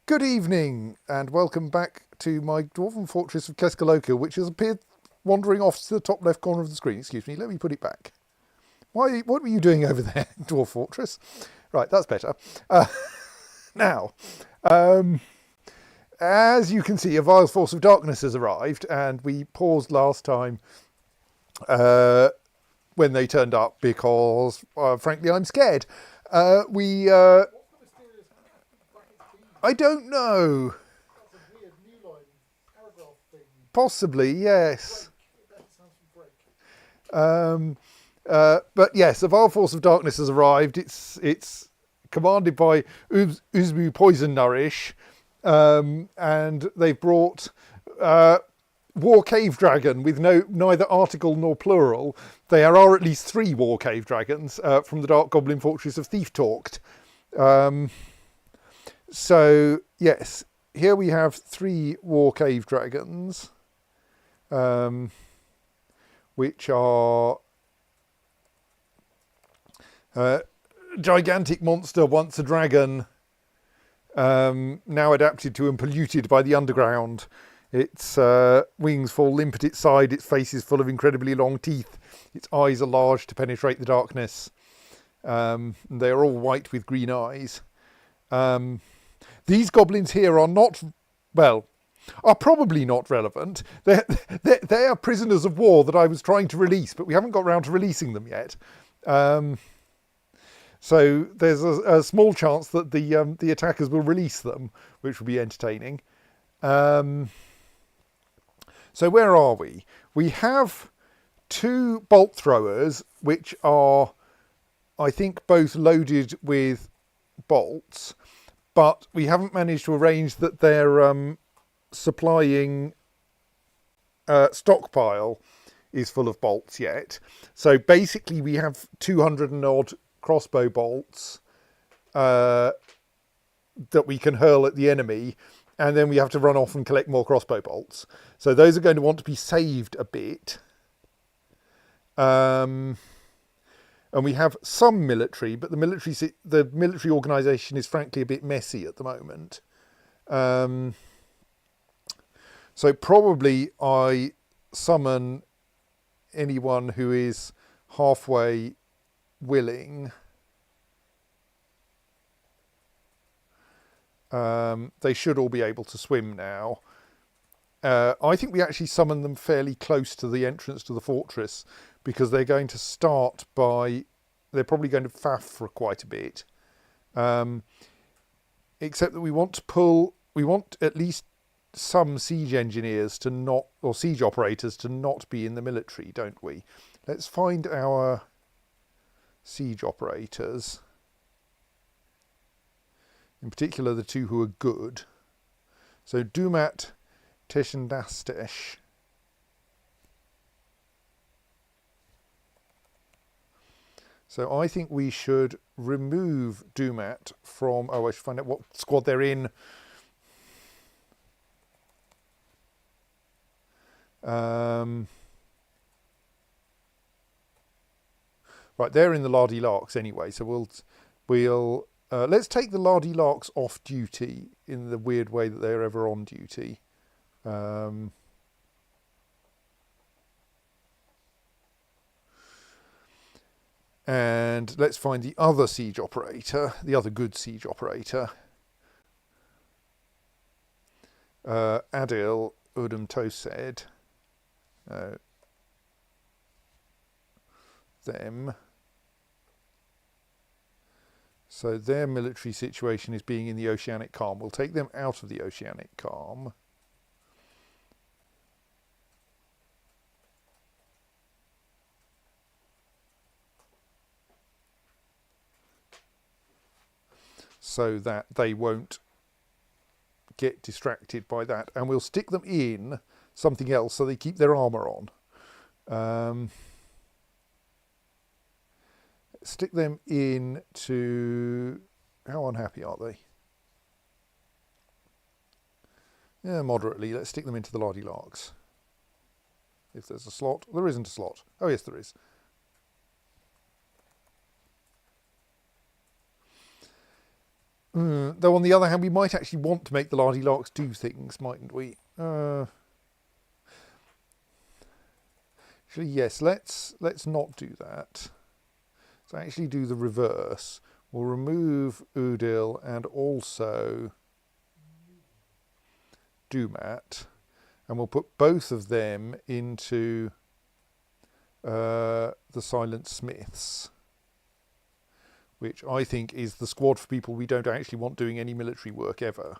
Good evening, and welcome back to my dwarven fortress of Keskalokil, which has appeared wandering off to the top left corner of the screen. Excuse me, let me put it back. What were you doing over there, dwarf fortress? Right, that's better. Uh, now, um, as you can see, a vile force of darkness has arrived, and we paused last time uh, when they turned up because, frankly, I'm scared. We, I don't know. Possibly, yes. Um, but yes, a vile force of darkness has arrived. It's commanded by Uzmu Poison Nourish, and they've brought War Cave Dragon with neither article nor plural. There are at least three War Cave Dragons from the Dark Goblin Fortress of Thief Talked. So yes, here we have three War Cave Dragons, which are gigantic monster, once a dragon, now adapted to and polluted by the underground. Its wings fall limp at its side, its face is full of incredibly long teeth, its eyes are large to penetrate the darkness. They are all white with green eyes. These goblins here are not, well, are probably not relevant. They are prisoners of war that I was trying to release, but we haven't got round to releasing them yet. So there's a small chance that the attackers will release them, which will be entertaining. So where are we? We have two bolt throwers, which are, I think, both loaded with bolts, but we haven't managed to arrange that they're supplying stockpile is full of bolts yet. So basically we have 200 and odd crossbow bolts that we can hurl at the enemy, and then we have to run off and collect more crossbow bolts. So those are going to want to be saved a bit. And we have some military, but the military organisation is frankly a bit messy at the moment. So probably I summon anyone who is halfway willing. They should all be able to swim now. I think we actually summon them fairly close to the entrance to the fortress, because they're going to start by, they're probably going to faff for quite a bit. Except that we want at least some siege engineers to not, or siege operators to not be in the military, don't we? Let's find our siege operators. In particular, the two who are good. So Dumat, Tesh and Dastesh. So I think we should remove Dumat from, I should find out what squad they're in. Right, they're in the Lardy Larks anyway, so we'll let's take the Lardy Larks off duty in the weird way that they're ever on duty. And let's find the other siege operator, the other good siege operator. Adil Udum Tosed. Them. So their military situation is being in the Oceanic Calm. We'll take them out of the Oceanic Calm. So that they won't get distracted by that. And we'll stick them in something else so they keep their armour on. Stick them in to, how unhappy are they? Yeah, moderately. Let's stick them into the Lardy Larks. If there's a slot. There isn't a slot. Oh yes, there is. Though on the other hand, we might actually want to make the lardy larks do things, mightn't we? Actually, yes. Let's not do that. Let's actually do the reverse. We'll remove Udil and also Dumat, and we'll put both of them into the Silent Smiths, which I think is the squad for people we don't actually want doing any military work ever.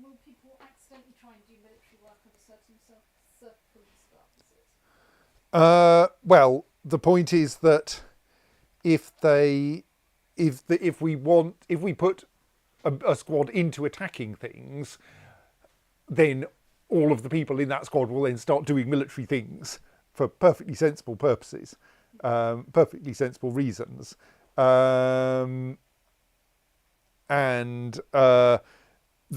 Will people accidentally try and do military work under certain circumstances? Well, the point is that if we put a squad into attacking things, then all of the people in that squad will then start doing military things for perfectly sensible purposes, perfectly sensible reasons, and the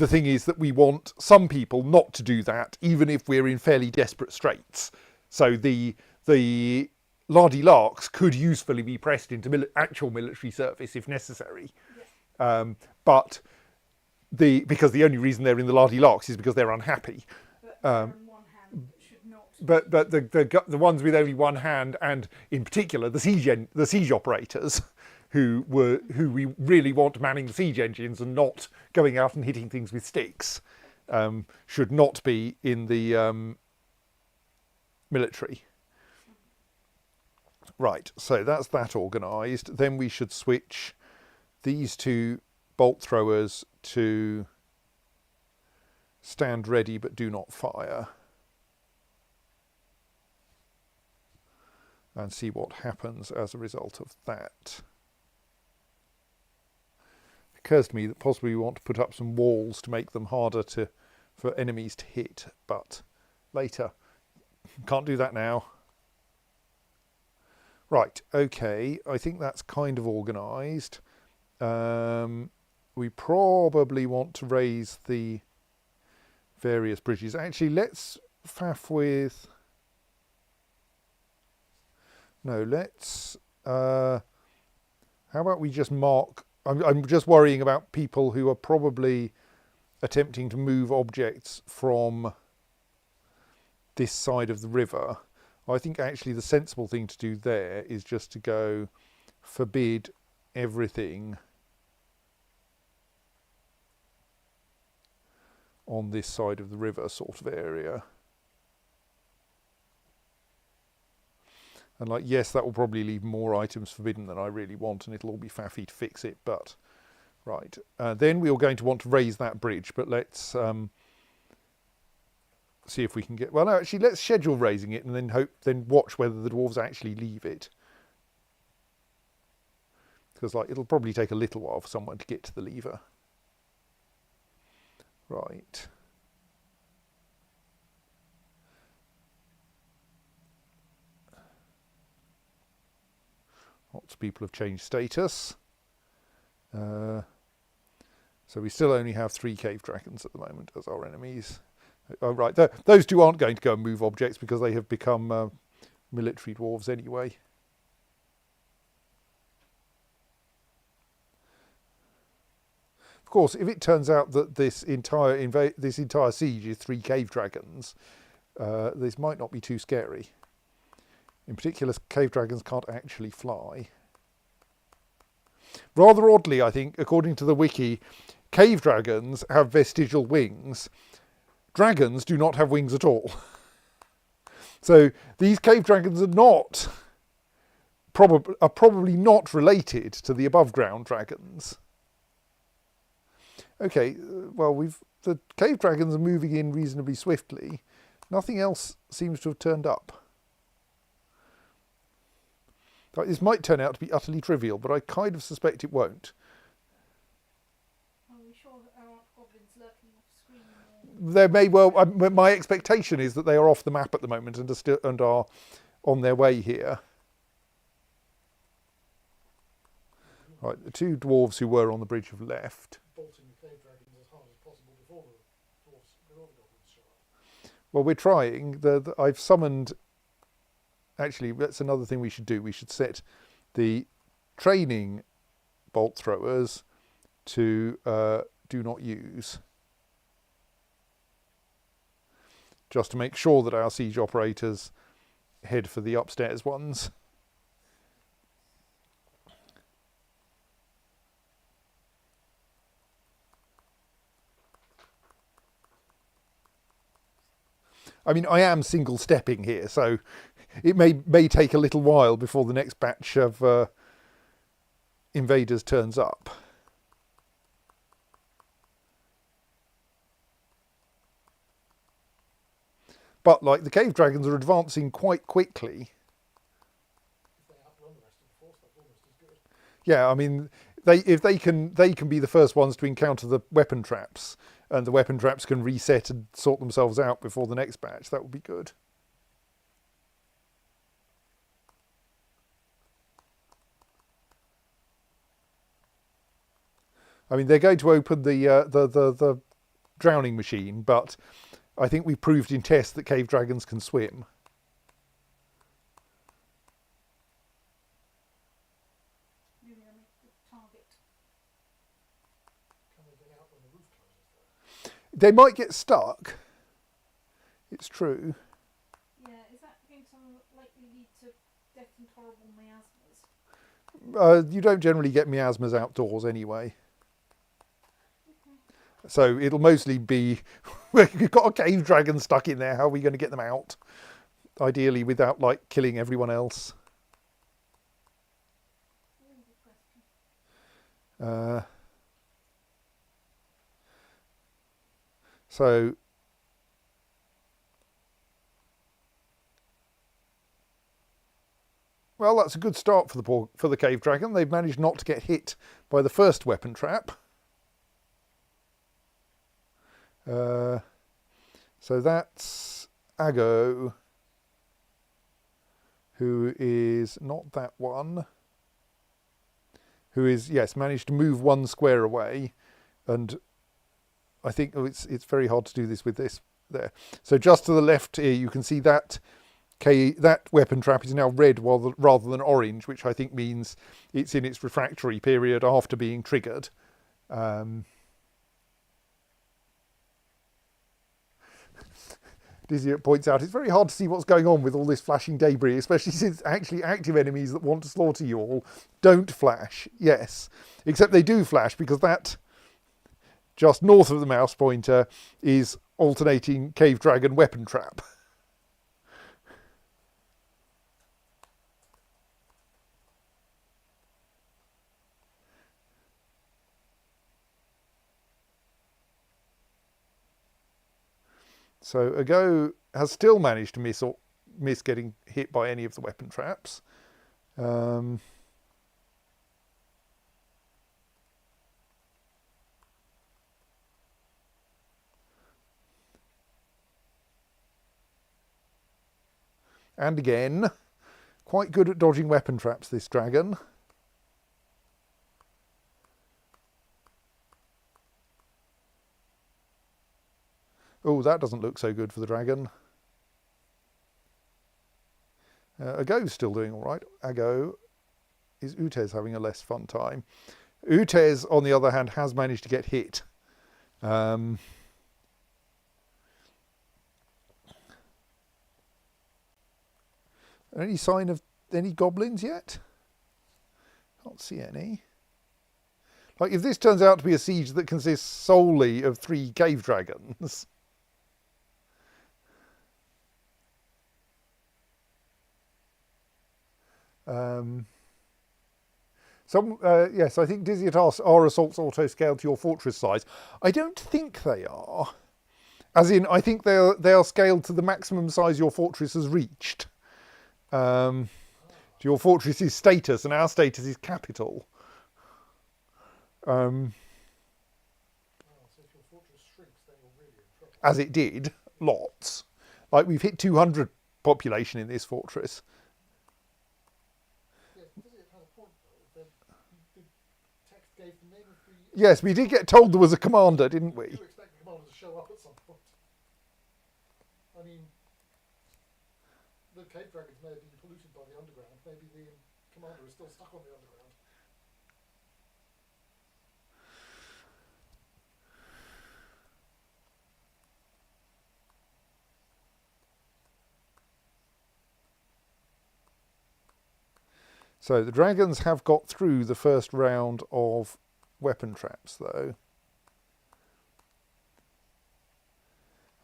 thing is that we want some people not to do that, even if we're in fairly desperate straits. So the lardy larks could usefully be pressed into actual military service if necessary. Yeah. But because the only reason they're in the lardy larks is because they're unhappy. But on one hand, should not. But the ones with only one hand, and in particular the siege operators, who we really want manning the siege engines and not going out and hitting things with sticks, should not be in the military. Right, so that's that organised. Then we should switch these two bolt throwers to stand ready but do not fire, and see what happens as a result of that. It occurs to me that possibly we want to put up some walls to make them harder for enemies to hit, but later. Can't do that now. Right, okay, I think that's kind of organised. We probably want to raise the various bridges. Actually, let's faff with... No, let's... how about we just mark... I'm just worrying about people who are probably attempting to move objects from this side of the river. I think actually the sensible thing to do there is just to go forbid everything on this side of the river sort of area. And yes, that will probably leave more items forbidden than I really want, and it'll all be faffy to fix it, but right. Then we are going to want to raise that bridge, but let's see if we can get... Well, no, actually, let's schedule raising it and then watch whether the dwarves actually leave it. Because it'll probably take a little while for someone to get to the lever. Right. Lots of people have changed status. So we still only have 3 cave dragons at the moment as our enemies. Oh, right. Those two aren't going to go and move objects because they have become military dwarves anyway. Of course, if it turns out that this entire siege is 3 cave dragons, this might not be too scary. In particular, cave dragons can't actually fly. Rather oddly, I think, according to the wiki, cave dragons have vestigial wings. Dragons do not have wings at all. So these cave dragons are probably not related to the above ground dragons. Okay, well, the cave dragons are moving in reasonably swiftly. Nothing else seems to have turned up. This might turn out to be utterly trivial, but I kind of suspect it won't. Are we sure that there aren't goblins lurking off screen? There may well... my expectation is that they are off the map at the moment and are on their way here. Right, the 2 dwarves who were on the bridge have left. Bolting the cave dragons as hard as possible before the goblins show up. Well, we're trying. I've summoned actually, that's another thing we should do. We should set the training bolt throwers to do not use, just to make sure that our siege operators head for the upstairs ones. I mean, I am single stepping here, so it may take a little while before the next batch of invaders turns up. But like the cave dragons are advancing quite quickly. If they outrun the rest of the force, that's almost as good. Yeah, I mean, if they can be the first ones to encounter the weapon traps, and the weapon traps can reset and sort themselves out before the next batch. That would be good. I mean, they're going to open the drowning machine, but I think we proved in tests that cave dragons can swim. Maybe they'll make the target. Can they get out when the roof closes though? They might get stuck. It's true. Yeah, is that going to likely lead to death and horrible miasmas? You don't generally get miasmas outdoors anyway. Okay. So it'll mostly be, we've got a cave dragon stuck in there, how are we going to get them out? Ideally without, like, killing everyone else. Really good question. So well, that's a good start for the cave dragon. They've managed not to get hit by the first weapon trap. So that's Ago, who is not that one, who is, yes, managed to move one square away, and I think it's very hard to do this with this there. So just to the left here, you can see that that weapon trap is now red rather than orange, which I think means it's in its refractory period after being triggered. Dizzy points out it's very hard to see what's going on with all this flashing debris, especially since actually active enemies that want to slaughter you all don't flash. Yes, except they do flash because that just north of the mouse pointer is alternating cave dragon weapon trap. So Ago has still managed to miss getting hit by any of the weapon traps. And again, quite good at dodging weapon traps, this dragon. Oh, that doesn't look so good for the dragon. Ago's still doing all right. Ago is Utez having a less fun time. Utez, on the other hand, has managed to get hit. Any sign of any goblins yet? Can't see any. Like, if this turns out to be a siege that consists solely of 3 cave dragons... yes, I think Dizzy asks, are assaults auto-scaled to your fortress size? I don't think they are. As in, I think they are scaled to the maximum size your fortress has reached. To your fortress's status, and our status is capital. So if your fortress shrinks, then you're really in trouble. As it did, lots. Like, we've hit 200 population in this fortress. Yes, does it have a point though? The text gave the name of the... Yes, we did get told there was a commander, didn't You we? expect the commander to show up at some point. I mean, the cave dragons may have been polluted by the underground. Maybe the commander is still stuck on the underground. So the dragons have got through the first round of weapon traps, though.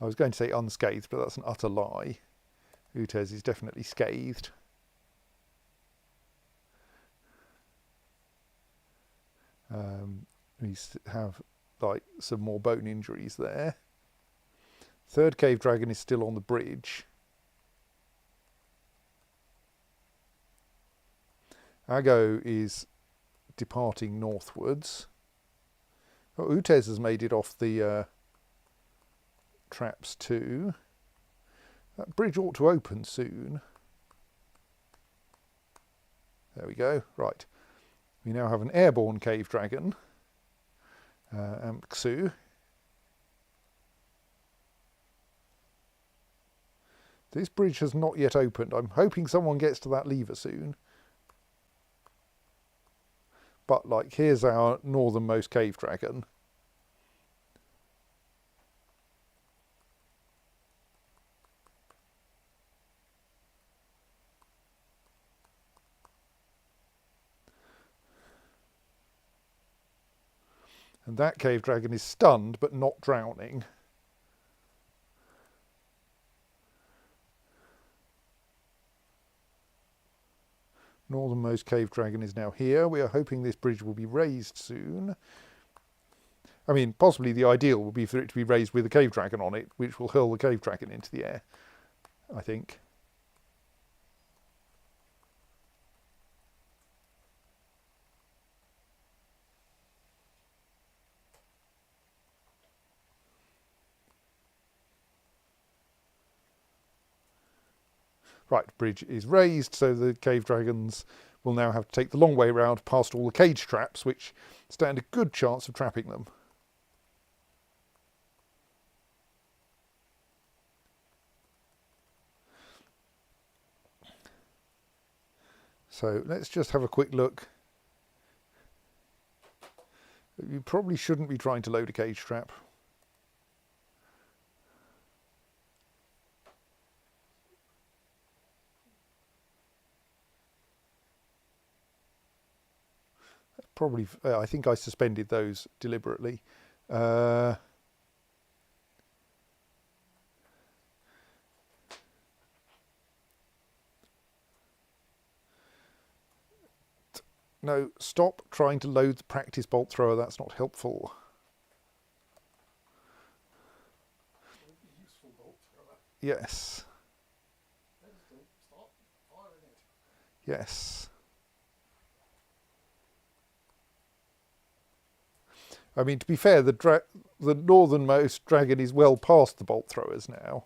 I was going to say unscathed, but that's an utter lie. Utes is definitely scathed. We have like some more bone injuries there. Third cave dragon is still on the bridge. Ago is departing northwards. Oh, Utes has made it off the traps too. That bridge ought to open soon. There we go. Right. We now have an airborne cave dragon. Amksu. This bridge has not yet opened. I'm hoping someone gets to that lever soon. But like, here's our northernmost cave dragon. And that cave dragon is stunned but not drowning. Northernmost cave dragon is now here. We are hoping this bridge will be raised soon. I mean, possibly the ideal would be for it to be raised with a cave dragon on it, which will hurl the cave dragon into the air, I think. Right, bridge is raised, so the cave dragons will now have to take the long way round past all the cage traps, which stand a good chance of trapping them. So let's just have a quick look. You probably shouldn't be trying to load a cage trap. Probably, I think I suspended those deliberately. No, stop trying to load the practice bolt thrower. That's not helpful. Useful bolt thrower. Yes. Then still start firing it. Yes. I mean, to be fair, the northernmost dragon is well past the bolt throwers now.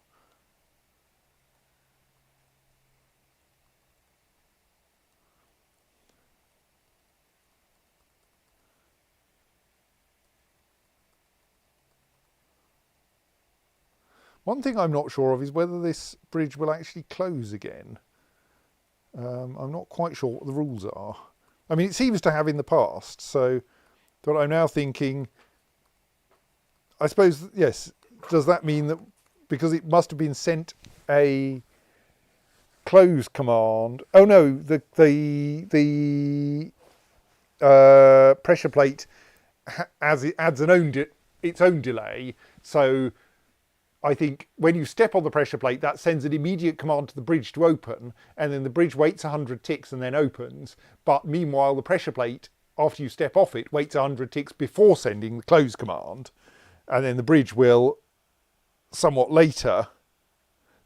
One thing I'm not sure of is whether this bridge will actually close again. I'm not quite sure what the rules are. I mean, it seems to have in the past, so... But I'm now thinking, I suppose, yes, does that mean that because it must have been sent a close command? Oh no, the pressure plate as it adds its own delay. So I think when you step on the pressure plate, that sends an immediate command to the bridge to open, and then the bridge waits 100 ticks and then opens. But meanwhile, the pressure plate, after you step off it, waits 100 ticks before sending the close command, and then the bridge will somewhat later,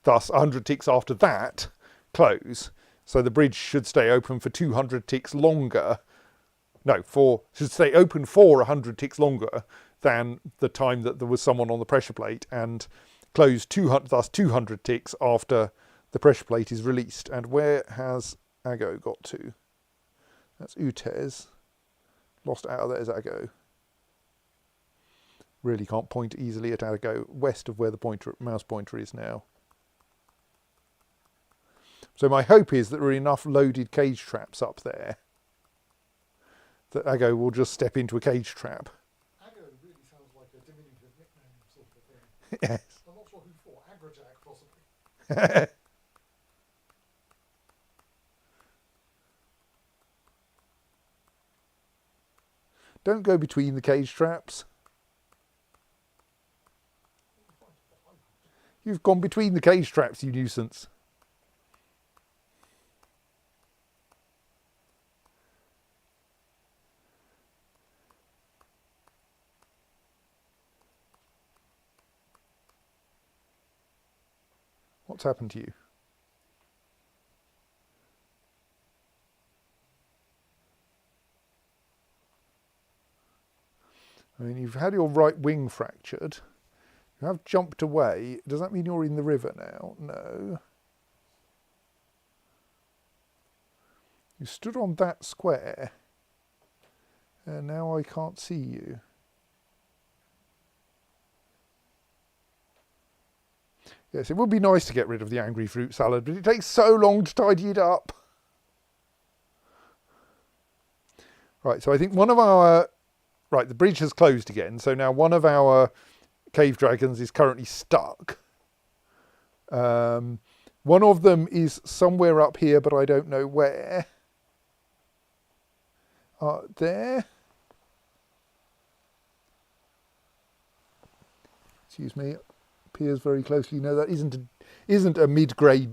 thus 100 ticks after that, close. So the bridge should stay open for 200 ticks longer. No, should stay open for 100 ticks longer than the time that there was someone on the pressure plate, and close 200 ticks after the pressure plate is released. And where has Ago got to? That's Utes. Lost out, there's Ago. Really can't point easily at Ago, west of where the mouse pointer is now. So my hope is that there are enough loaded cage traps up there that Aggo will just step into a cage trap. Aggo really sounds like a diminutive nickname sort of a thing. Yes. I'm not sure who for. Agrojack, possibly. Don't go between the cage traps. You've gone between the cage traps, you nuisance. What's happened to you? I mean, you've had your right wing fractured. You have jumped away. Does that mean you're in the river now? No. You stood on that square, and now I can't see you. Yes, it would be nice to get rid of the angry fruit salad, but it takes so long to tidy it up. Right, so I think one of our... Right, the bridge has closed again, so now one of our cave dragons is currently stuck. One of them is somewhere up here, but I don't know where. There. Excuse me. Appears very closely. No, that isn't a mid-grey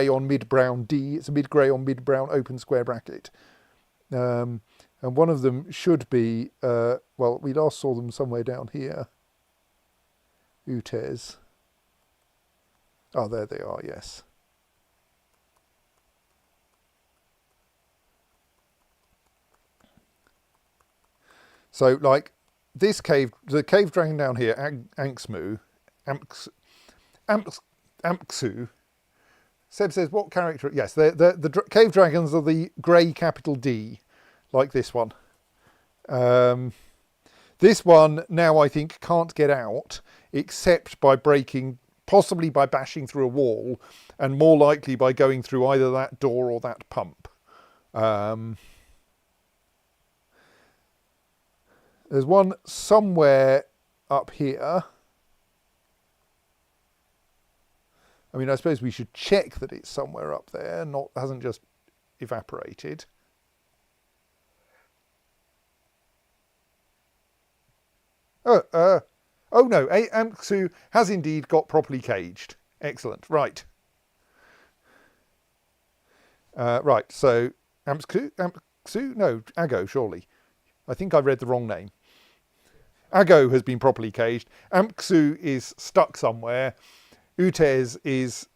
on mid-brown D. It's a mid-grey on mid-brown open square bracket. And one of them should be, well, we last saw them somewhere down here. Utes. Oh, there they are, yes. So, like, this cave, the cave dragon down here, Amksu. Seb says, what character? Yes, the cave dragons are the grey capital D, like this one. This one now I think can't get out except by breaking, possibly by bashing through a wall, and more likely by going through either that door or that pump. There's one somewhere up here. I mean, I suppose we should check that it's somewhere up there, hasn't just evaporated. Oh no, Amksu has indeed got properly caged. Excellent, right. Right, so Amksu? No, Aggo, surely. I think I read the wrong name. Aggo has been properly caged. Amksu is stuck somewhere. Utes is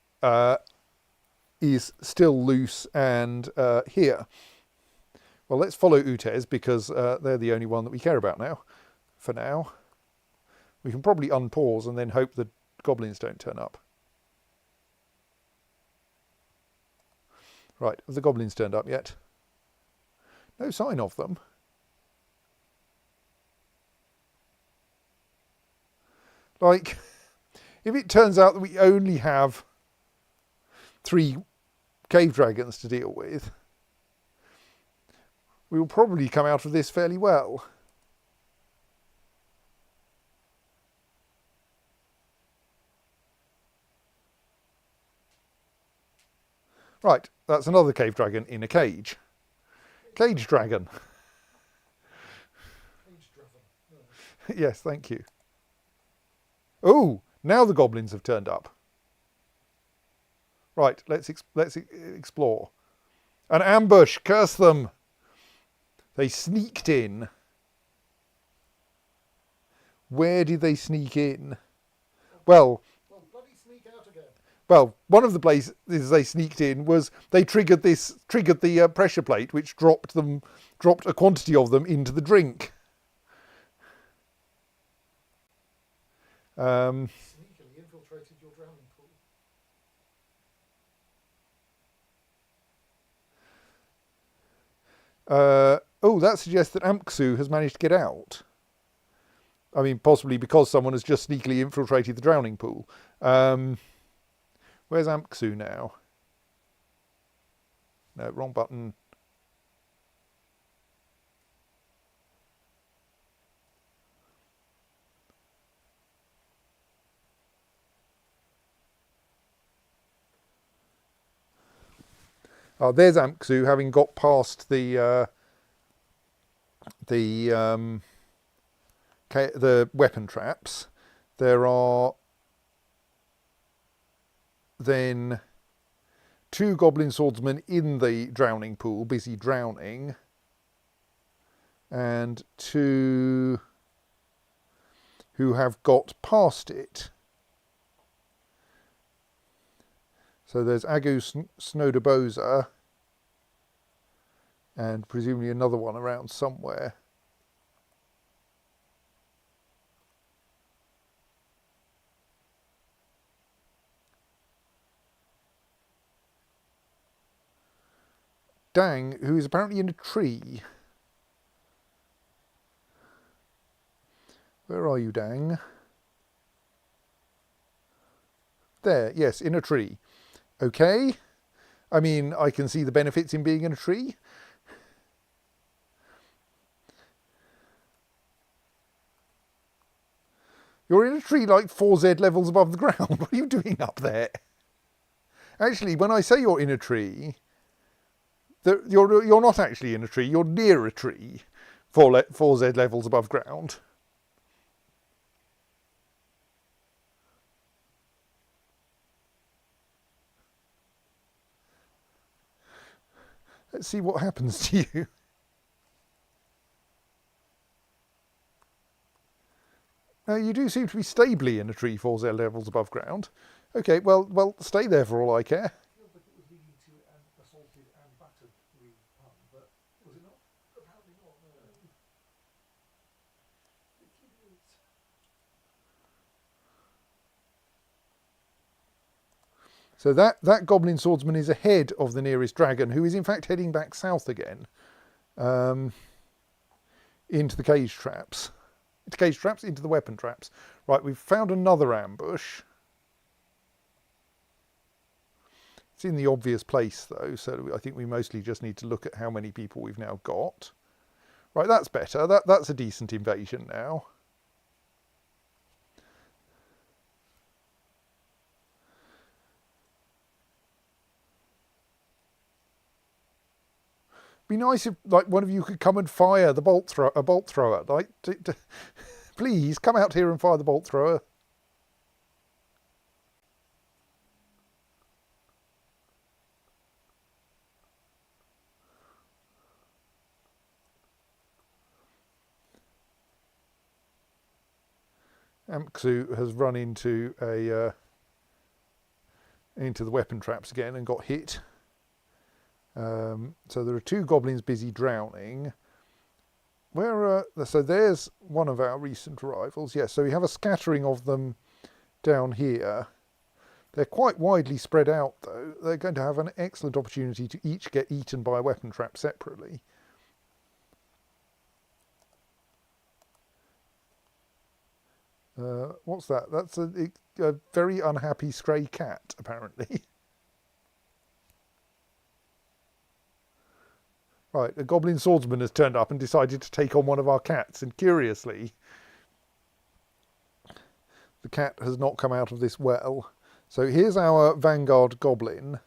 still loose and here. Well, let's follow Utes because they're the only one that we care about now. For now. We can probably unpause and then hope the goblins don't turn up. Right, have the goblins turned up yet? No sign of them. Like, if it turns out that we only have 3 cave dragons to deal with, we will probably come out of this fairly well. Right, that's another cave dragon in a cage. Cage dragon. Cage dragon. No. Yes, thank you. Oh, now the goblins have turned up. Right, let's explore. An ambush, curse them. They sneaked in. Where did they sneak in? Well, bloody sneak out again. Well, one of the places they sneaked in was they triggered the pressure plate, which dropped a quantity of them into the drink. Sneakily infiltrated your drowning pool. That suggests that Amksu has managed to get out. I mean, possibly because someone has just sneakily infiltrated the drowning pool. Where's Amksu now? No, wrong button. Oh, there's Amksu having got past the the weapon traps. There are then 2 goblin swordsmen in the drowning pool, busy drowning, and 2 who have got past it. So there's Agu Snowderboza and presumably another one around somewhere. Dang, who is apparently in a tree. Where are you, Dang? There, yes, in a tree. Okay. I mean, I can see the benefits in being in a tree. You're in a tree like 4Z levels above the ground. What are you doing up there? Actually, when I say you're in a tree, you're not actually in a tree. You're near a tree, 4Z levels above ground. Let's see what happens to you. Now, you do seem to be stably in a tree 4Z levels above ground. Okay, well, stay there for all I care. Feels like it was leading to an assaulted and battered pun, but was it not? Apparently not. No. So that goblin swordsman is ahead of the nearest dragon, who is in fact heading back south again, into the cage traps. Into the weapon traps. Right, we've found another ambush. It's in the obvious place though, so I think we mostly just need to look at how many people we've now got. Right, that's better. That's a decent invasion now. Be nice if, like, one of you could come and fire the bolt thrower. Like, please come out here and fire the bolt thrower. Amksu has run into into the weapon traps again and got hit. So there are 2 goblins busy drowning. So there's one of our recent arrivals. Yes, so we have a scattering of them down here. They're quite widely spread out though. They're going to have an excellent opportunity to each get eaten by a weapon trap separately. What's that? That's a very unhappy stray cat, apparently. Right, a goblin swordsman has turned up and decided to take on one of our cats, and curiously, the cat has not come out of this well. So here's our vanguard goblin,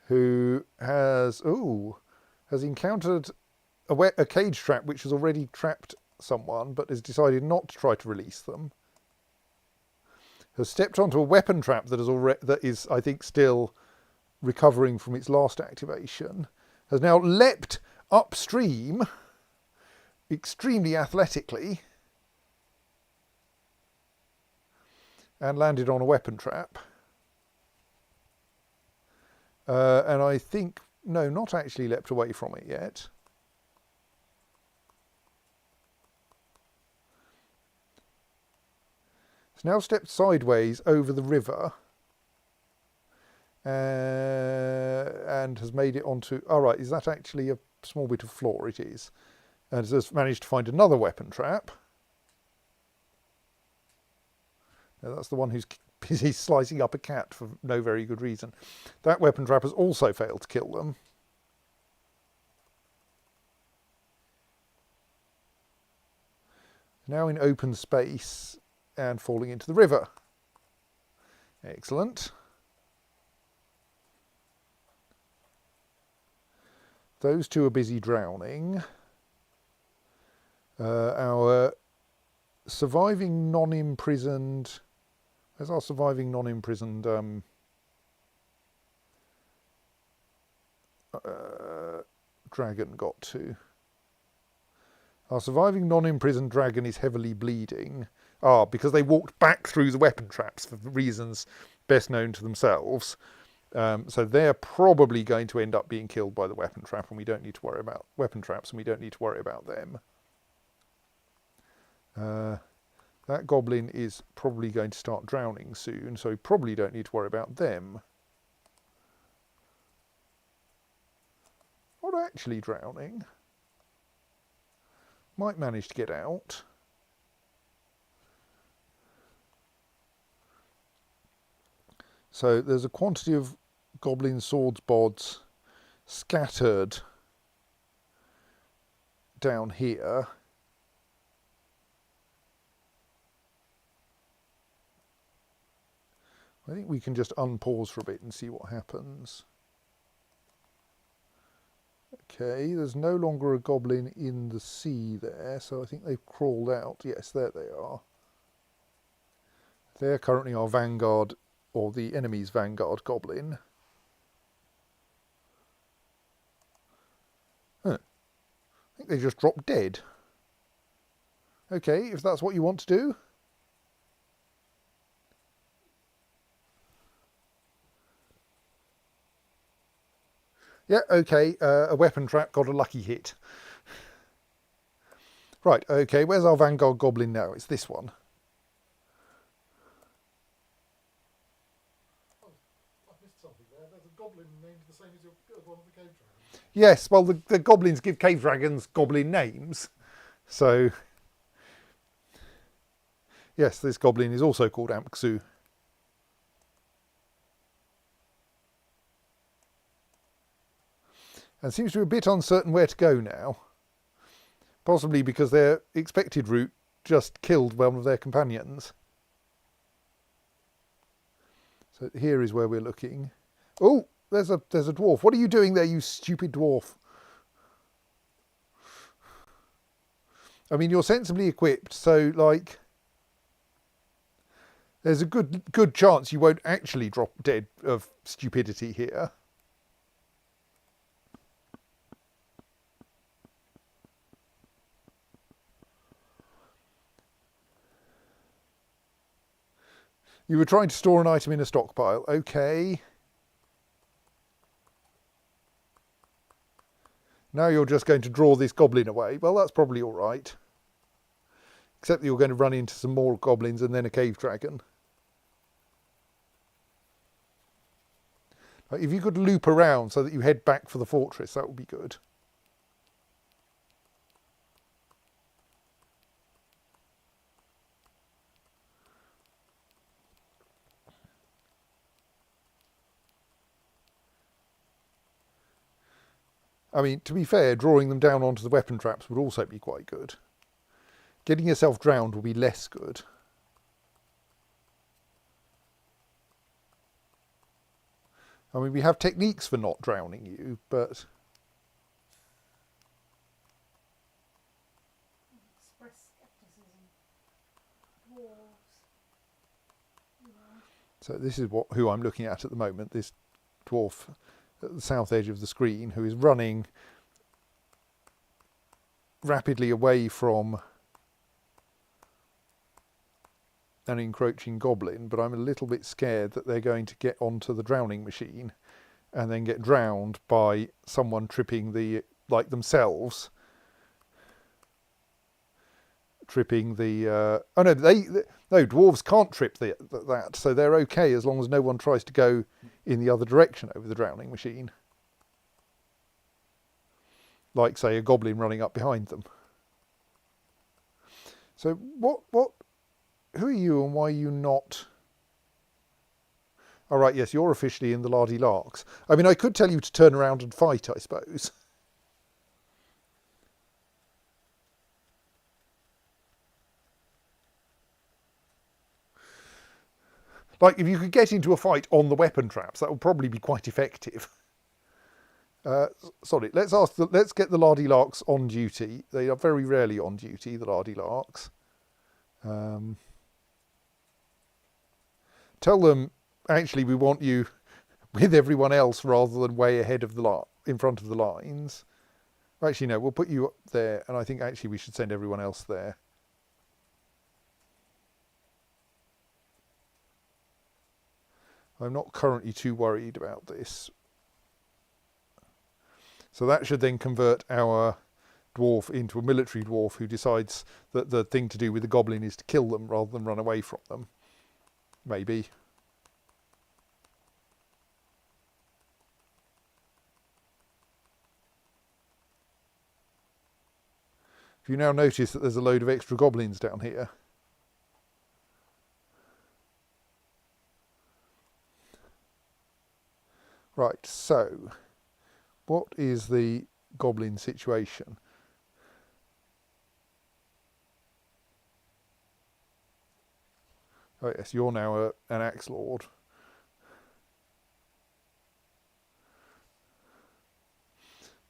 who has encountered a cage trap which has already trapped someone, but has decided not to try to release them. Has stepped onto a weapon trap that is, I think, still recovering from its last activation. Has now leapt upstream extremely athletically and landed on a weapon trap. And I think, no, not actually leapt away from it yet. It's now stepped sideways over the river. And has made it onto... All right, is that actually a small bit of floor? It is. And has managed to find another weapon trap. Now that's the one who's busy slicing up a cat for no very good reason. That weapon trap has also failed to kill them. Now in open space and falling into the river. Excellent. Those two are busy drowning. Our surviving non-imprisoned... Where's our surviving non-imprisoned dragon got to? Our surviving non-imprisoned dragon is heavily bleeding. Because they walked back through the weapon traps for reasons best known to themselves. So they're probably going to end up being killed by the weapon trap, and we don't need to worry about weapon traps, and we don't need to worry about them. That goblin is probably going to start drowning soon, so we probably don't need to worry about them. Not actually drowning. Might manage to get out. So there's a quantity of goblin swords bods scattered down here. I think we can just unpause for a bit and see what happens. Okay, there's no longer a goblin in the sea there, so I think they've crawled out. Yes, there they are. They're currently our vanguard, or the enemy's vanguard goblin. Huh. I think they just dropped dead. Okay, if that's what you want to do. Yeah, okay, a weapon trap got a lucky hit. Right, okay, where's our vanguard goblin now? It's this one. Oh, I missed something there. There's a goblin named the same as one of the cave dragons. Yes, well, the goblins give cave dragons goblin names. So, yes, this goblin is also called Amksu. And seems to be a bit uncertain where to go now. Possibly because their expected route just killed one of their companions. So here is where we're looking. Oh, there's a dwarf. What are you doing there, you stupid dwarf? I mean, you're sensibly equipped, so like there's a good chance you won't actually drop dead of stupidity here. You were trying to store an item in a stockpile. Okay. Now you're just going to draw this goblin away. Well, that's probably all right. Except that you're going to run into some more goblins and then a cave dragon. If you could loop around so that you head back for the fortress, that would be good. I mean, to be fair, drawing them down onto the weapon traps would also be quite good. Getting yourself drowned will be less good. I mean, we have techniques for not drowning you, but... Express skepticism. Dwarves. You know. So this is who I'm looking at the moment, this dwarf at the south edge of the screen, who is running rapidly away from an encroaching goblin, but I'm a little bit scared that they're going to get onto the drowning machine and then get drowned by someone tripping themselves. Tripping the... oh no, no, dwarves can't trip that, so they're okay as long as no one tries to go in the other direction over the drowning machine. Like, say, a goblin running up behind them. So who are you and why are you not... All right, yes, you're officially in the Lardy Larks. I mean, I could tell you to turn around and fight, I suppose. Like, if you could get into a fight on the weapon traps, that would probably be quite effective. Sorry, let's get the Lardy Larks on duty. They are very rarely on duty, the Lardy Larks. Tell them, actually, we want you with everyone else rather than way ahead of in front of the lines. Actually, no, we'll put you up there, and I think actually we should send everyone else there. I'm not currently too worried about this. So that should then convert our dwarf into a military dwarf who decides that the thing to do with the goblin is to kill them rather than run away from them. Maybe. If you now notice that there's a load of extra goblins down here. Right, so what is the goblin situation? Oh yes, you're now an axe lord.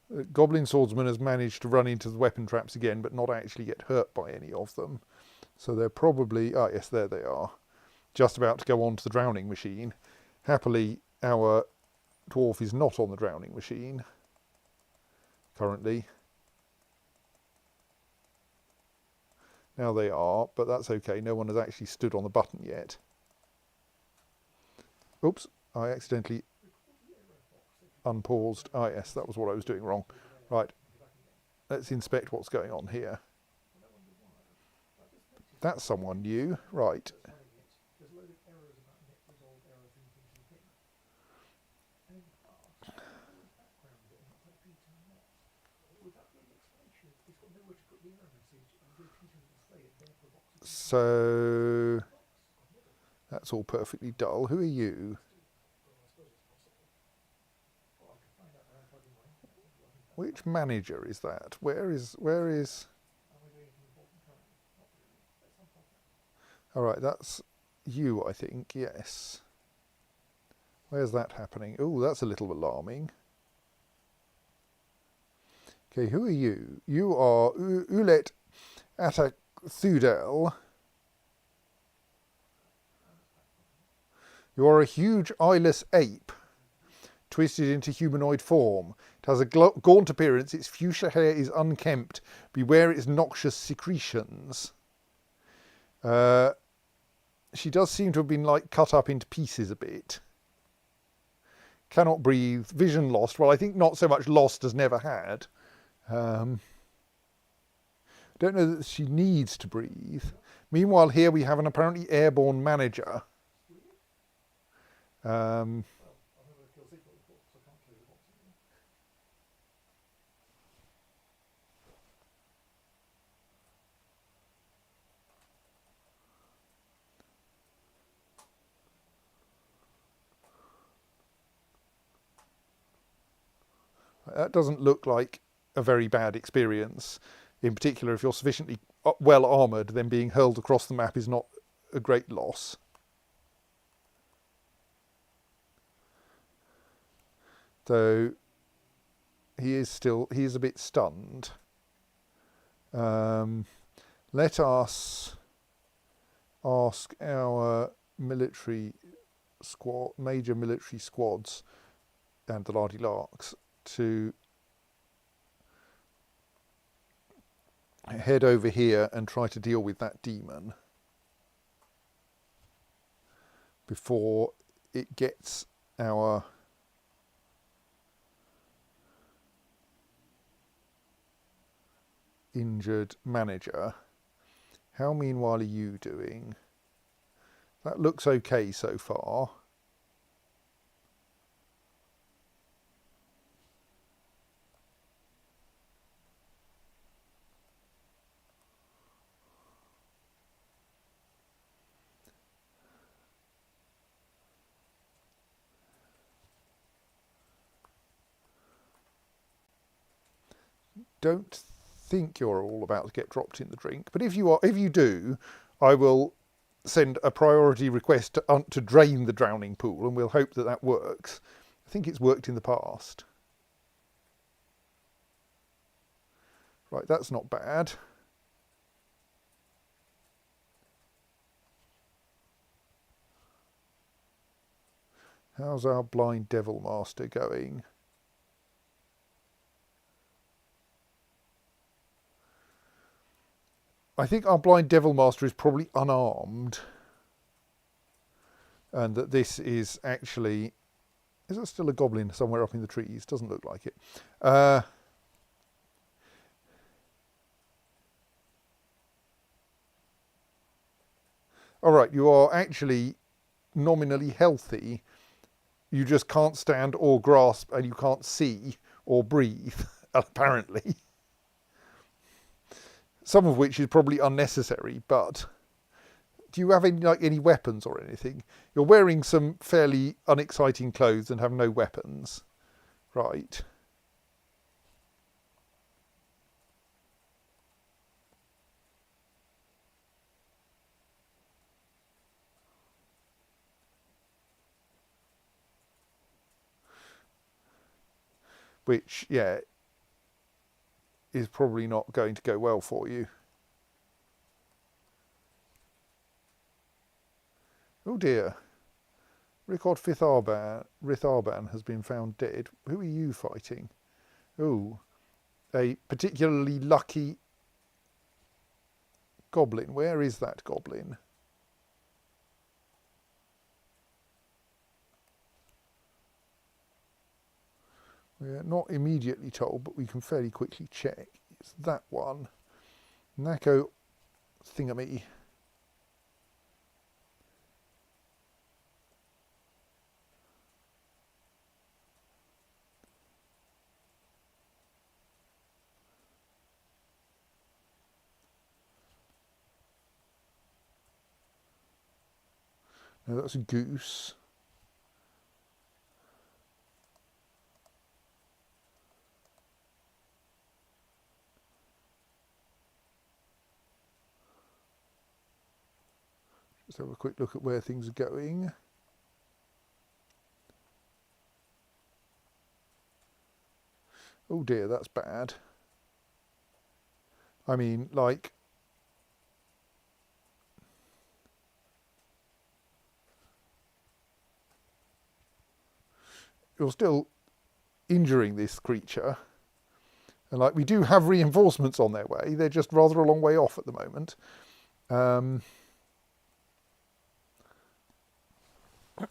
The goblin swordsman has managed to run into the weapon traps again, but not actually get hurt by any of them. So they're probably, ah yes, there they are, just about to go on to the drowning machine. Happily, our dwarf is not on the drowning machine currently. Now they are, but that's okay. No one has actually stood on the button yet. Oops, I accidentally unpaused. Ah yes, that was what I was doing wrong. Right, let's inspect what's going on here. That's someone new. Right. So that's all perfectly dull. Who are you? Which manager is that? Where is? All right, that's you, I think. Yes. Where's that happening? Oh, that's a little alarming. Okay, who are you? You are Ulet Atathudel. You are a huge eyeless ape, twisted into humanoid form. It has a gaunt appearance, its fuchsia hair is unkempt. Beware its noxious secretions. She does seem to have been cut up into pieces a bit. Cannot breathe, vision lost. Well, I think not so much lost as never had. Don't know that she needs to breathe. Meanwhile, here we have an apparently airborne manager. That doesn't look like a very bad experience. In particular, if you're sufficiently well armoured, then being hurled across the map is not a great loss. Though he is a bit stunned. Let us ask our major military squads and the Lardy Larks to head over here and try to deal with that demon before it gets our injured manager. How meanwhile are you doing? That looks okay so far. Don't think you're all about to get dropped in the drink, but if you do, I will send a priority request to drain the drowning pool, and we'll hope that that works. I think it's worked in the past. Right, that's not bad. How's our blind devil master going? I think our blind devil master is probably unarmed, and that this is actually... Is there still a goblin somewhere up in the trees? Doesn't look like it. All right, you are actually nominally healthy. You just can't stand or grasp, and you can't see or breathe, apparently. Some of which is probably unnecessary, but do you have any weapons or anything? You're wearing some fairly unexciting clothes and have no weapons. Right. Which, yeah, is probably not going to go well for you. Oh dear. Rickard Ritharban has been found dead. Who are you fighting? Oh, a particularly lucky goblin. Where is that goblin? We're not immediately told, but we can fairly quickly check. It's that one. Nako Thingamy. No, that's a goose. Let's have a quick look at where things are going. Oh dear, that's bad. I mean, like... You're still injuring this creature. And like, we do have reinforcements on their way. They're just rather a long way off at the moment.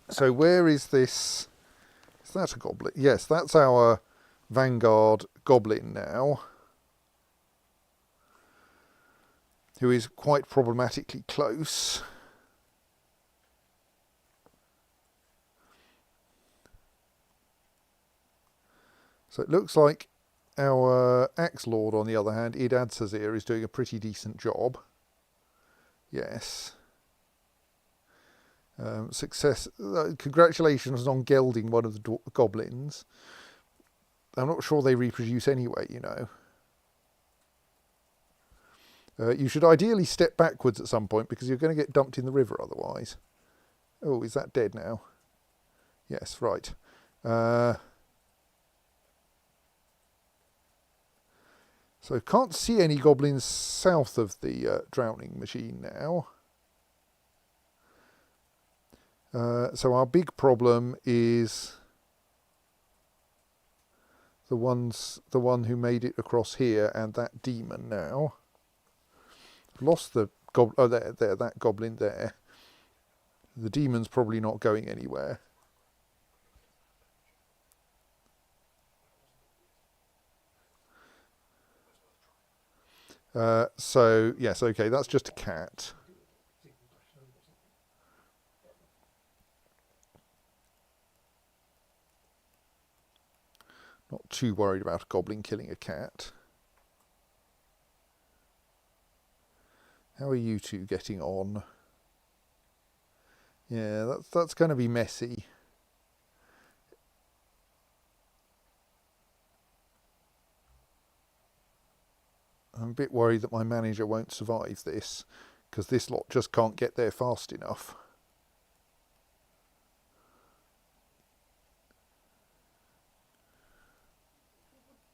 So where is this? Is that a goblin? Yes, that's our vanguard goblin now, who is quite problematically close. So it looks like our Axe Lord, on the other hand, Id Adsazir, is doing a pretty decent job. Yes. Success. Congratulations on gelding one of the goblins. I'm not sure they reproduce anyway, you know. You should ideally step backwards at some point because you're going to get dumped in the river otherwise. Oh, is that dead now? Yes, right. So can't see any goblins south of the drowning machine now. So our big problem is the one who made it across here and that demon now. I've lost the goblin. Oh, there, that goblin there. The demon's probably not going anywhere. So yes, okay, that's just a cat. Not too worried about a goblin killing a cat. How are you two getting on? Yeah, that's going to be messy. I'm a bit worried that my manager won't survive this, because this lot just can't get there fast enough.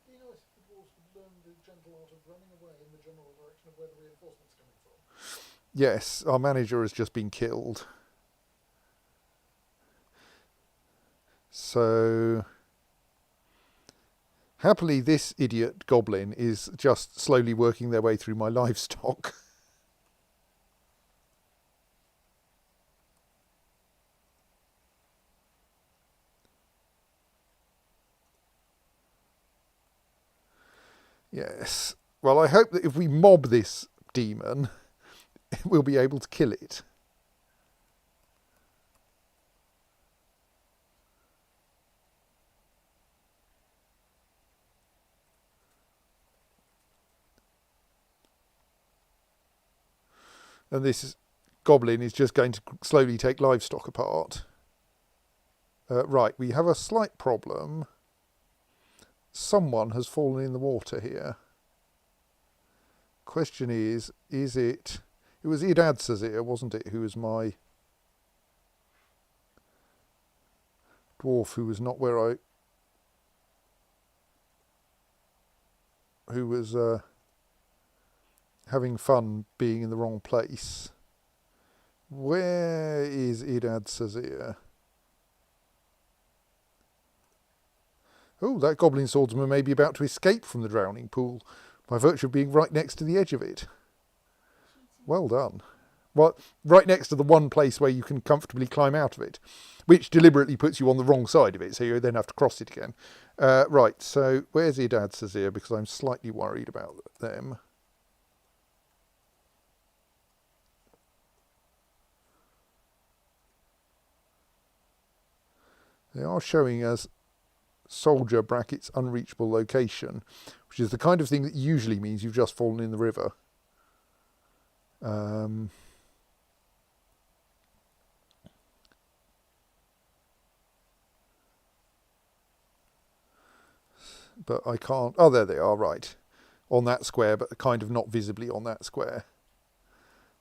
Do you know if the dwarves would learn the gentle art of running away in the general direction of where the reinforcements are coming from? Yes, our manager has just been killed. So happily this idiot goblin is just slowly working their way through my livestock. Yes. Well, I hope that if we mob this demon, we'll be able to kill it. And this goblin is just going to slowly take livestock apart. Right, we have a slight problem. Someone has fallen in the water here. Question is it... It was Idad Sazir, wasn't it, who was my dwarf, who was not where I... who was having fun being in the wrong place. Where is Idad Sazir? Oh, that goblin swordsman may be about to escape from the drowning pool by virtue of being right next to the edge of it. Well done. Well, right next to the one place where you can comfortably climb out of it, which deliberately puts you on the wrong side of it, so you then have to cross it again. Right, so where's Idad Sazir? Because I'm slightly worried about them. They are showing us soldier brackets unreachable location, which is the kind of thing that usually means you've just fallen in the river. But I can't... Oh, there they are, right. On that square, but kind of not visibly on that square.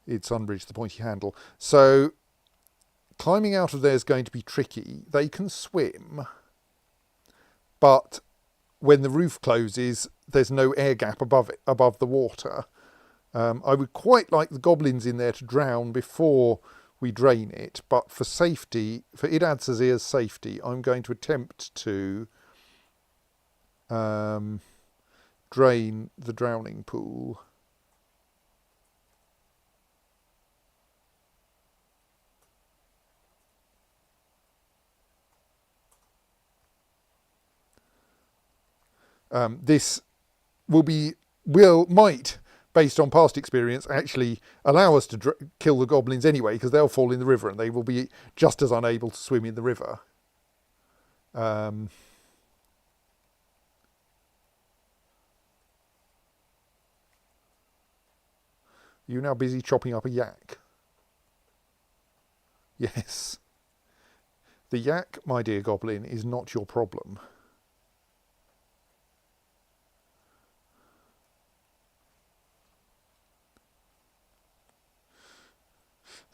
It's unbridged the pointy handle. So climbing out of there is going to be tricky. They can swim, but when the roof closes, there's no air gap above it, above the water. I would quite like the goblins in there to drown before we drain it, but for safety, for Idad Sazir's safety, I'm going to attempt to drain the drowning pool. This might, based on past experience, actually allow us to kill the goblins anyway, because they'll fall in the river and they will be just as unable to swim in the river. You're now busy chopping up a yak. Yes. The yak, my dear goblin, is not your problem.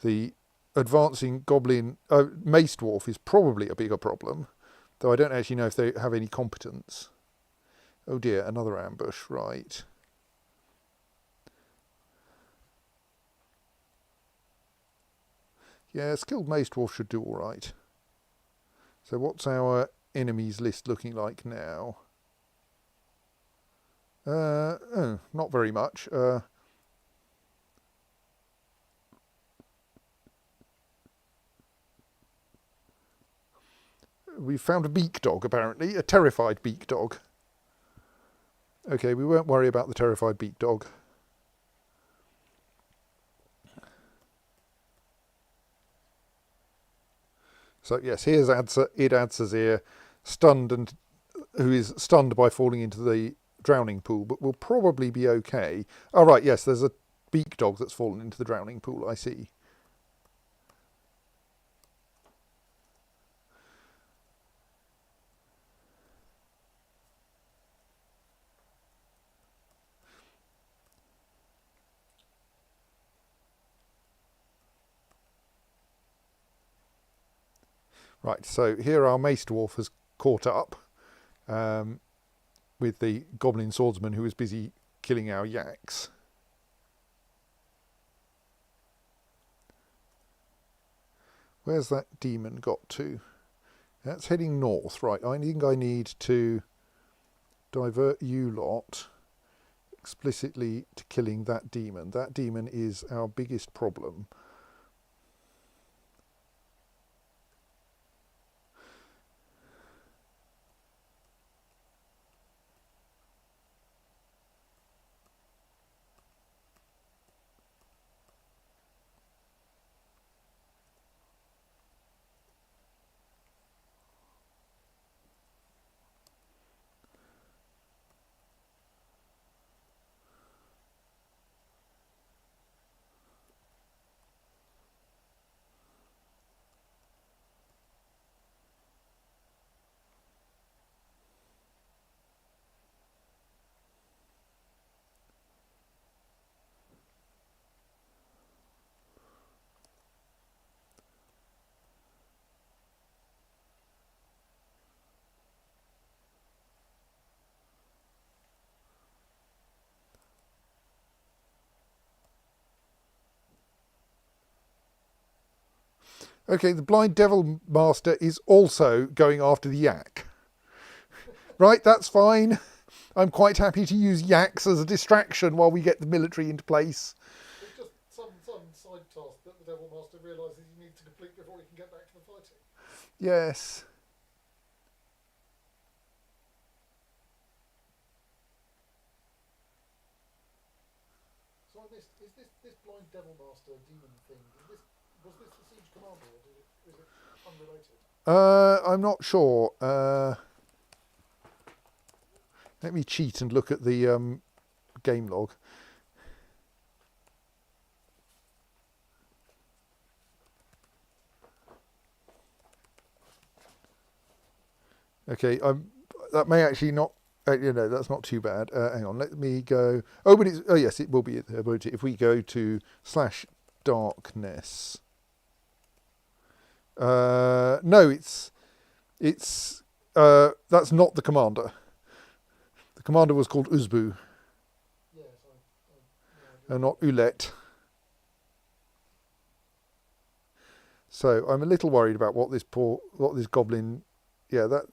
The advancing goblin mace dwarf is probably a bigger problem, though I don't actually know if they have any competence. Oh dear, another ambush, right. Yeah, skilled mace dwarf should do all right. So what's our enemies list looking like now? Not very much. We found a beak dog, apparently. A terrified beak dog. Okay, we won't worry about the terrified beak dog. So yes, here's Idad Sazir, stunned, who is stunned by falling into the drowning pool, but will probably be okay. Oh right, yes, there's a beak dog that's fallen into the drowning pool, I see. Right, so here our mace dwarf has caught up with the goblin swordsman who was busy killing our yaks. Where's that demon got to? That's heading north. Right, I think I need to divert you lot explicitly to killing that demon. That demon is our biggest problem. Okay, the blind devil master is also going after the yak. Right, that's fine. I'm quite happy to use yaks as a distraction while we get the military into place. It's just some side task that the Devil Master realises he needs to complete before he can get back to the fighting. Yes. So I missed, is this blind Devil Master demon thing, was this the Siege Commander or is it unrelated? I'm not sure. Let me cheat and look at the game log. Okay, that may actually not. That's not too bad. Hang on, let me go. Oh, but yes, it will be there. If we go to /darkness. No, it's that's not the commander. The commander was called Uzbu, Yes, and not Ulet. So I'm a little worried about what this goblin. Yeah, that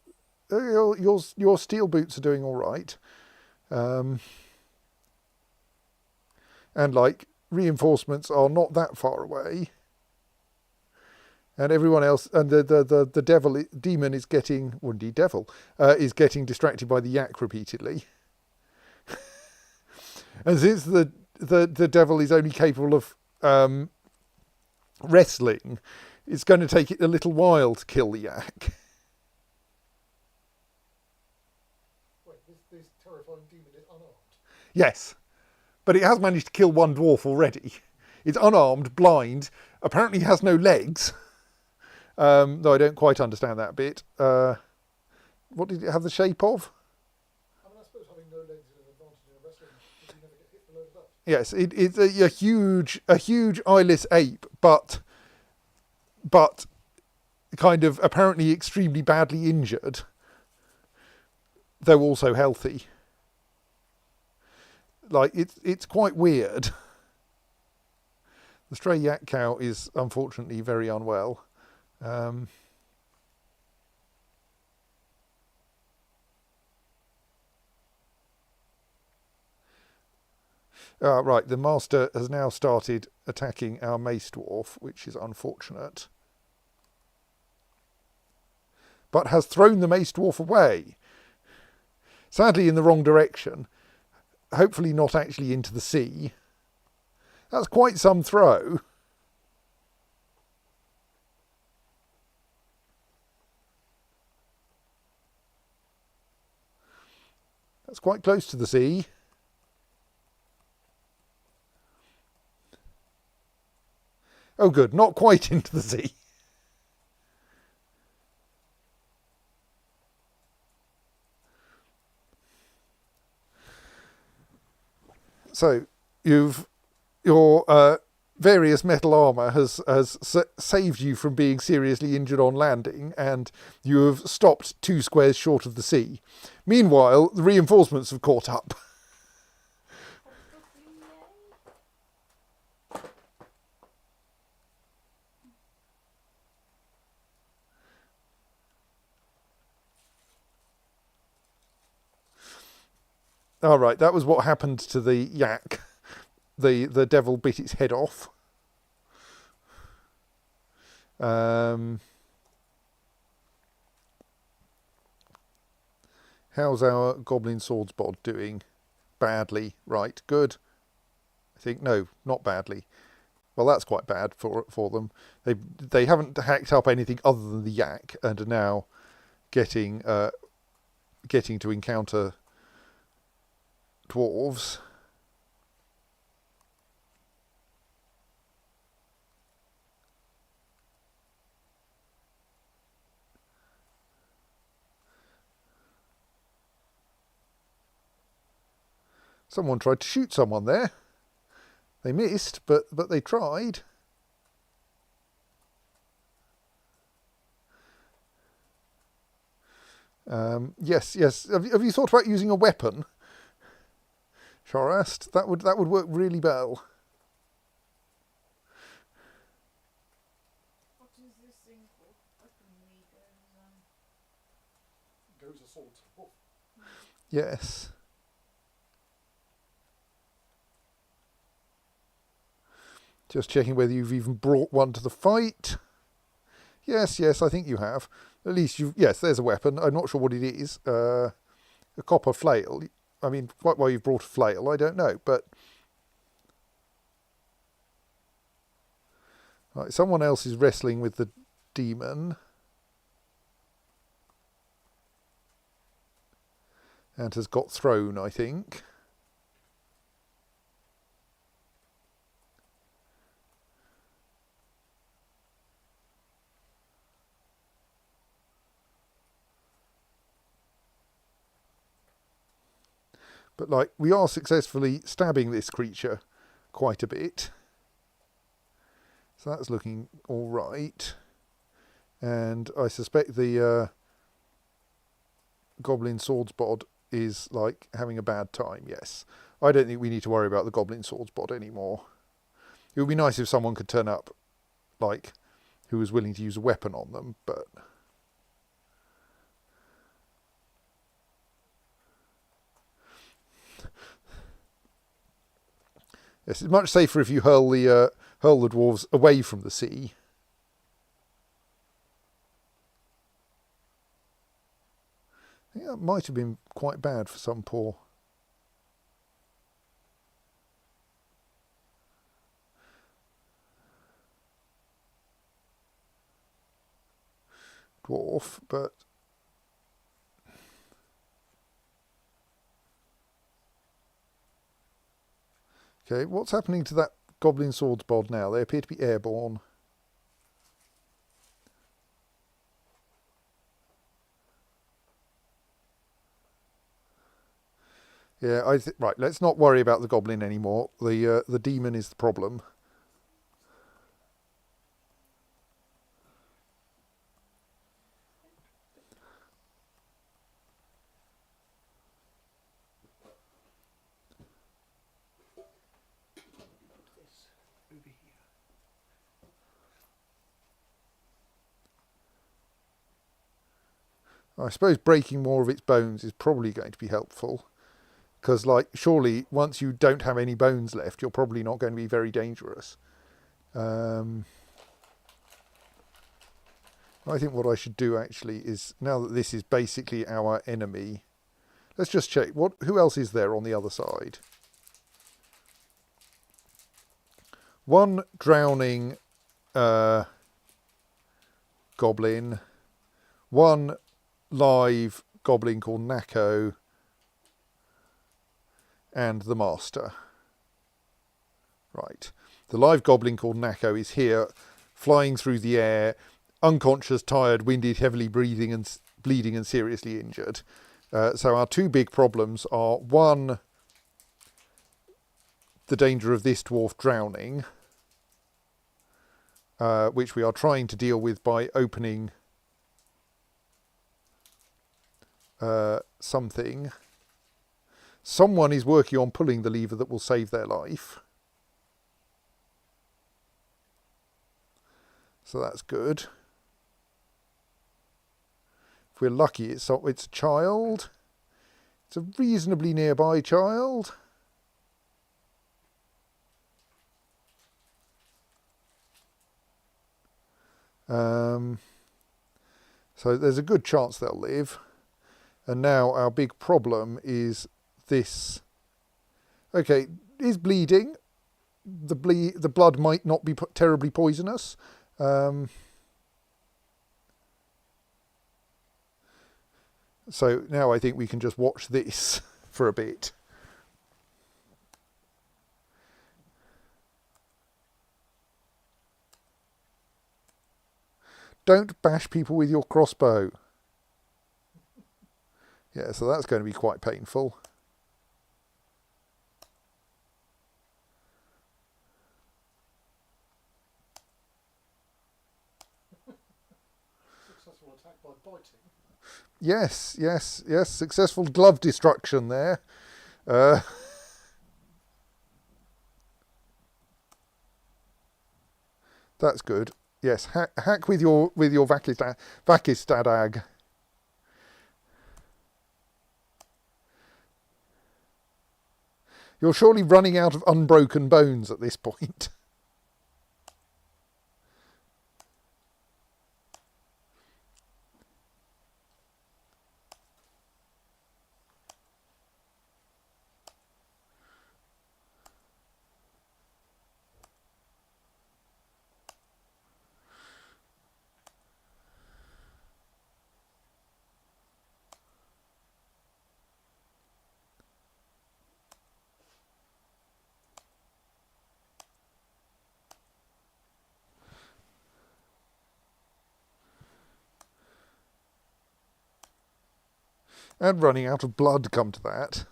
your steel boots are doing all right, and like reinforcements are not that far away. And everyone else, and the demon is getting, or indeed devil, is getting distracted by the yak repeatedly. And since the devil is only capable of wrestling, it's going to take it a little while to kill the yak. Wait, this terrifying demon is unarmed? Yes, but it has managed to kill one dwarf already. It's unarmed, blind, apparently has no legs. Though I don't quite understand that bit. What did it have the shape of? I mean, I suppose having no legs is an advantage in a wrestling match because you never get hit below the belt. Yes, it's a huge eyeless ape, but kind of apparently extremely badly injured, though also healthy. Like it's quite weird. The stray yak cow is unfortunately very unwell. Right, the master has now started attacking our mace dwarf, which is unfortunate. But has thrown the mace dwarf away. Sadly in the wrong direction. Hopefully not actually into the sea. That's quite some throw. That's quite close to the sea. Oh good, not quite into the sea. So you're various metal armour has saved you from being seriously injured on landing, and you have stopped 2 squares short of the sea. Meanwhile, the reinforcements have caught up. All right, that was what happened to the yak. The devil bit its head off. How's our goblin swords bod doing? Badly, right? Good. I think no, not badly. Well, that's quite bad for them. They haven't hacked up anything other than the yak, and are now getting to encounter dwarves. Someone tried to shoot someone there. They missed, but they tried. Yes. Have you thought about using a weapon, Shorast? That would work really well. What is this thing called? Weaponry Goes a sword. Oh, Yes. Just checking whether you've even brought one to the fight. Yes, I think you have. At least yes, there's a weapon. I'm not sure what it is. A copper flail. I mean, quite why you've brought a flail, I don't know. But right, someone else is wrestling with the demon. And has got thrown, I think. But like, we are successfully stabbing this creature quite a bit. So that's looking all right. And I suspect the goblin swords bod is like having a bad time. Yes. I don't think we need to worry about the goblin swords bod anymore. It would be nice if someone could turn up, like, who was willing to use a weapon on them, but... Yes, it's much safer if you hurl the dwarves away from the sea. I think that might have been quite bad for some poor dwarf, but okay, what's happening to that goblin swords bod now? They appear to be airborne. Yeah, right. Let's not worry about the goblin anymore. The demon is the problem. this over here. I suppose breaking more of its bones is probably going to be helpful. Because, like, surely once you don't have any bones left, you're probably not going to be very dangerous. I think what I should do actually is, now that this is basically our enemy, let's just check. Who else is there on the other side? One drowning goblin, one live goblin called Nako, and the master. Right. The live goblin called Nako is here, flying through the air, unconscious, tired, winded, heavily bleeding and seriously injured. So our two big problems are, one, the danger of this dwarf drowning, which we are trying to deal with by opening something. Someone is working on pulling the lever that will save their life. So that's good. If we're lucky, it's a child. It's a reasonably nearby child. So there's a good chance they'll live. And now our big problem is this. Okay, is bleeding. The blood might not be terribly poisonous. So now I think we can just watch this for a bit. Don't bash people with your crossbow. Yeah, so that's going to be quite painful. Successful attack by biting. Yes, yes, yes. Successful glove destruction there. That's good. Yes, hack with your Vakistadag. You're surely running out of unbroken bones at this point. And running out of blood, come to that.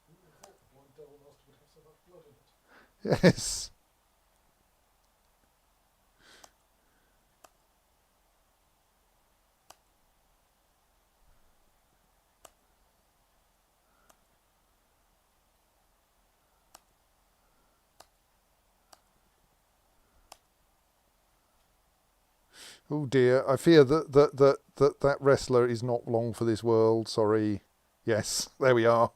Who would have thought the blind devil master would have so much blood in it? Yes. Oh dear, I fear that wrestler is not long for this world. Sorry. Yes, there we are.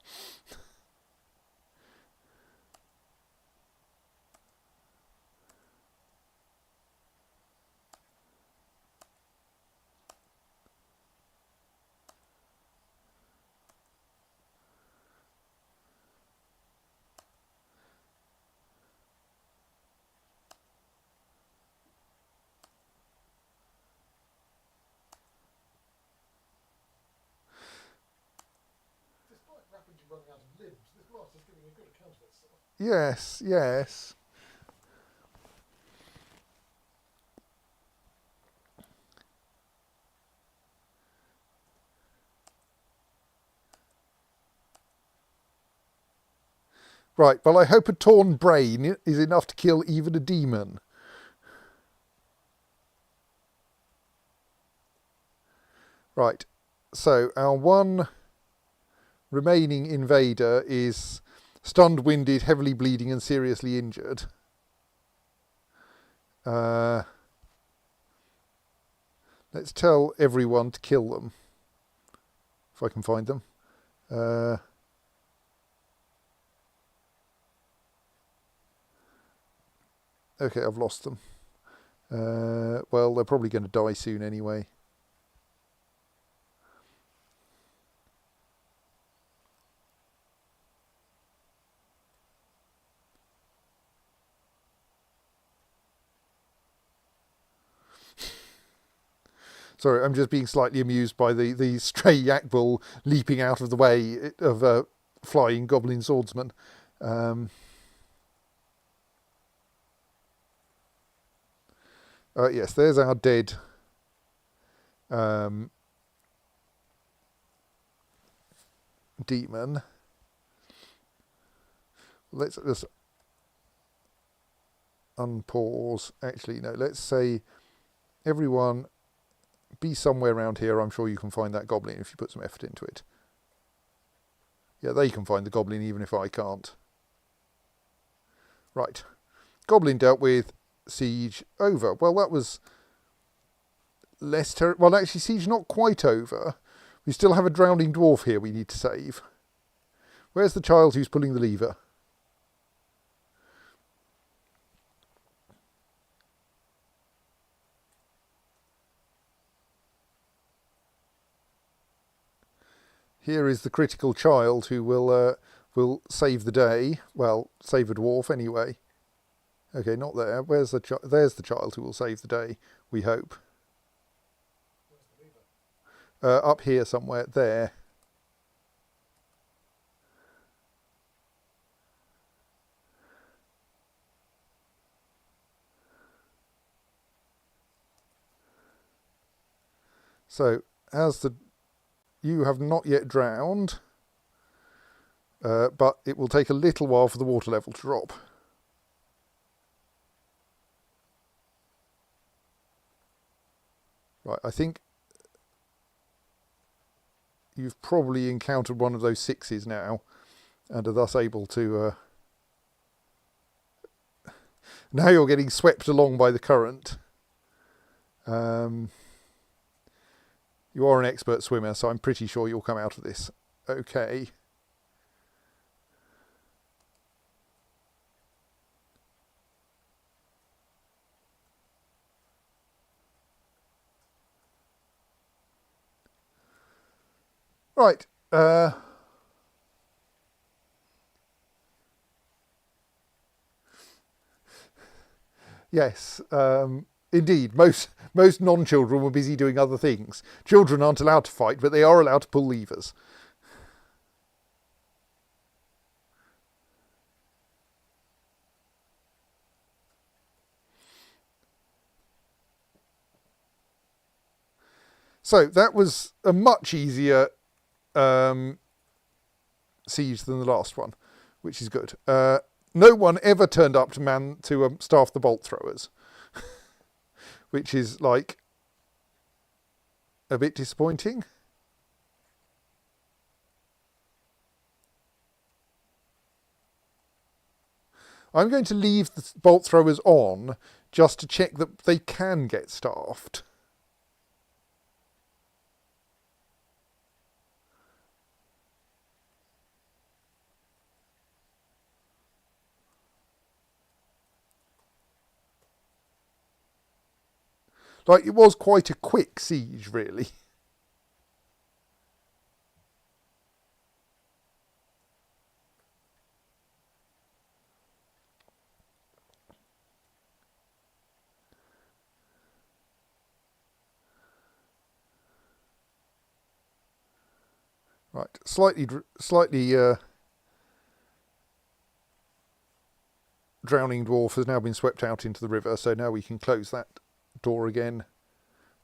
Despite rapidly running out of limbs, this master's giving a good account of itself. Yes, yes. Right, well, I hope a torn brain is enough to kill even a demon. Right, so our one remaining invader is stunned, winded, heavily bleeding and seriously injured. Let's tell everyone to kill them, if I can find them. Okay, I've lost them. Well, they're probably going to die soon anyway. Sorry, I'm just being slightly amused by the stray yak bull leaping out of the way of a flying goblin swordsman. Yes, there's our dead demon. Let's unpause. Actually, no, let's say everyone be somewhere around here. I'm sure you can find that goblin if you put some effort into it. Yeah, they can find the goblin even if I can't. Right. Goblin dealt with. Siege over. Well, that was less terrible. Well, actually, siege not quite over. We still have a drowning dwarf here we need to save. Where's the child who's pulling the lever? Here is the critical child who will save the day. Well, save a dwarf anyway. Okay, not there. Where's the there's the child who will save the day, we hope. Where's the lever? Up here somewhere. There. So, you have not yet drowned, but it will take a little while for the water level to drop. Right, I think you've probably encountered one of those sixes now, and are thus able to... Now you're getting swept along by the current. You are an expert swimmer, so I'm pretty sure you'll come out of this okay. Right. Yes. Indeed, most non-children were busy doing other things. Children aren't allowed to fight, but they are allowed to pull levers. So that was a much easier siege than the last one, which is good. No one ever turned up to staff the bolt throwers, which is like a bit disappointing. I'm going to leave the bolt throwers on just to check that they can get staffed. Like, it was quite a quick siege, really. Right, slightly drowning dwarf has now been swept out into the river, so now we can close that door again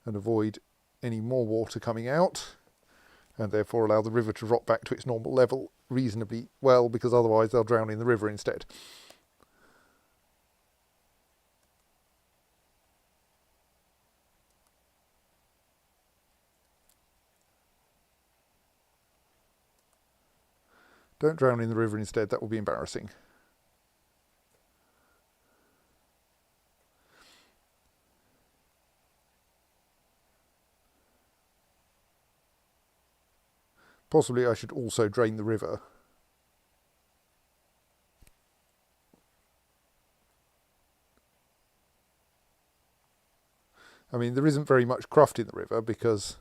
and avoid any more water coming out, and therefore allow the river to drop back to its normal level reasonably well, because otherwise they'll drown in the river instead. Don't drown in the river instead, that will be embarrassing. Possibly I should also drain the river. I mean, there isn't very much cruft in the river because...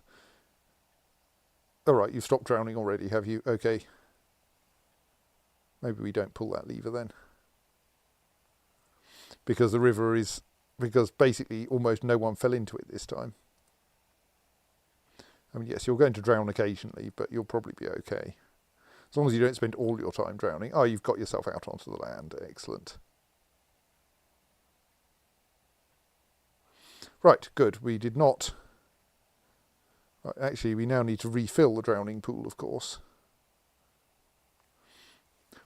Alright, you've stopped drowning already, have you? Okay. Maybe we don't pull that lever then. Because the river is... Because basically almost no one fell into it this time. I mean, yes, you're going to drown occasionally, but you'll probably be okay. As long as you don't spend all your time drowning. Oh, you've got yourself out onto the land. Excellent. Right, good. We did not... Right, actually, we now need to refill the drowning pool, of course.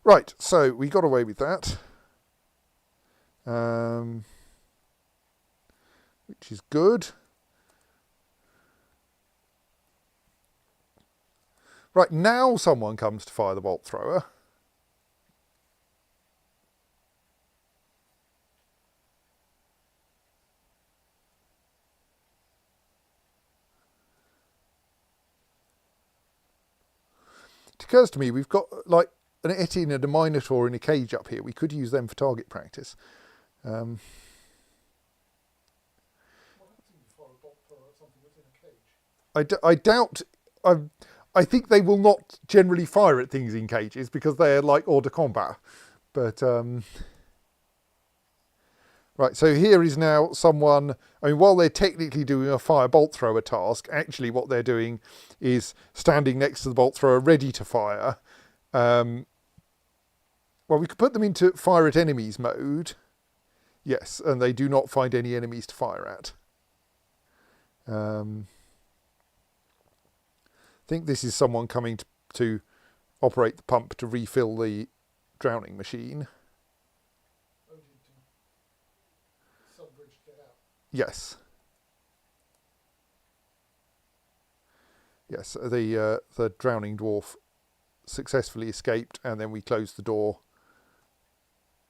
Right, so we got away with that. which is good. Right, now someone comes to fire the bolt thrower. It occurs to me we've got like an Etin and a Minotaur in a cage up here. We could use them for target practice. What happens if you fire a bolt thrower at something that's in a cage? I doubt. I think they will not generally fire at things in cages because they're like hors de combat. But right, so here is now someone. I mean, while they're technically doing a fire bolt thrower task, actually what they're doing is standing next to the bolt thrower, ready to fire. Well, we could put them into fire at enemies mode. Yes, and they do not find any enemies to fire at. I think this is someone coming to operate the pump to refill the drowning machine. Oh, to sub-bridge to get out. Yes. Yes, the drowning dwarf successfully escaped, and then we closed the door.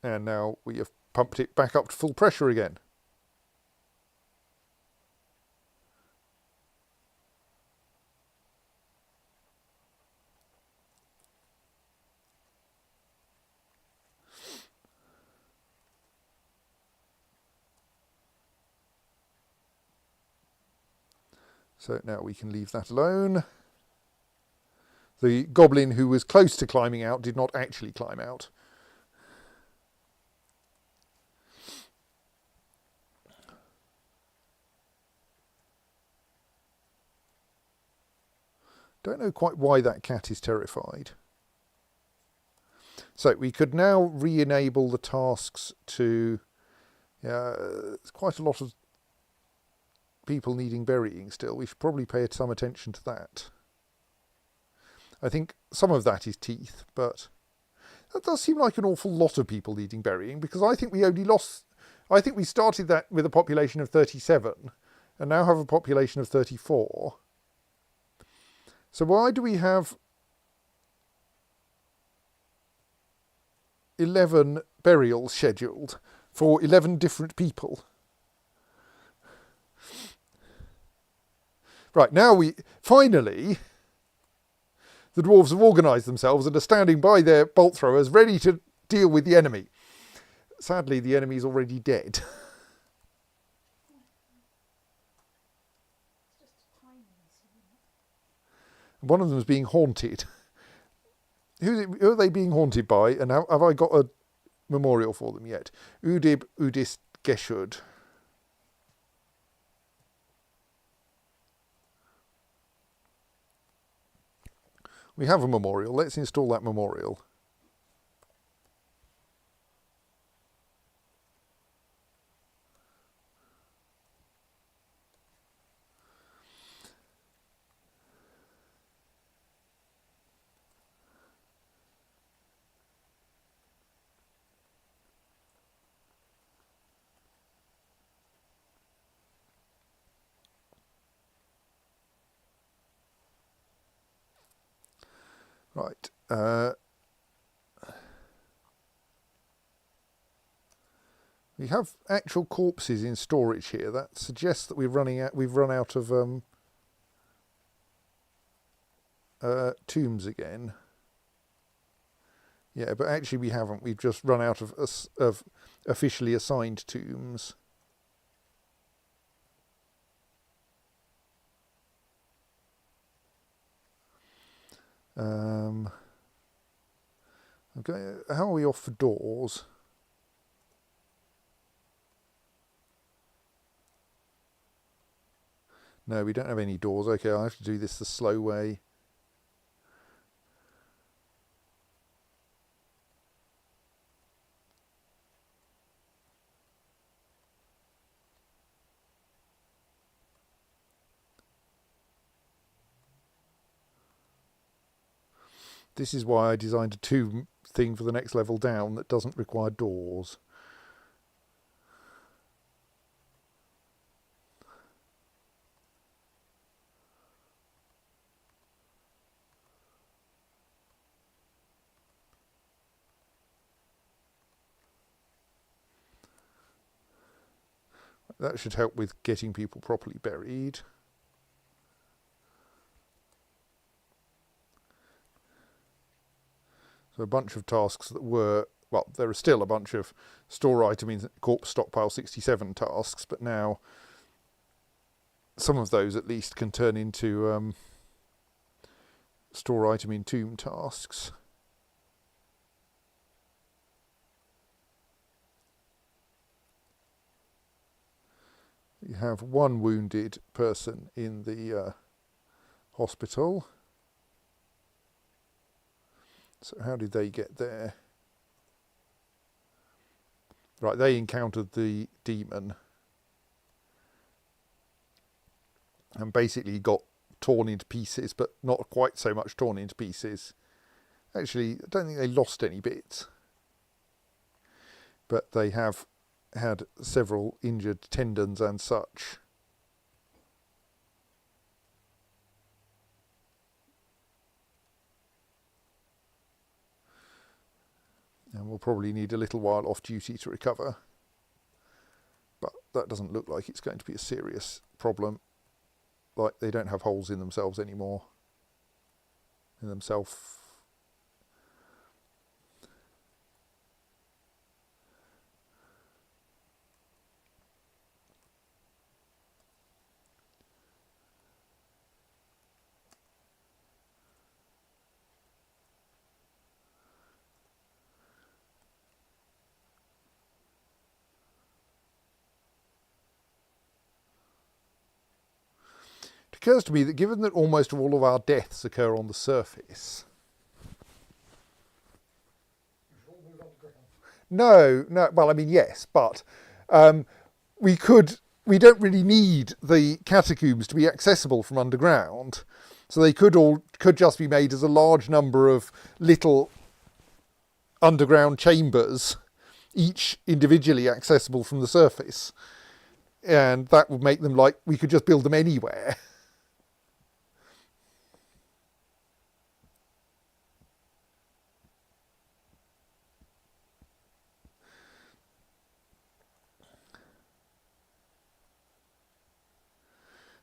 And now we have pumped it back up to full pressure again. So now we can leave that alone. The goblin who was close to climbing out did not actually climb out. Don't know quite why that cat is terrified. So we could now re-enable the tasks to... there's quite a lot of people needing burying still. We should probably pay some attention to that. I think some of that is teeth, but that does seem like an awful lot of people needing burying, because I think we only lost... I think we started that with a population of 37 and now have a population of 34. So why do we have 11 burials scheduled for 11 different people? Right, now finally, the dwarves have organised themselves and are standing by their bolt throwers ready to deal with the enemy. Sadly, the enemy is already dead. It's just a tiny incident. One of them is being haunted. Who are they being haunted by? And have I got a memorial for them yet? Udib Udist Geshud. We have a memorial. Let's install that memorial. Right. We have actual corpses in storage here. That suggests that we've run out of tombs again. Yeah, but actually we haven't. We've just run out of officially assigned tombs. Okay, how are we off for doors? No, we don't have any doors. Okay, I have to do this the slow way. This is why I designed a tomb thing for the next level down that doesn't require doors. That should help with getting people properly buried. So a bunch of tasks that were, well, there are still a bunch of store item in corpse stockpile 67 tasks, but now some of those at least can turn into store item in tomb tasks. You have one wounded person in the hospital. So how did they get there? Right, they encountered the demon and basically got torn into pieces, but not quite so much torn into pieces. Actually, I don't think they lost any bits, but they have had several injured tendons and such. And we'll probably need a little while off duty to recover. But that doesn't look like it's going to be a serious problem. Like, they don't have holes in themselves anymore. In themselves. It occurs to me that given that almost all of our deaths occur on the surface. You should all move underground. No, well, I mean, yes, but we don't really need the catacombs to be accessible from underground. So they could just be made as a large number of little underground chambers, each individually accessible from the surface. And that would make them like, we could just build them anywhere.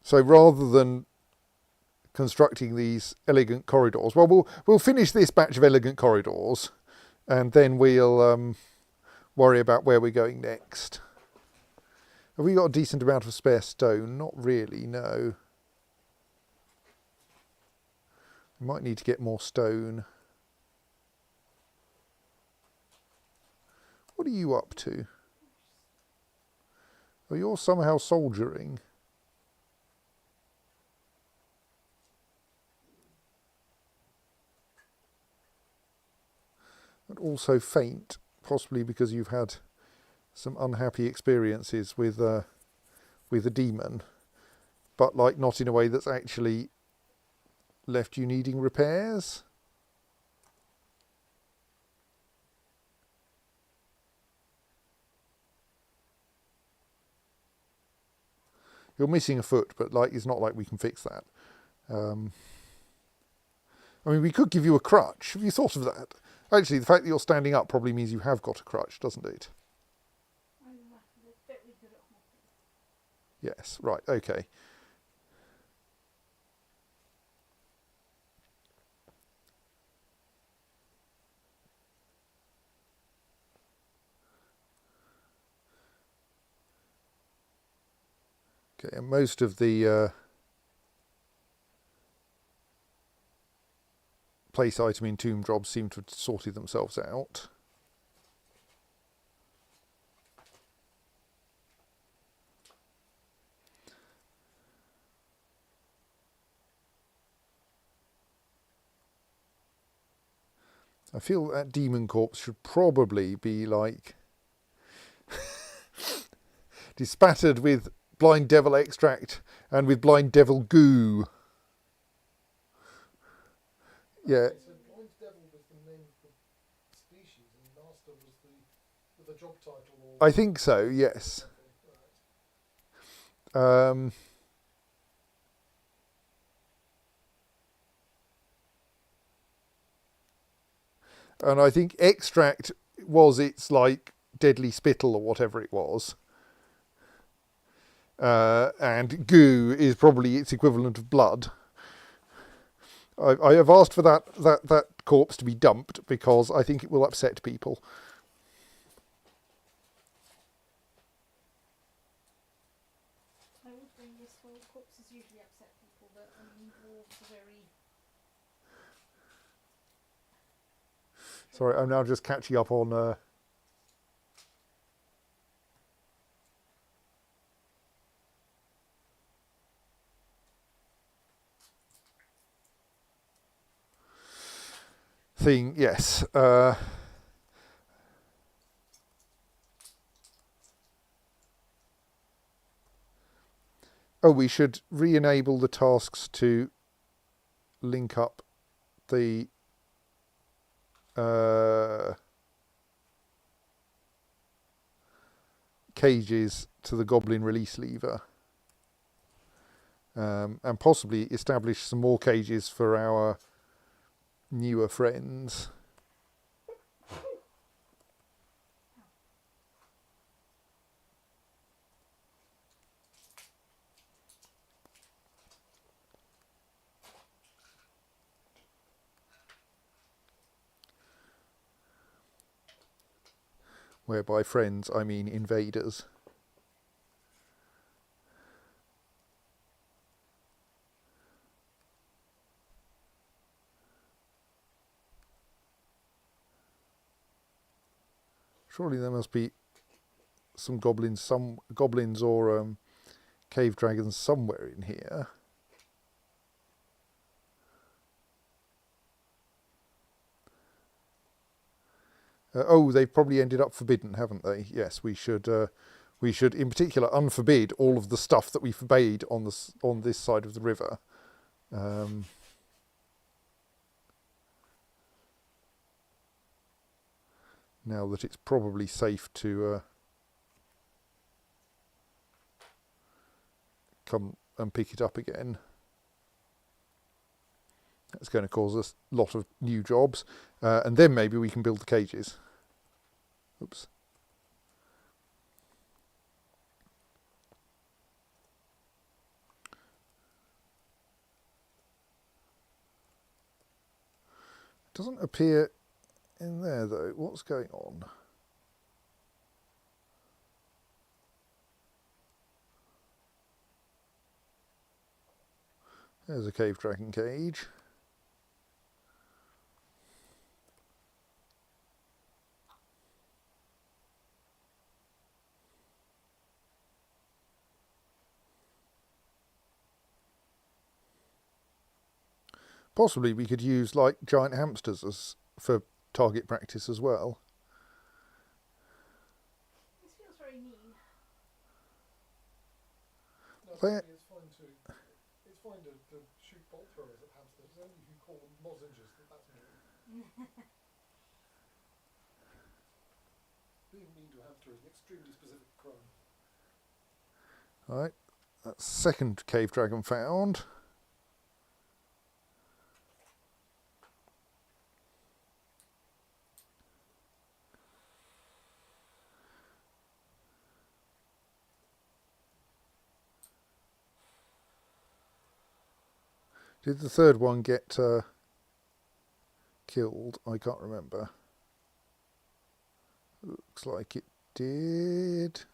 So rather than constructing these elegant corridors, well, we'll finish this batch of elegant corridors, and then we'll worry about where we're going next. Have we got a decent amount of spare stone? Not really, no. We might need to get more stone. What are you up to? Oh, you're somehow soldiering. And also faint, possibly because you've had some unhappy experiences with a demon, but like not in a way that's actually left you needing repairs. You're missing a foot, but like it's not like we can fix that. I mean, we could give you a crutch. Have you thought of that? Actually, the fact that you're standing up probably means you have got a crutch, doesn't it? I'm very good at hopping. Yes, right, okay. Okay, and most of the place item in tomb jobs seem to have sorted themselves out. I feel that demon corpse should probably be like bespattered with blind devil extract and with blind devil goo. Yeah. Okay, so Blind Devil was the name of the species and Master was the job title? Or I think so, yes. Okay, right. And I think extract was its like deadly spittle or whatever it was. and goo is probably its equivalent of blood. I have asked for that corpse to be dumped because I think it will upset people. I would bring this for corpses usually upset people, but dwarves are very. Sorry, I'm now just catching up on. Thing, yes. Oh, we should re-enable the tasks to link up the cages to the goblin release lever, and possibly establish some more cages for our newer friends. Where by friends I mean invaders. Surely there must be some goblins or cave dragons somewhere in here. Oh, they've probably ended up forbidden, haven't they? Yes, we should in particular unforbid all of the stuff that we forbade on this side of the river. Now that it's probably safe to come and pick it up again. That's going to cause us a lot of new jobs. And then maybe we can build the cages. Oops. Doesn't appear in there though. What's going on? There's a cave dragon cage. Possibly we could use like giant hamsters for target practice as well. This feels very mean. No, They- it's fine to shoot bolt throwers at hamsters. It's only if you call them lozenges that's mean. Being mean to a hamster is an extremely specific crime. Right, that's second cave dragon found. Did the third one get killed? I can't remember. Looks like it did.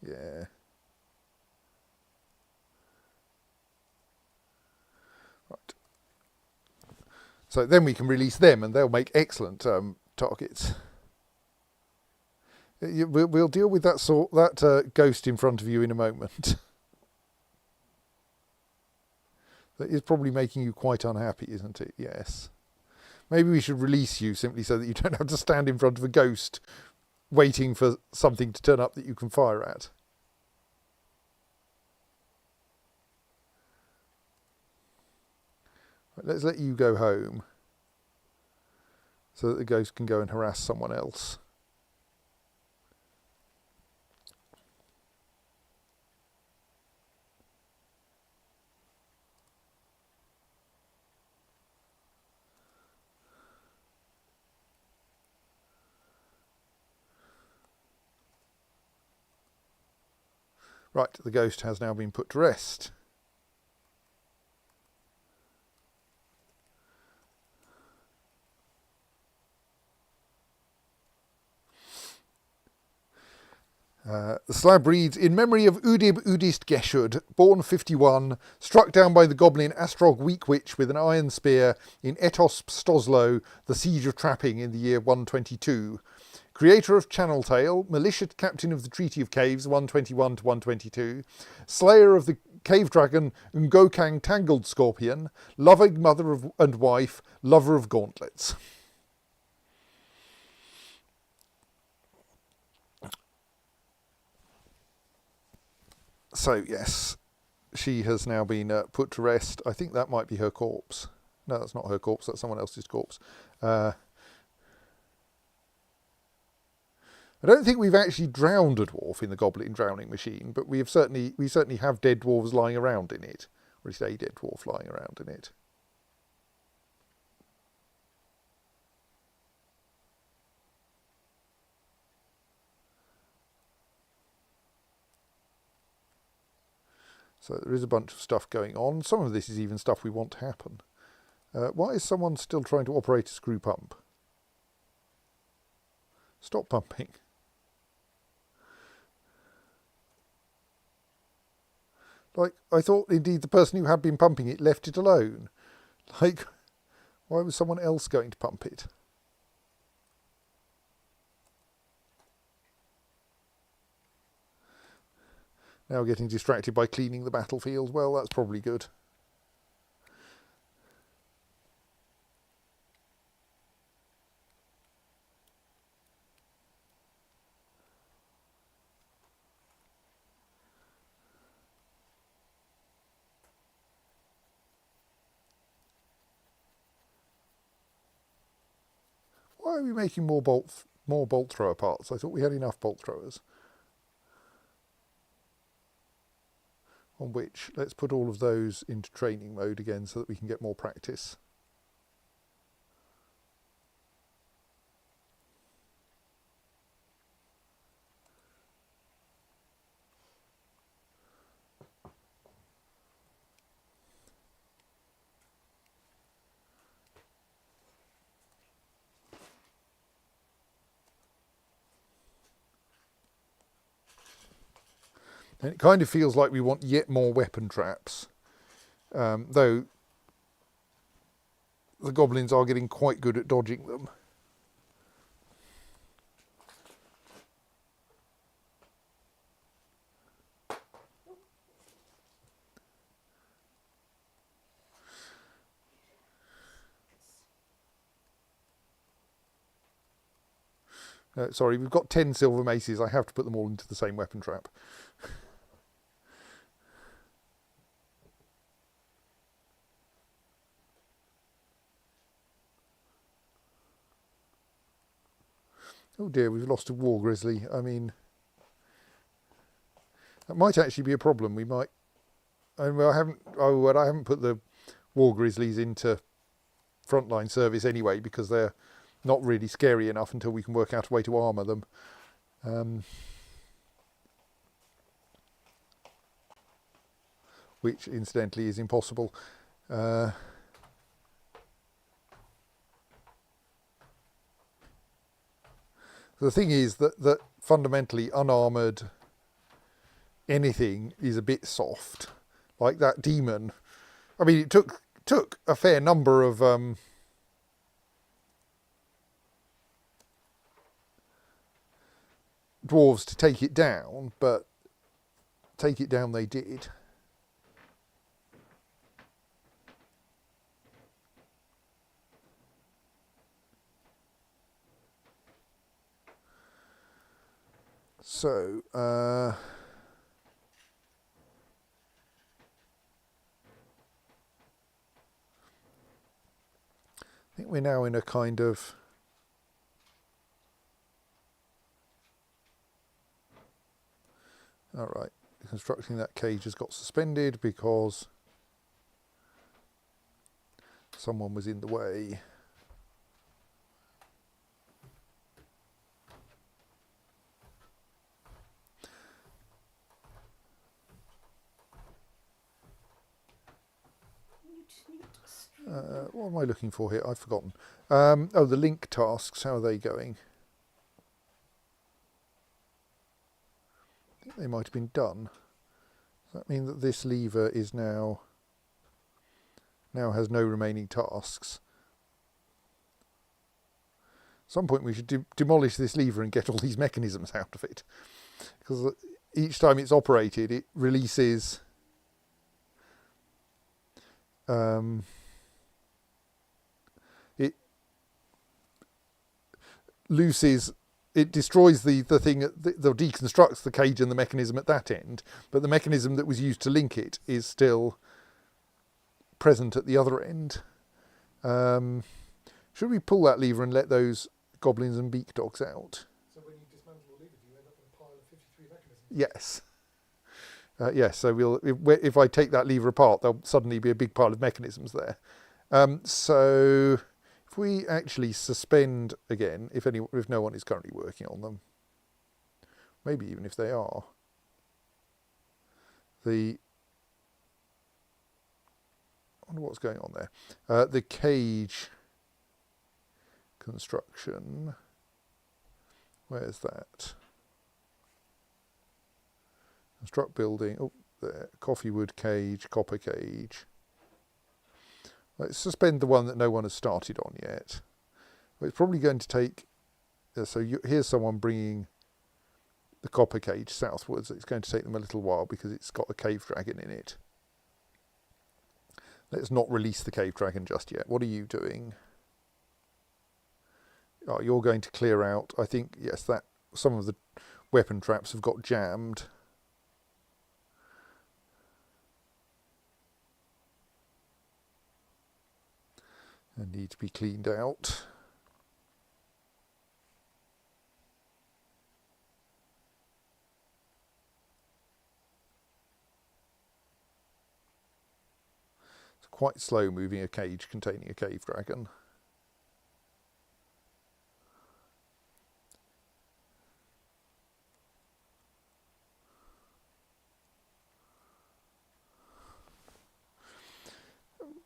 Yeah. Right. So then we can release them and they'll make excellent targets. We'll deal with that ghost in front of you in a moment. That is probably making you quite unhappy, isn't it? Yes. Maybe we should release you simply so that you don't have to stand in front of a ghost waiting for something to turn up that you can fire at. Right, let's let you go home so that the ghost can go and harass someone else. Right, the ghost has now been put to rest. The slab reads, in memory of Udib Udist Geshud, born 51, struck down by the goblin Astrog Weekwitch with an iron spear in Etos Stoslo, the siege of Trapping in the year 122. Creator of Channel Tale, militia captain of the Treaty of Caves 121 to 122, slayer of the cave dragon Ngokang Tangled Scorpion, loving mother and wife, lover of gauntlets. So, yes, she has now been put to rest. I think that might be her corpse. No, that's not her corpse, that's someone else's corpse. I don't think we've actually drowned a dwarf in the goblin drowning machine, but we certainly have dead dwarves lying around in it, or at least a dead dwarf lying around in it. So there is a bunch of stuff going on. Some of this is even stuff we want to happen. Why is someone still trying to operate a screw pump? Stop pumping. Like, I thought indeed the person who had been pumping it left it alone. Like, why was someone else going to pump it? Now getting distracted by cleaning the battlefield. Well, that's probably good. Why are we making more bolt thrower parts? I thought we had enough bolt throwers. On which, let's put all of those into training mode again so that we can get more practice. And it kind of feels like we want yet more weapon traps, though the goblins are getting quite good at dodging them. Sorry, we've got 10 silver maces. I have to put them all into the same weapon trap. Oh dear, we've lost a war grizzly. I mean, that might actually be a problem. We might. I haven't put the war grizzlies into frontline service anyway because they're not really scary enough until we can work out a way to armour them. Which, incidentally, is impossible. The thing is that fundamentally unarmoured anything is a bit soft. Like that demon. I mean, it took a fair number of dwarves to take it down, but take it down they did. So, I think we're now in a kind of all right. Constructing that cage has got suspended because someone was in the way. What am I looking for here? I've forgotten. Oh, the link tasks. How are they going? I think they might have been done. Does that mean that this lever is now has no remaining tasks? At some point we should demolish this lever and get all these mechanisms out of it, because each time it's operated it releases it destroys the thing, deconstructs the cage and the mechanism at that end, but the mechanism that was used to link it is still present at the other end. Should we pull that lever and let those goblins and beak dogs out? So when you dismantle the lever, do you end up with a pile of 53 mechanisms? Yes. Yes, so if I take that lever apart, there'll suddenly be a big pile of mechanisms there. So if we actually suspend again, if no one is currently working on them, maybe even if they are, I wonder what's going on there. The cage construction, where's that? Construct building, oh there, coffee wood cage, copper cage. Let's suspend the one that no one has started on yet. Well, it's probably going to take, here's someone bringing the copper cage southwards. It's going to take them a little while because it's got a cave dragon in it. Let's not release the cave dragon just yet. What are you doing? Oh, you're going to clear out, I think, yes, that some of the weapon traps have got jammed. And need to be cleaned out. It's quite slow moving a cage containing a cave dragon.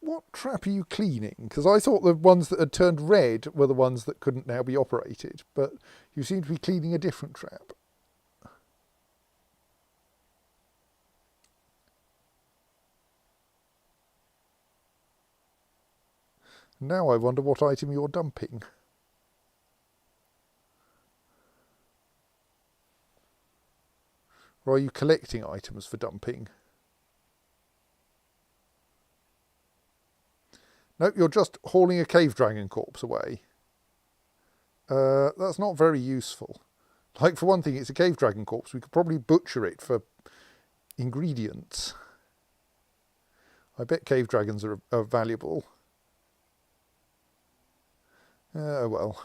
What trap are you cleaning? Because I thought the ones that had turned red were the ones that couldn't now be operated, but you seem to be cleaning a different trap. Now I wonder what item you're dumping. Or are you collecting items for dumping? Nope, you're just hauling a cave dragon corpse away. That's not very useful. Like, for one thing, it's a cave dragon corpse. We could probably butcher it for ingredients. I bet cave dragons are valuable. Well.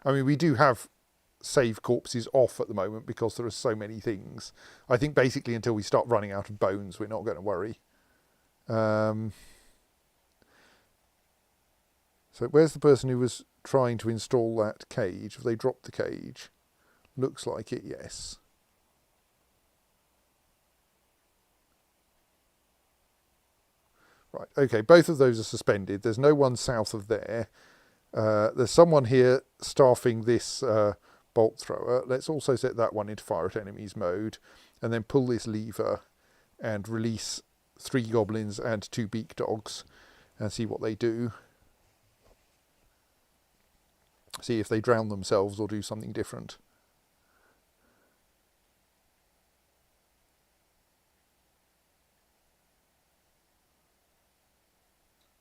I mean, we do have save corpses off at the moment because there are so many things. I think basically until we start running out of bones, we're not going to worry. So where's the person who was trying to install that cage? Have they dropped the cage? Looks like it, yes. Right, okay, both of those are suspended. There's no one south of there. There's someone here staffing this bolt thrower. Let's also set that one into fire at enemies mode and then pull this lever and release 3 goblins and 2 beak dogs and see what they do. See if they drown themselves or do something different.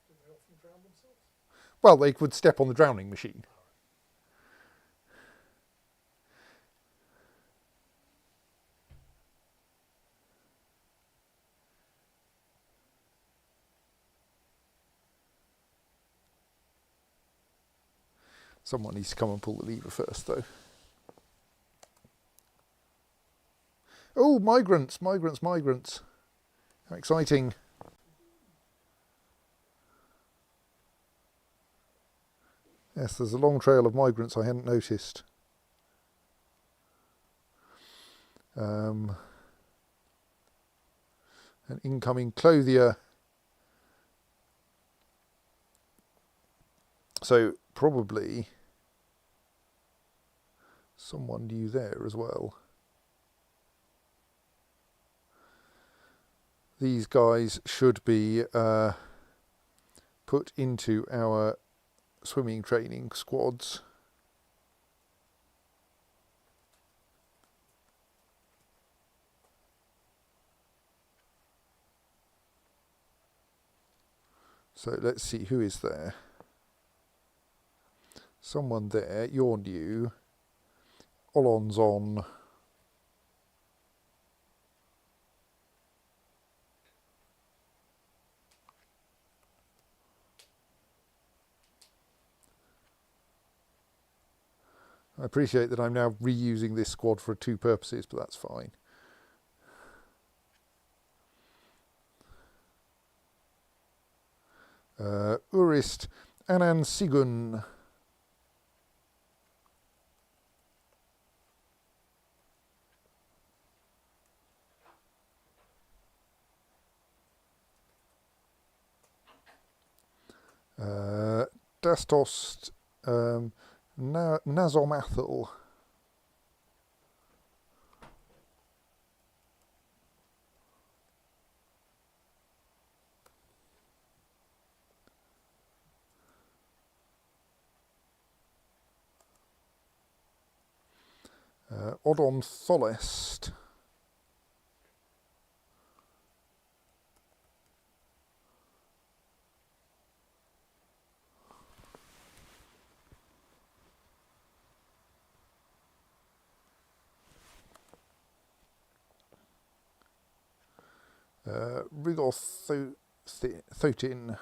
Do they often drown themselves? Well, they would step on the drowning machine. Someone needs to come and pull the lever first, though. Oh, migrants, migrants, migrants. How exciting. Yes, there's a long trail of migrants I hadn't noticed. An incoming clothier. So probably someone new there as well. These guys should be put into our swimming training squads. So let's see who is there. Someone there, you're new. Olon's on. I appreciate that I'm now reusing this squad for two purposes, but that's fine. Urist Anan Sigun. Dastost Nazomathel. Odom Tholest. Rigor Thotin.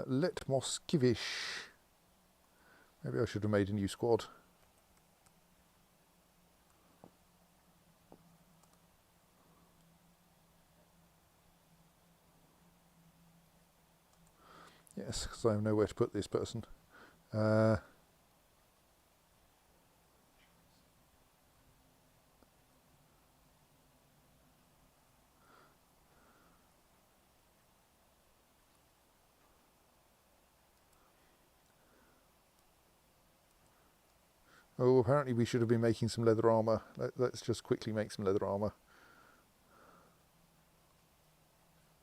Letmos Kivish. Maybe I should have made a new squad. Yes, because I know where to put this person. Oh, apparently we should have been making some leather armour. Let's just quickly make some leather armour.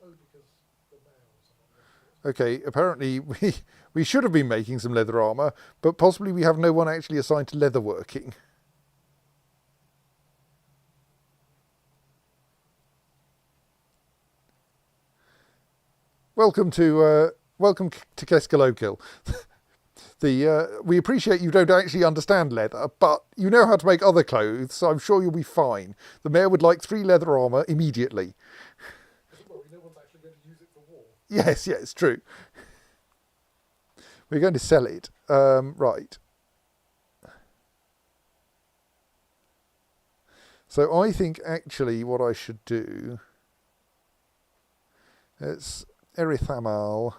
Oh, because the males are not Okay, apparently we should have been making some leather armour, but possibly we have no one actually assigned to leather working. Welcome to Keskalokil. We appreciate you don't actually understand leather, but you know how to make other clothes, so I'm sure you'll be fine. The mayor would like 3 leather armour immediately. Well, no one's actually going to use it for war. Yes, it's true. We're going to sell it. Right. So I think actually what I should do, it's Erithamal.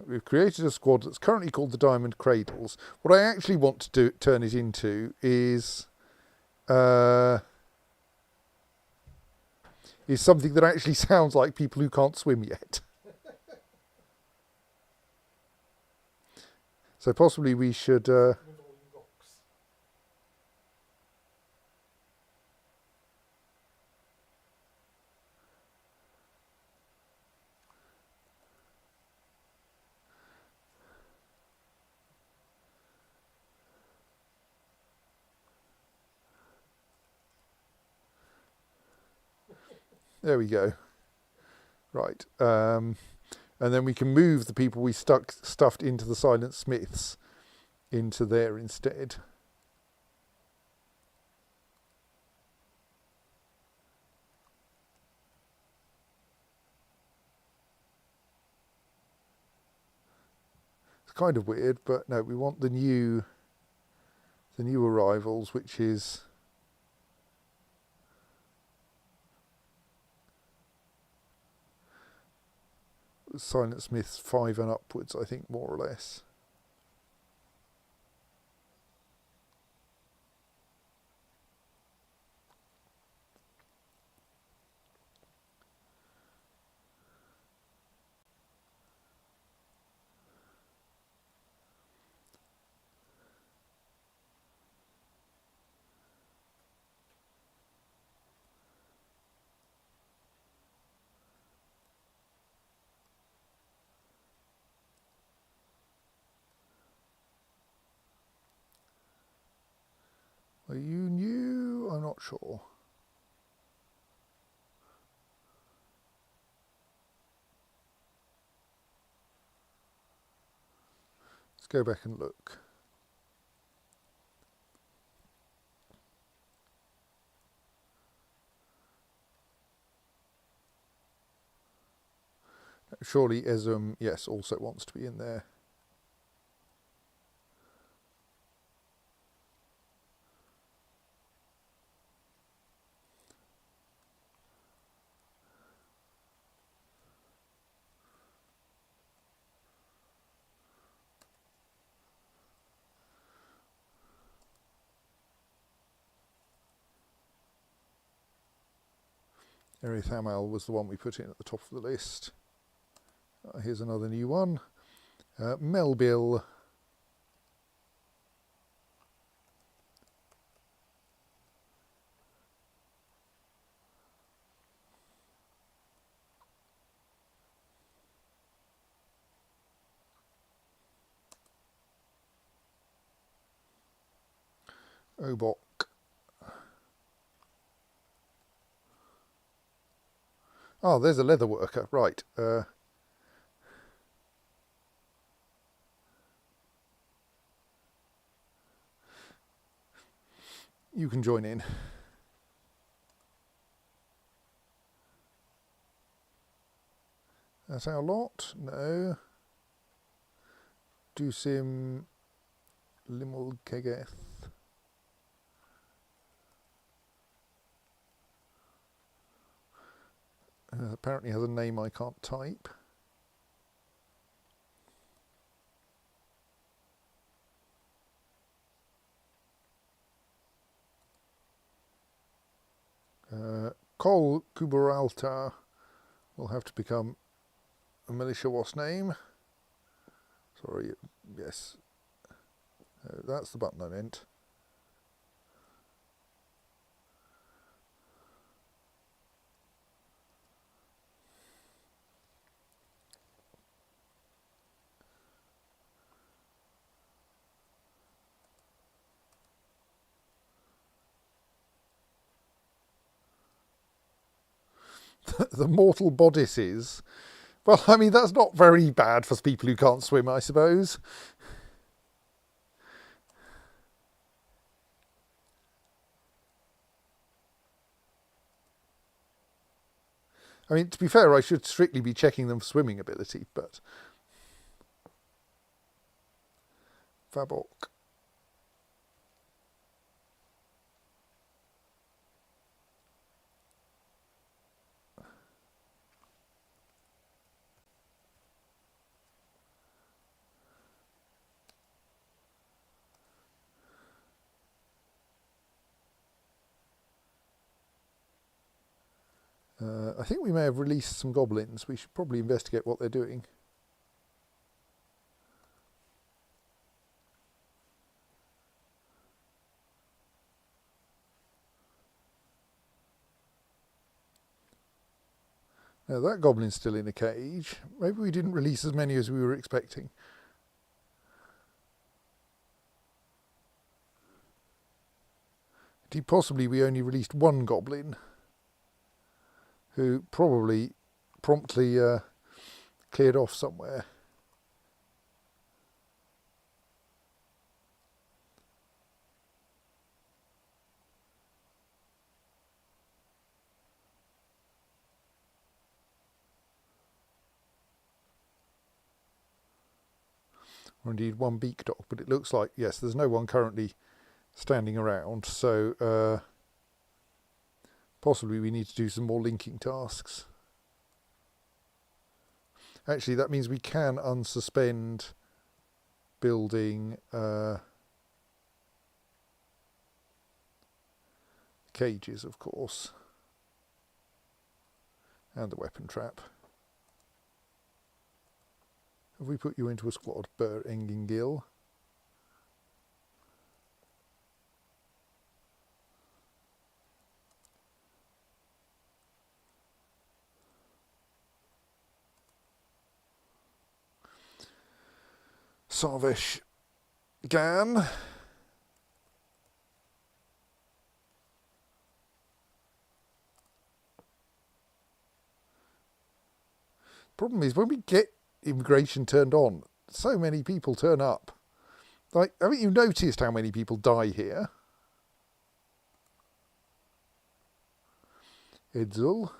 We've created a squad that's currently called the Diamond Cradles. What I actually want to turn it into is something that actually sounds like people who can't swim yet. So possibly we should... With all you rocks. There we go. Right. And then we can move the people we stuffed into the Silent Smiths into there instead. It's kind of weird, but no, we want the new arrivals, which is Silent Smiths 5 and upwards, I think, more or less. Are you new? I'm not sure. Let's go back and look. Surely Esm, yes, also wants to be in there. Erith Amal was the one we put in at the top of the list. Here's another new one. Melville. Obok. Oh, there's a leather worker. Right. You can join in. That's our lot. No. Dusim Limul Kegeth. Apparently has a name I can't type. Kol Kuberaltar will have to become a militia was name. Sorry, yes. That's the button I meant. The mortal bodices. Well, I mean, that's not very bad for people who can't swim, I suppose. I mean, to be fair, I should strictly be checking them for swimming ability, but... Fabok. I think we may have released some goblins. We should probably investigate what they're doing. Now that goblin's still in a cage. Maybe we didn't release as many as we were expecting. Possibly we only released one goblin, who probably promptly cleared off somewhere. Or indeed one beak dog, but it looks like, yes, there's no one currently standing around, so possibly we need to do some more linking tasks. Actually, that means we can unsuspend building cages, of course, and the weapon trap. Have we put you into a squad, Ber Engingil? Sarvesh Gan. Problem is, when we get immigration turned on, so many people turn up. Like, haven't you noticed how many people die here? Edzul.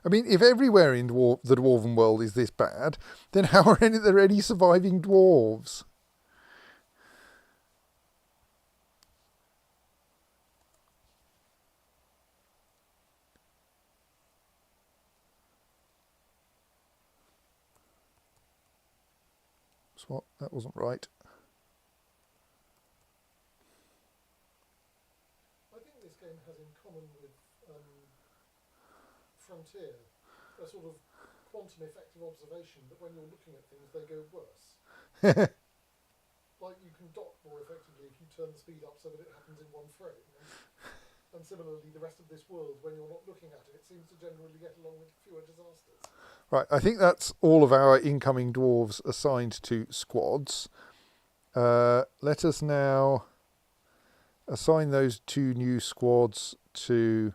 I mean, if everywhere in the Dwarven world is this bad, then how are there any surviving dwarves? What? That wasn't right. I think this game has in common with Frontier a sort of quantum effective observation that when you're looking at things, they go worse. Like you can dock more effectively if you turn the speed up so that it happens in one frame. And similarly, the rest of this world, when you're not looking at it, it seems to generally get along with fewer disasters. Right, I think that's all of our incoming dwarves assigned to squads. Let us now assign those 2 new squads to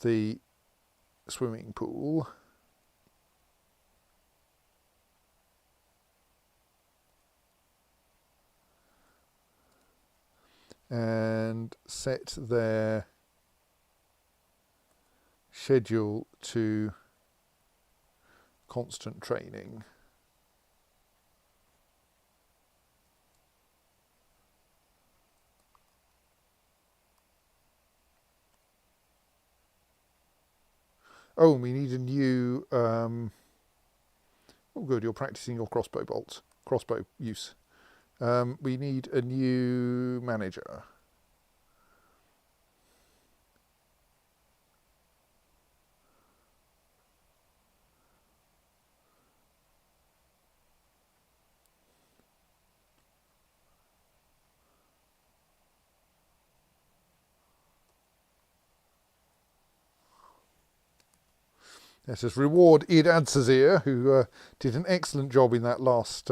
the swimming pool. And set their schedule to constant training. Oh, we need a new... oh good, you're practicing your crossbow use. We need a new manager. Let us reward Id Adsazir, who did an excellent job in that last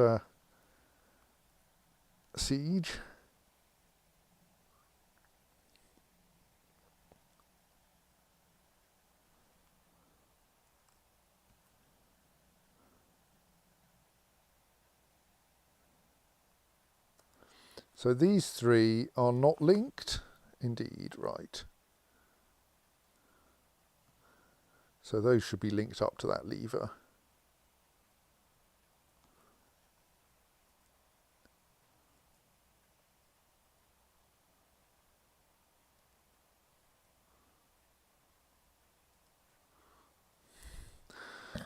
siege. So these 3 are not linked. Indeed, right. So those should be linked up to that lever.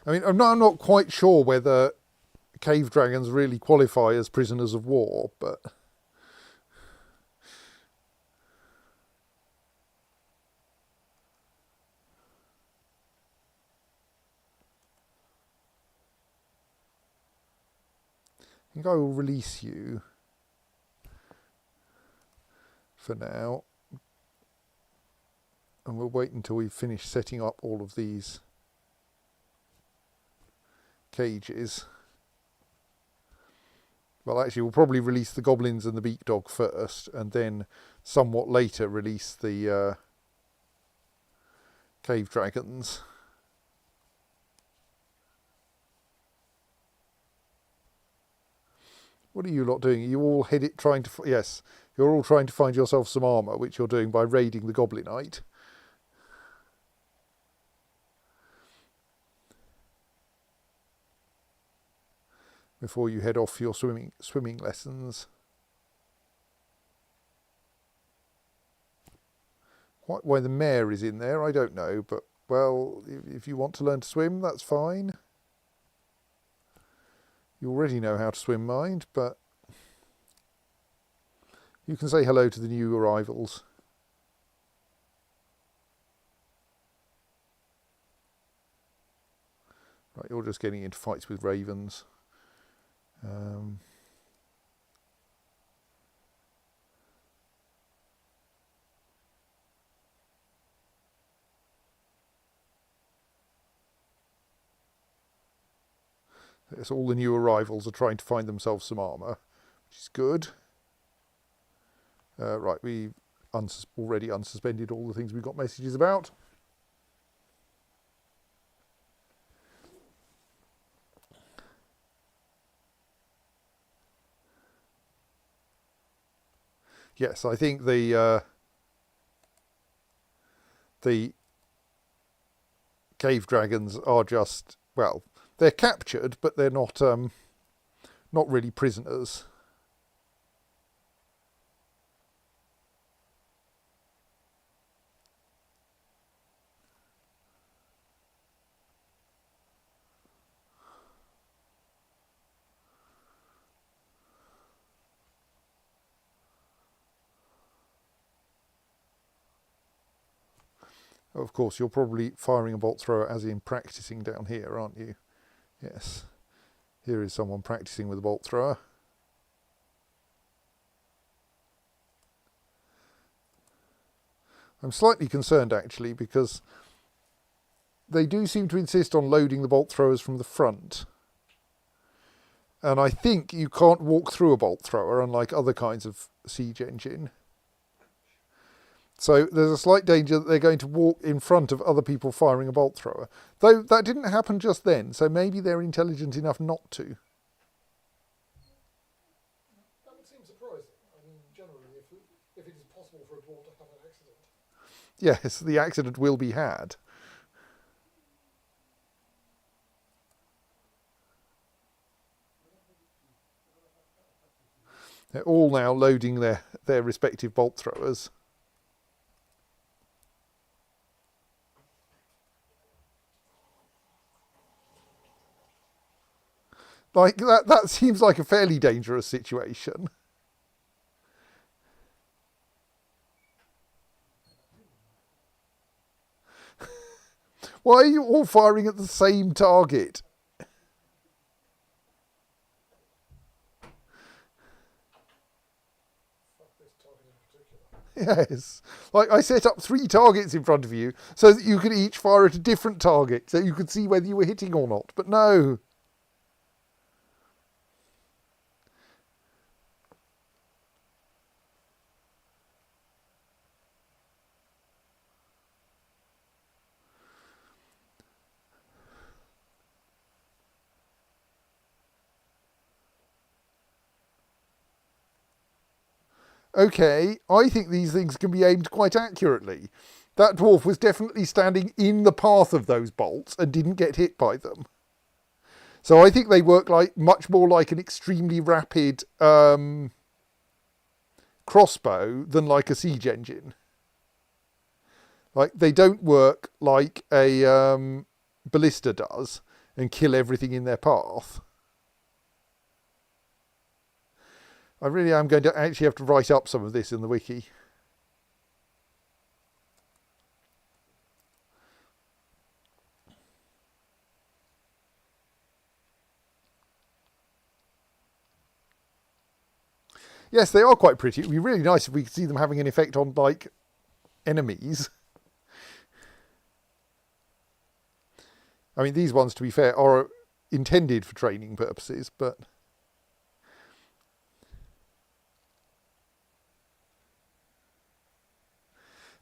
I mean, I'm not quite sure whether cave dragons really qualify as prisoners of war, but I think I will release you for now, and we'll wait until we've finished setting up all of these cages. Well, actually, we'll probably release the goblins and the beak dog first, and then somewhat later release the cave dragons. What are you lot doing? Are you all headed trying to? Yes, you're all trying to find yourself some armour, which you're doing by raiding the goblinite. Before you head off for your swimming lessons. Why the mayor is in there, I don't know, but well, if you want to learn to swim, that's fine. You already know how to swim, mind, but you can say hello to the new arrivals. Right, you're just getting into fights with ravens. Yes, all the new arrivals are trying to find themselves some armour, which is good. Right, we already unsuspended all the things we got messages about. Yes, I think the cave dragons are just, well, they're captured, but they're not really prisoners. Of course, you're probably firing a bolt thrower as in practicing down here, aren't you? Yes. Here is someone practicing with a bolt thrower. I'm slightly concerned, actually, because they do seem to insist on loading the bolt throwers from the front. And I think you can't walk through a bolt thrower, unlike other kinds of siege engine. So there's a slight danger that they're going to walk in front of other people firing a bolt thrower. Though that didn't happen just then, so maybe they're intelligent enough not to. That would seem surprising. I mean, generally, if it is possible for a dwarf to have an accident. Yes, the accident will be had. They're all now loading their respective bolt throwers. Like, that seems like a fairly dangerous situation. Why are you all firing at the same target? Fuck this target in particular. Yes. Like, I set up 3 targets in front of you so that you could each fire at a different target, so you could see whether you were hitting or not. But no. Okay, I think these things can be aimed quite accurately. That dwarf was definitely standing in the path of those bolts and didn't get hit by them. So I think they work like much more like an extremely rapid crossbow than like a siege engine. Like, they don't work like a ballista does, and kill everything in their path. I really am going to actually have to write up some of this in the wiki. Yes, they are quite pretty. It would be really nice if we could see them having an effect on, like, enemies. I mean, these ones, to be fair, are intended for training purposes, but...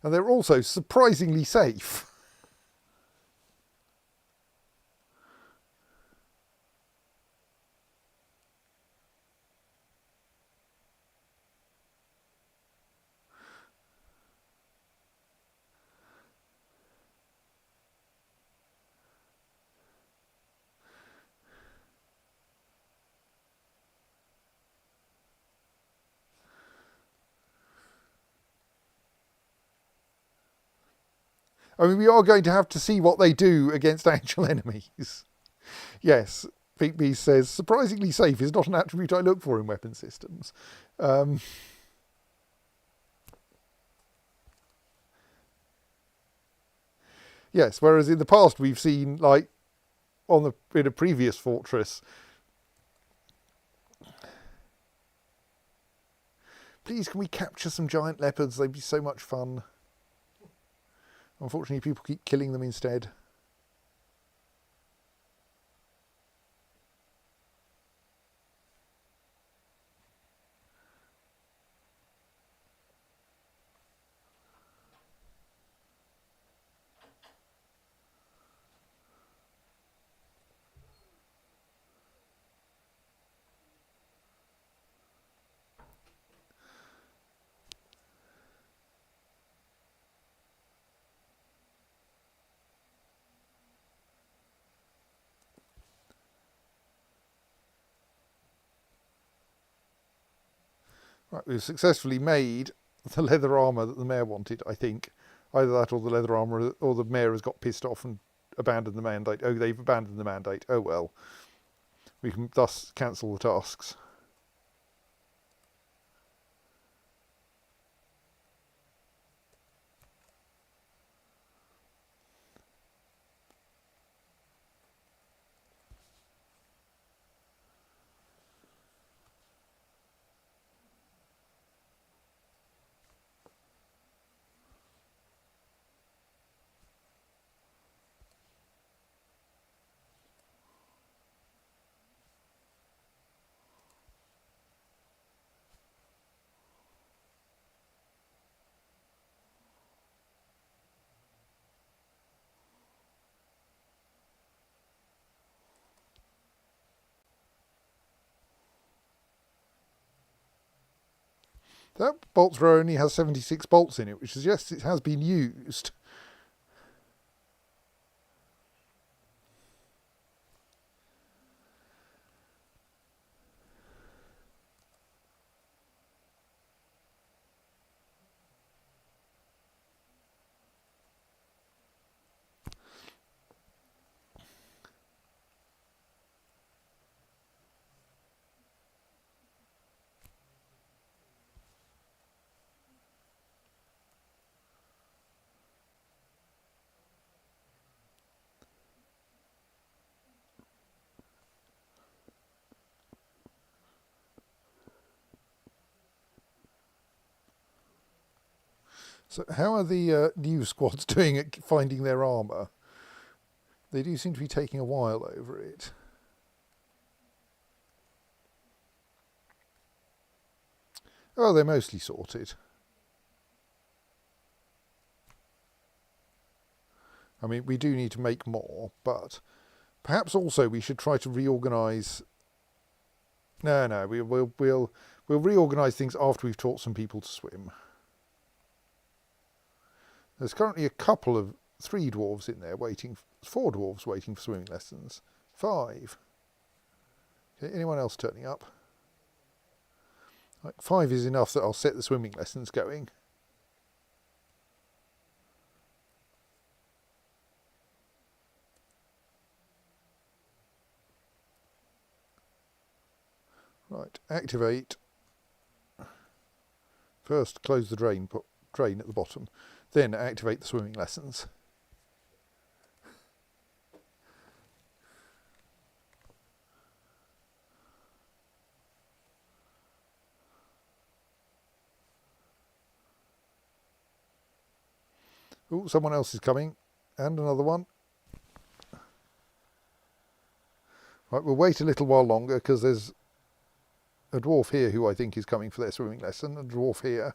And they're also surprisingly safe. I mean, we are going to have to see what they do against actual enemies. Yes, Pete B says, surprisingly safe is not an attribute I look for in weapon systems. Yes, whereas in the past we've seen, like, in a previous fortress, please can we capture some giant leopards? They'd be so much fun. Unfortunately, people keep killing them instead. Right, we've successfully made the leather armour that the mayor wanted, I think. Either that or the leather armour, or the mayor has got pissed off and abandoned the mandate. Oh, they've abandoned the mandate. Oh well. We can thus cancel the tasks. That bolt thrower only has 76 bolts in it, which suggests it has been used. So how are the new squads doing at finding their armour? They do seem to be taking a while over it. Oh, they're mostly sorted. I mean, we do need to make more, but perhaps also we should try to reorganise. No, we'll reorganise things after we've taught some people to swim. There's currently a couple of 3 dwarves in there waiting, 4 dwarves waiting for swimming lessons, 5. Okay, anyone else turning up? Like 5 is enough that I'll set the swimming lessons going. Right, activate. First close the drain, put drain at the bottom, then activate the swimming lessons. Oh, someone else is coming, and another one. Right, we'll wait a little while longer because there's a dwarf here who I think is coming for their swimming lesson, a dwarf here.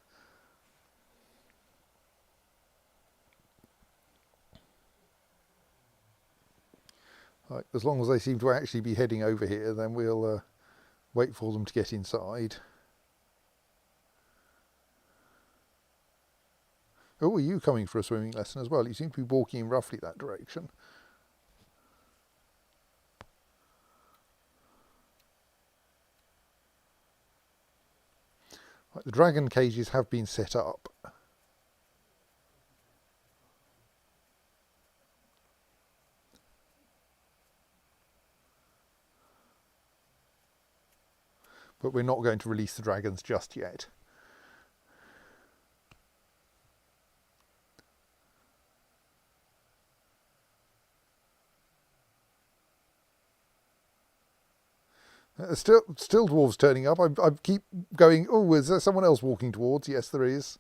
Right, as long as they seem to actually be heading over here, then we'll wait for them to get inside. Oh, are you coming for a swimming lesson as well? You seem to be walking in roughly that direction. Right, the dragon cages have been set up. But we're not going to release the dragons just yet. Still dwarves turning up. I keep going, oh, is there someone else walking towards? Yes, there is.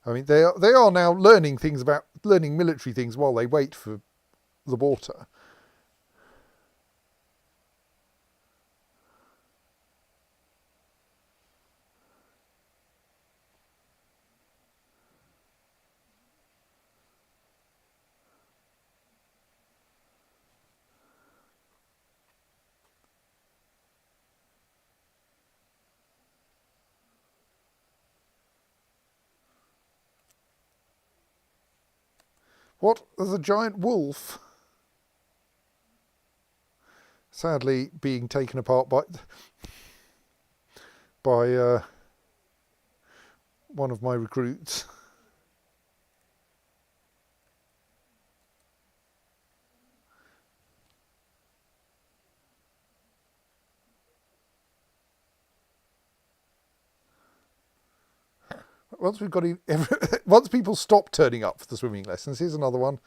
I mean, they are now learning military things while they wait for the water. What? There's a giant wolf. Sadly, being taken apart by one of my recruits. Once people stop turning up for the swimming lessons, here's another one.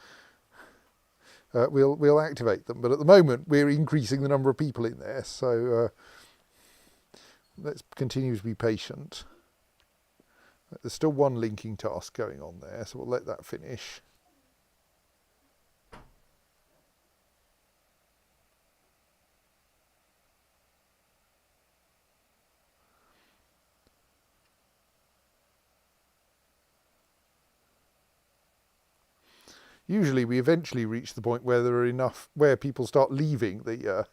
We'll activate them, but at the moment we're increasing the number of people in there, so let's continue to be patient. There's still one linking task going on there, so we'll let that finish. Usually we eventually reach the point where there are enough, where people start leaving the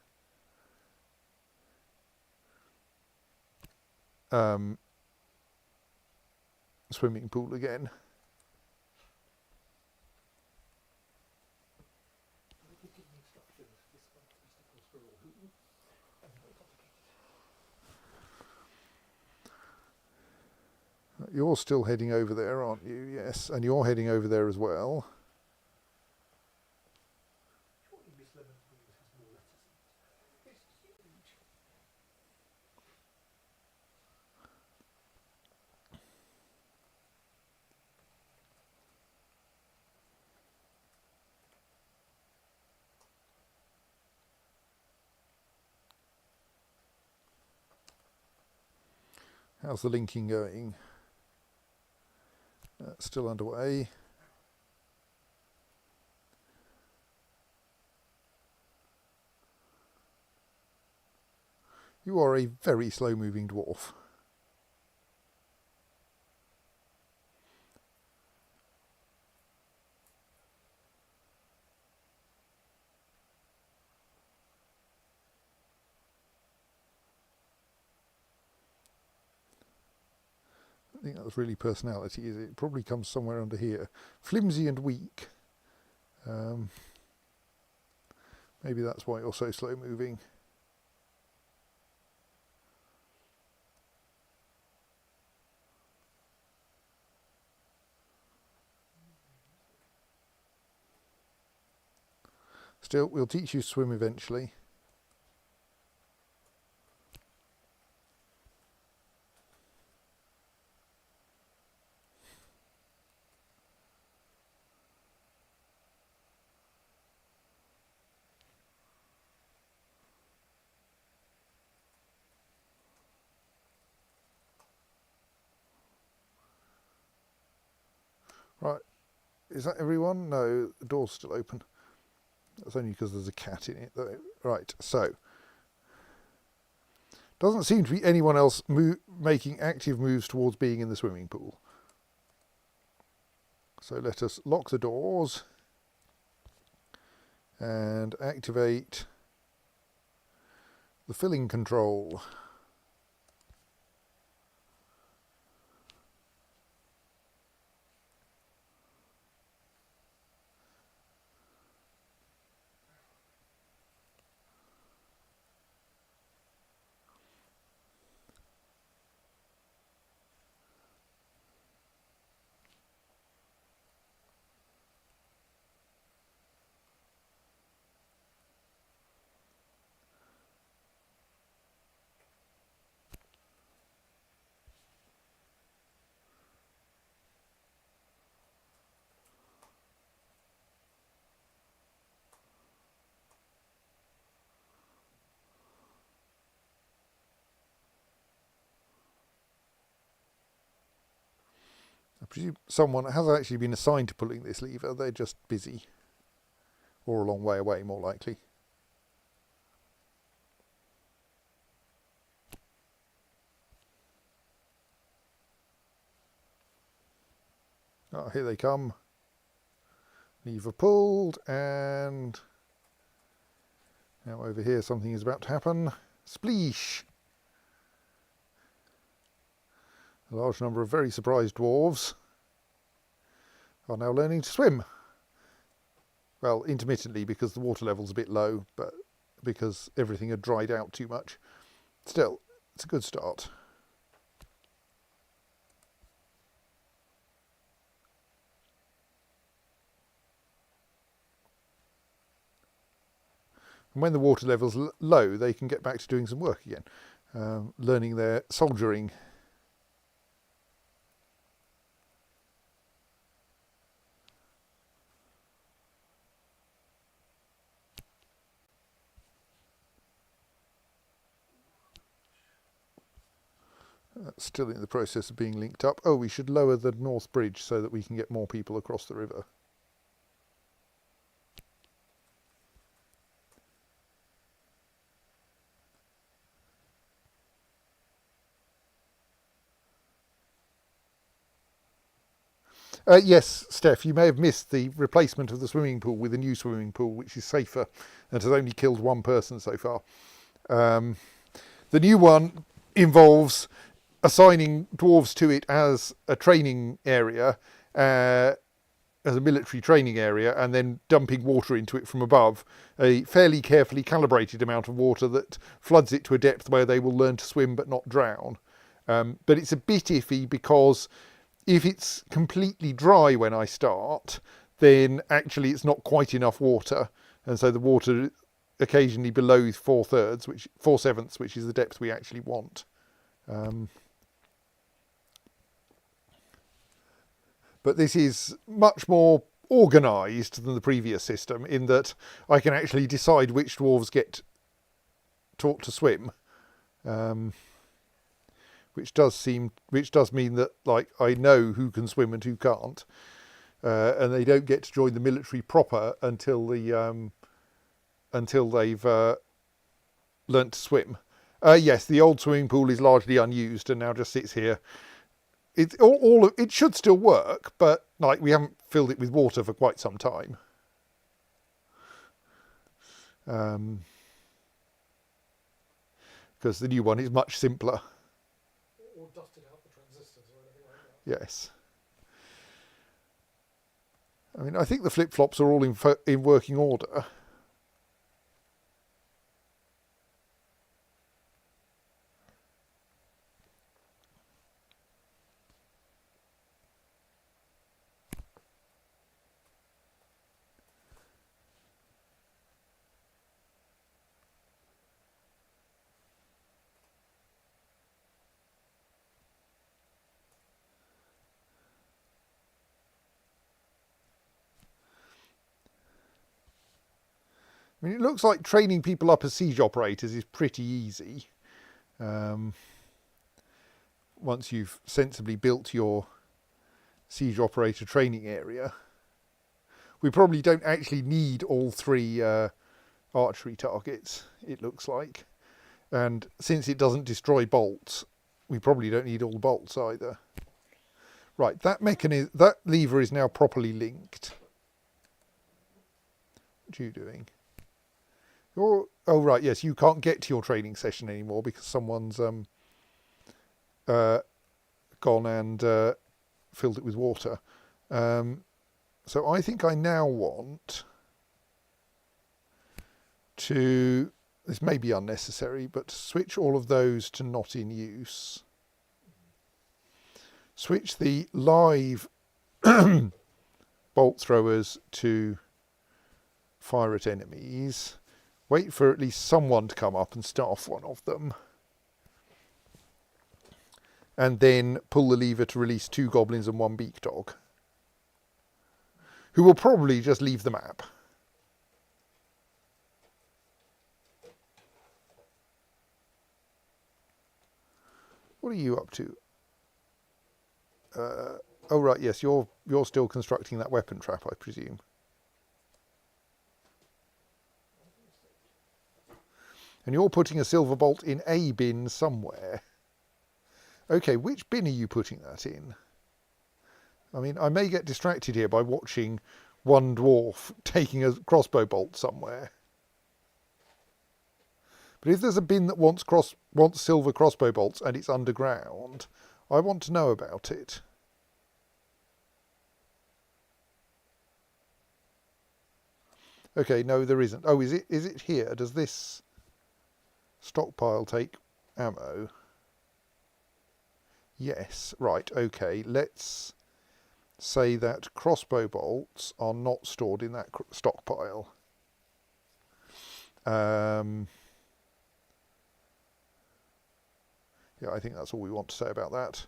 swimming pool again. You're still heading over there, aren't you? Yes, and you're heading over there as well. How's the linking going? Still underway. You are a very slow-moving dwarf. I think that's really personality, is it? It probably comes somewhere under here. Flimsy and weak. Maybe that's why you're so slow moving. Still, we'll teach you to swim eventually. Right, is that everyone? No, the door's still open. That's only because there's a cat in it, though. Right, so. Doesn't seem to be anyone else making active moves towards being in the swimming pool. So let us lock the doors and activate the filling control. I presume someone has actually been assigned to pulling this lever. They're just busy, or a long way away, more likely. Oh, here they come. Lever pulled, and now over here something is about to happen. Spleesh! A large number of very surprised dwarves are now learning to swim. Well, intermittently, because the water level's a bit low, but because everything had dried out too much. Still, it's a good start. And when the water level's low, they can get back to doing some work again, learning their soldiering. That's still in the process of being linked up. Oh, we should lower the north bridge so that we can get more people across the river. Yes, Steph, you may have missed the replacement of the swimming pool with a new swimming pool, which is safer and has only killed one person so far. The new one involves assigning dwarves to it as a training area, as a military training area, and then dumping water into it from above, a fairly carefully calibrated amount of water that floods it to a depth where they will learn to swim but not drown. But it's a bit iffy because if it's completely dry when I start, then actually it's not quite enough water, and so the water occasionally below 4/7, which is the depth we actually want. But this is much more organised than the previous system in that I can actually decide which dwarves get taught to swim. Which does mean that, like, I know who can swim and who can't, and they don't get to join the military proper until they've learnt to swim. Yes, the old swimming pool is largely unused and now just sits here. It should still work, but like we haven't filled it with water for quite some time. Because the new one is much simpler. Or dusted out the transistors or anything like that. Yes. I mean, I think the flip-flops are all in working order. I mean, it looks like training people up as siege operators is pretty easy. Once you've sensibly built your siege operator training area. We probably don't actually need all 3 archery targets, it looks like. And since it doesn't destroy bolts, we probably don't need all the bolts either. Right, that lever is now properly linked. What are you doing? Oh right, yes, you can't get to your training session anymore because someone's gone and filled it with water. So I think I now want to, this may be unnecessary, but switch all of those to not in use. Switch the live bolt throwers to fire at enemies. Wait for at least someone to come up and staff one of them. And then pull the lever to release 2 goblins and 1 beak dog, who will probably just leave the map. What are you up to? Oh right, yes, you're still constructing that weapon trap, I presume. And you're putting a silver bolt in a bin somewhere. Okay, which bin are you putting that in? I mean, I may get distracted here by watching one dwarf taking a crossbow bolt somewhere. But if there's a bin that wants silver crossbow bolts and it's underground, I want to know about it. Okay, no, there isn't. Oh, is it here? Does this stockpile take ammo? Yes, right, okay. Let's say that crossbow bolts are not stored in that stockpile. Yeah, I think that's all we want to say about that.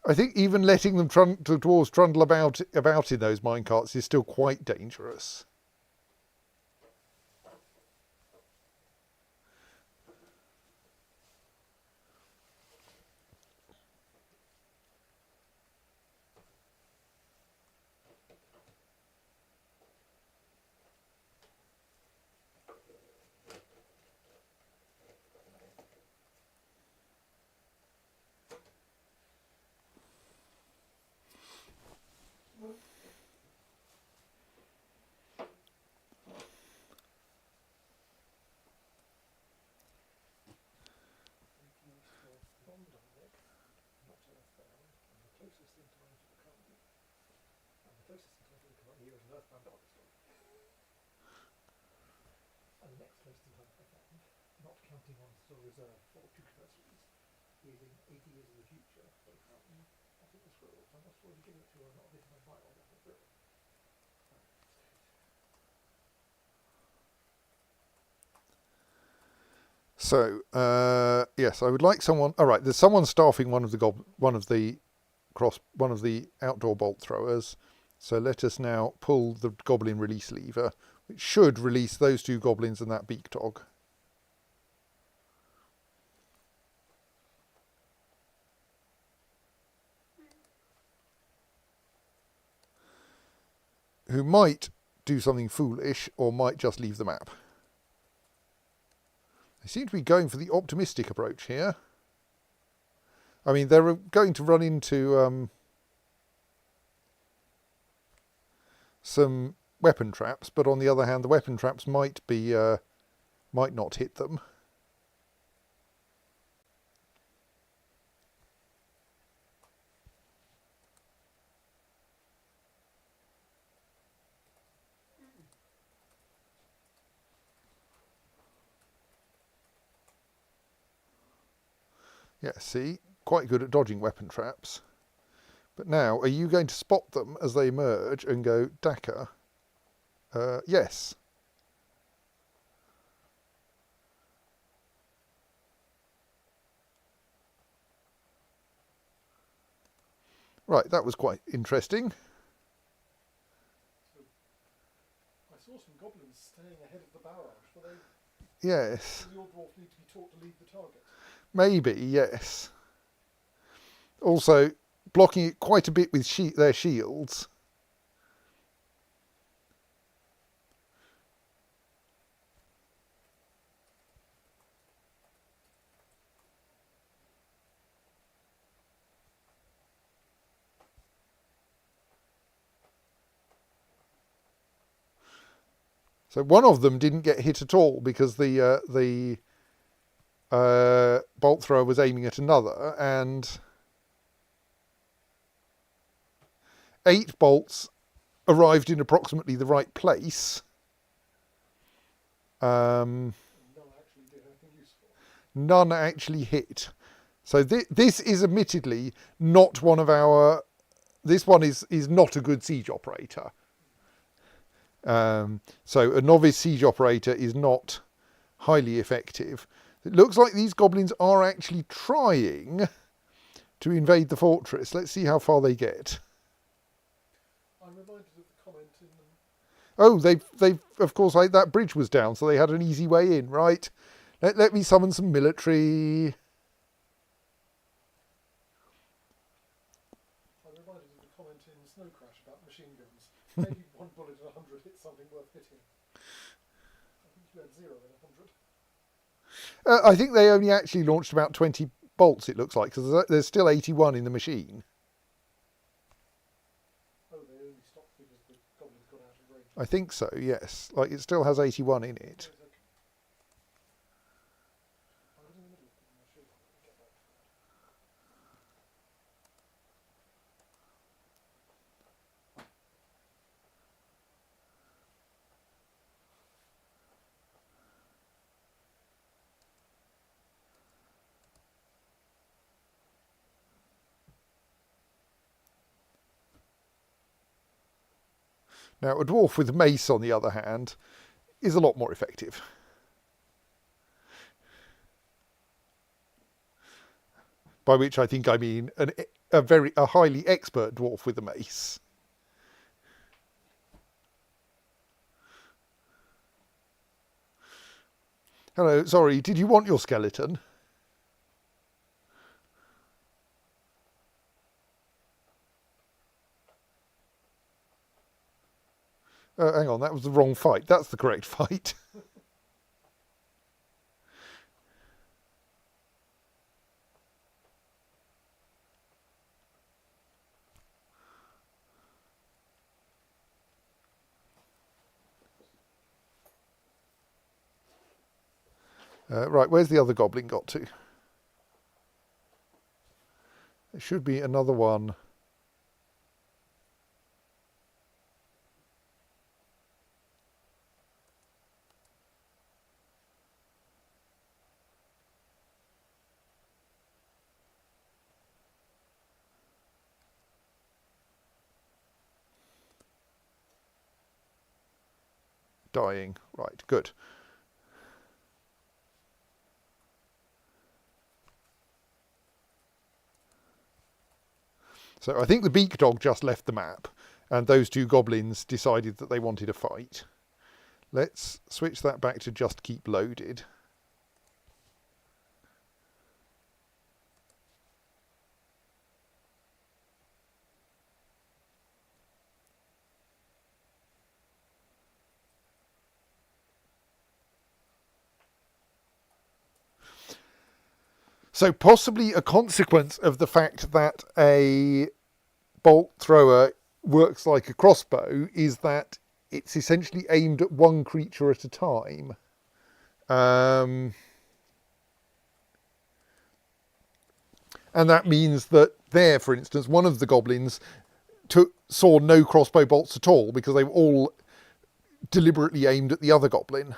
I think even letting the dwarves trundle about in those minecarts is still quite dangerous. And the next closest thing I found, not counting on still reserved for 2 cursories, is in 80 years in the future. They found I think the squirrel. I'm not sure if you give it to her or not. This is my file. That's the squirrel. So yes, I would like someone. All right, there's someone staffing one of the outdoor bolt throwers. So let us now pull the goblin release lever, which should release those 2 goblins and that beak dog. Who might do something foolish or might just leave the map. They seem to be going for the optimistic approach here. I mean, they're going to run into some weapon traps, but on the other hand, the weapon traps might not hit them. Yeah, see, quite good at dodging weapon traps. But now, are you going to spot them as they emerge and go, Dakar? Yes. Right, that was quite interesting. So I saw some goblins staying ahead of the barrage. Were they? Yes. Does your dwarf need to be taught to lead the target? Maybe, yes. Also, blocking it quite a bit with their shields. So one of them didn't get hit at all because the bolt thrower was aiming at another, and 8 bolts arrived in approximately the right place. None actually did anything useful. None actually hit. So this is admittedly not one of our. This one is not a good siege operator. So a novice siege operator is not highly effective. It looks like these goblins are actually trying to invade the fortress. Let's see how far they get. I'm reminded of the comment in the Oh, they've of course, like, that bridge was down, so they had an easy way in, right? Let me summon some military. I'm reminded of the comment in Snow Crash about machine guns. Maybe one bullet in 100 hits something worth hitting. I think you had 0 in 100. I think they only actually launched about 20 bolts, it looks like, because there's still 81 in the machine. Oh, they only stopped because the goblins got out of range. I think so, yes. Like, it still has 81 in it. Okay. I was in the middle of putting my shoe on. Let me get back to that. Now, a dwarf with mace, on the other hand, is a lot more effective. By which I think I mean a highly expert dwarf with a mace. Hello, sorry, did you want your skeleton? Hang on, that was the wrong fight. That's the correct fight. Right, where's the other goblin got to? There should be another one. Dying. Right, good. So I think the beak dog just left the map, and those 2 goblins decided that they wanted a fight. Let's switch that back to just keep loaded. So possibly a consequence of the fact that a bolt thrower works like a crossbow is that it's essentially aimed at one creature at a time. And that means that there, for instance, one of the goblins saw no crossbow bolts at all because they were all deliberately aimed at the other goblin.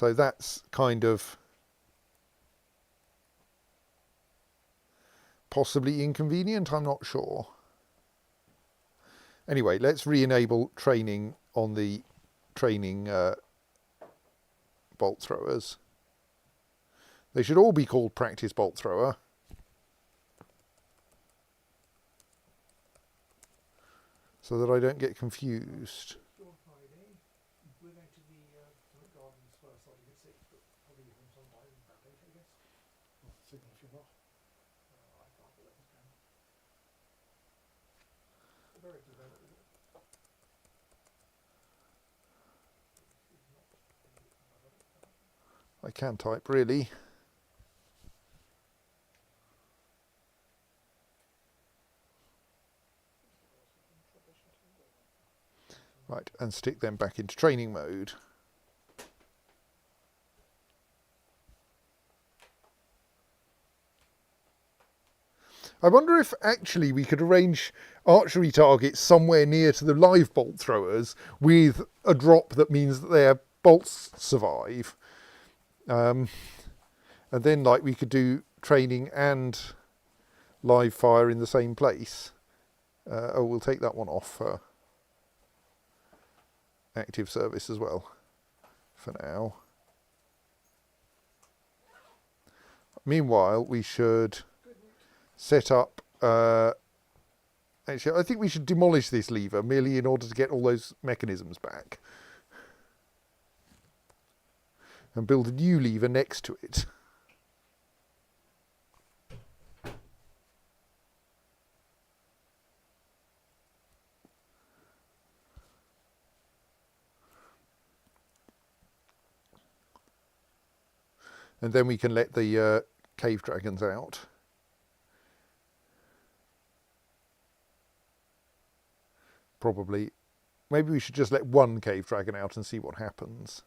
So that's kind of possibly inconvenient, I'm not sure. Anyway, let's re-enable training on the training bolt throwers. They should all be called practice bolt thrower. So that I don't get confused. Your Friday, we're going to the Summit Gardens first, starting at 6, but probably home sometime about 8, I guess. Well, signal if you're not. I can't let us down. The director's there, is it? I can type, really. Right, and stick them back into training mode. I wonder if actually we could arrange archery targets somewhere near to the live bolt throwers with a drop that means that their bolts survive. And then like we could do training and live fire in the same place. Oh, we'll take that one off for active service as well for now. Meanwhile, we should set up actually I think we should demolish this lever merely in order to get all those mechanisms back and build a new lever next to it. And then we can let the cave dragons out. Probably. Maybe we should just let one cave dragon out and see what happens.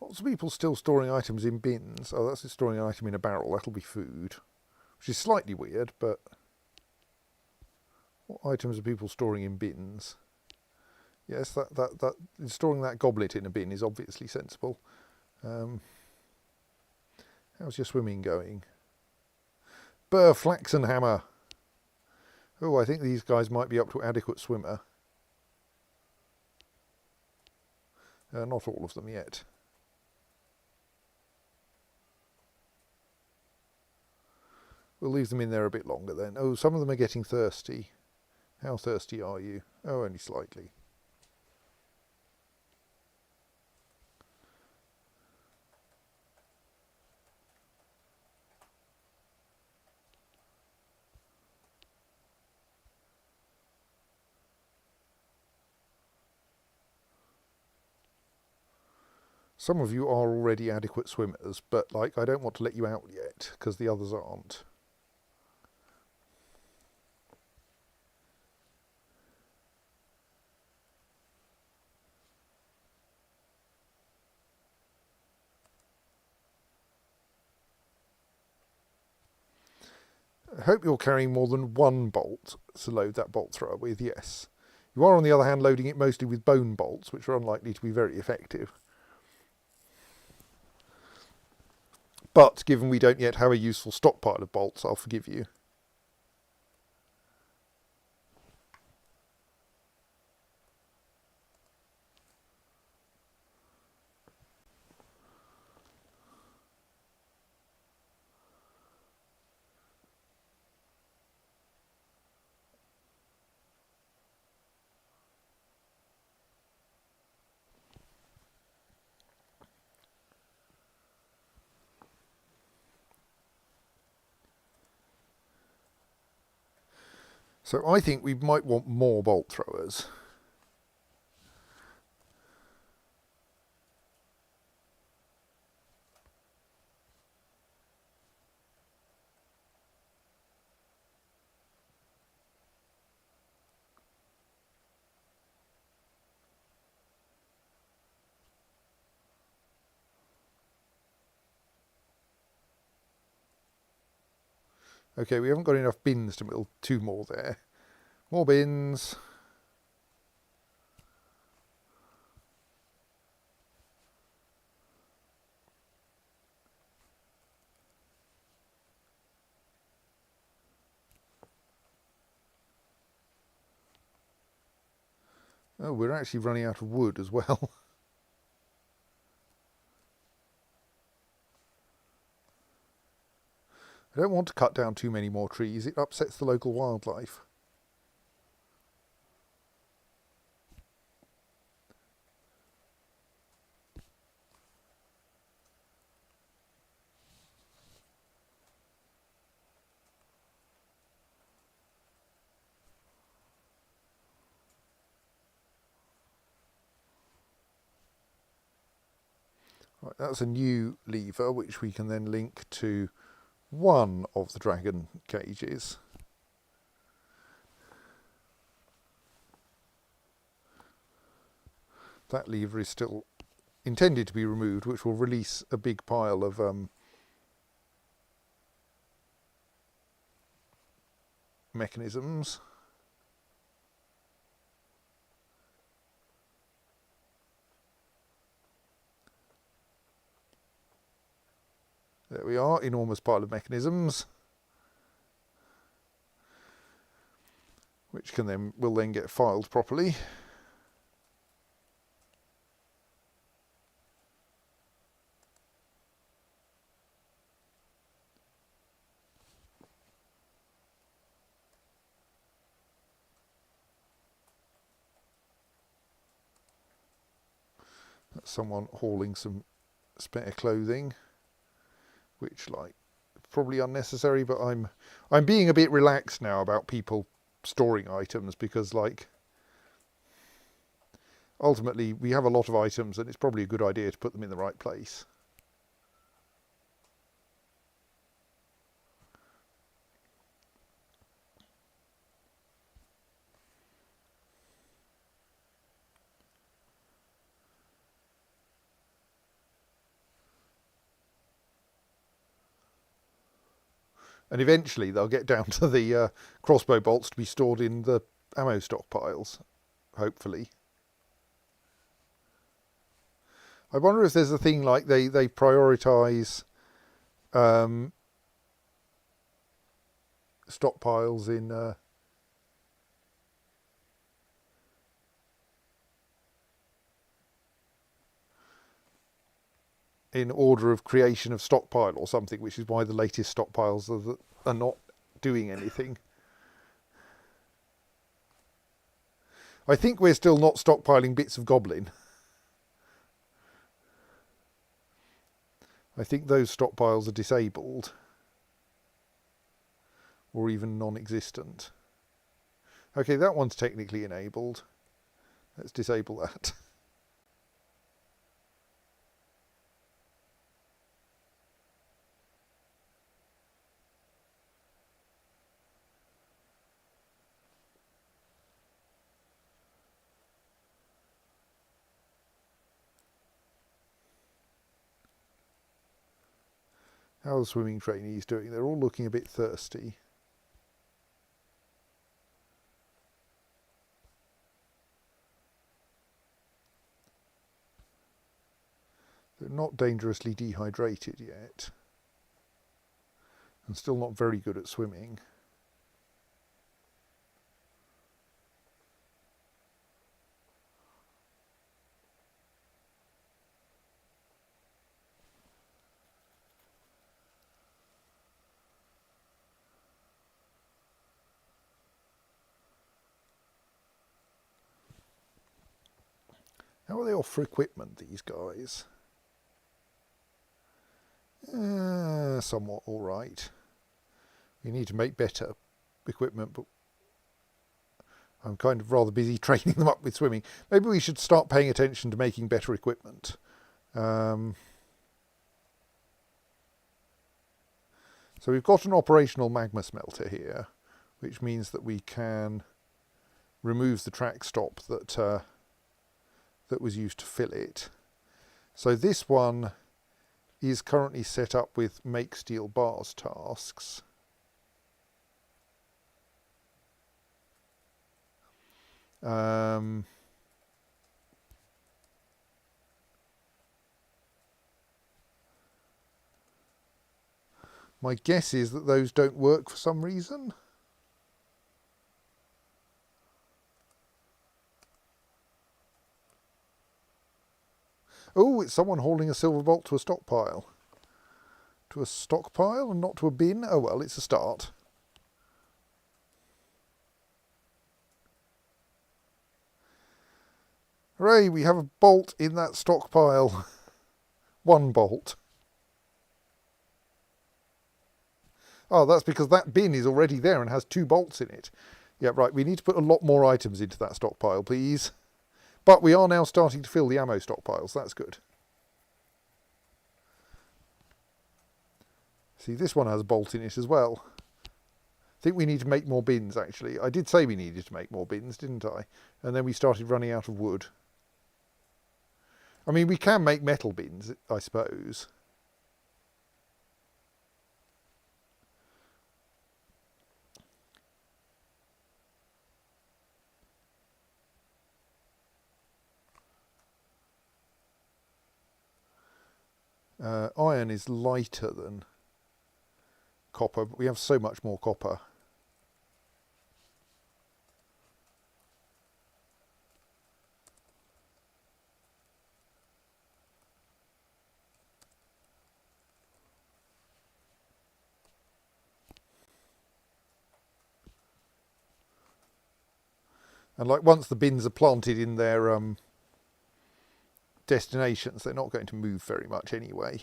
Lots of people still storing items in bins. Oh, that's storing an item in a barrel. That'll be food. Which is slightly weird, but what items are people storing in bins? Yes, that storing that goblet in a bin is obviously sensible. How's your swimming going? Burr Flaxen Hammer. Oh, I think these guys might be up to adequate swimmer. Not all of them yet. We'll leave them in there a bit longer then. Oh, some of them are getting thirsty. How thirsty are you? Oh, only slightly. Some of you are already adequate swimmers, but like I don't want to let you out yet because the others aren't. I hope you're carrying more than one bolt to load that bolt thrower with, yes. You are, on the other hand, loading it mostly with bone bolts, which are unlikely to be very effective. But given we don't yet have a useful stockpile of bolts, I'll forgive you. So I think we might want more bolt throwers. Okay, we haven't got enough bins to build 2 more there. More bins. Oh, we're actually running out of wood as well. I don't want to cut down too many more trees. It upsets the local wildlife. Right, that's a new lever which we can then link to one of the dragon cages. That lever is still intended to be removed, which will release a big pile of mechanisms. There we are, enormous pile of mechanisms, which will then get filed properly. That's someone hauling some spare clothing, which probably unnecessary, but I'm being a bit relaxed now about people storing items because ultimately we have a lot of items and it's probably a good idea to put them in the right place. And eventually they'll get down to the crossbow bolts to be stored in the ammo stockpiles, hopefully. I wonder if there's a thing like they prioritise stockpiles in order of creation of stockpile or something, which is why the latest stockpiles are not doing anything. I think we're still not stockpiling bits of goblin. I think those stockpiles are disabled or even non-existent. Okay, that one's technically enabled. Let's disable that. How are the swimming trainees doing? They're all looking a bit thirsty. They're not dangerously dehydrated yet, and still not very good at swimming. How are they off for equipment, these guys? Somewhat all right. We need to make better equipment, but I'm kind of rather busy training them up with swimming. Maybe we should start paying attention to making better equipment. So we've got an operational magma smelter here, which means that we can remove the track stop that was used to fill it. So this one is currently set up with make steel bars tasks. Um, my guess is that those don't work for some reason. Oh, it's someone hauling a silver bolt to a stockpile. To a stockpile and not to a bin? Oh well, it's a start. Hooray, we have a bolt in that stockpile. One bolt. Oh, that's because that bin is already there and has 2 bolts in it. Yeah, right, we need to put a lot more items into that stockpile, please. But we are now starting to fill the ammo stockpiles, that's good. See, this one has a bolt in it as well. I think we need to make more bins, actually. I did say we needed to make more bins, didn't I? And then we started running out of wood. I mean, we can make metal bins, I suppose. Iron is lighter than copper, but we have so much more copper. And like once the bins are planted in their destinations, they're not going to move very much anyway.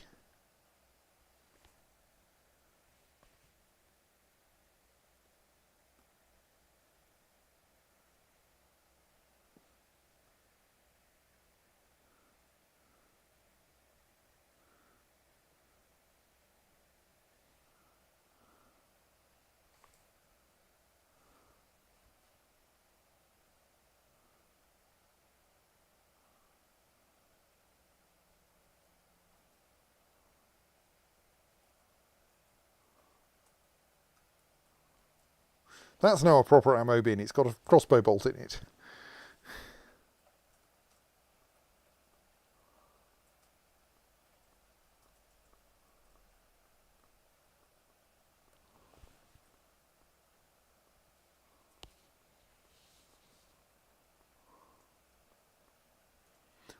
That's now a proper ammo bin. It's got a crossbow bolt in it.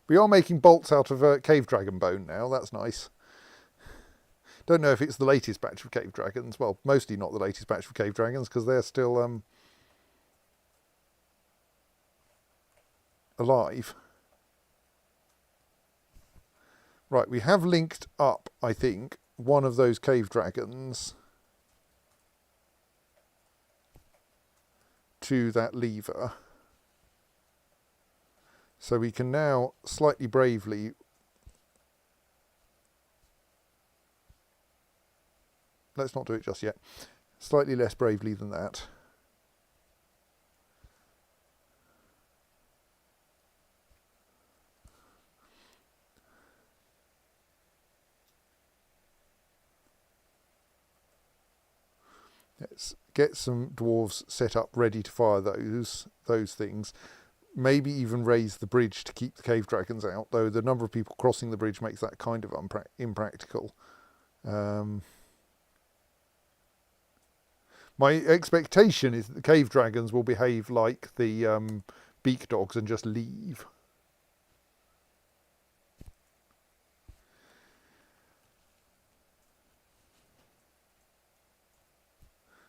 We are making bolts out of cave dragon bone now. That's nice. Don't know if it's the latest batch of cave dragons. Well, mostly not the latest batch of cave dragons because they're still alive. Right, we have linked up, I think, one of those cave dragons to that lever. So we can now slightly bravely... Let's not do it just yet. Slightly less bravely than that. Let's get some dwarves set up ready to fire those things. Maybe even raise the bridge to keep the cave dragons out, though the number of people crossing the bridge makes that kind of impractical. My expectation is that the cave dragons will behave like the beak dogs and just leave.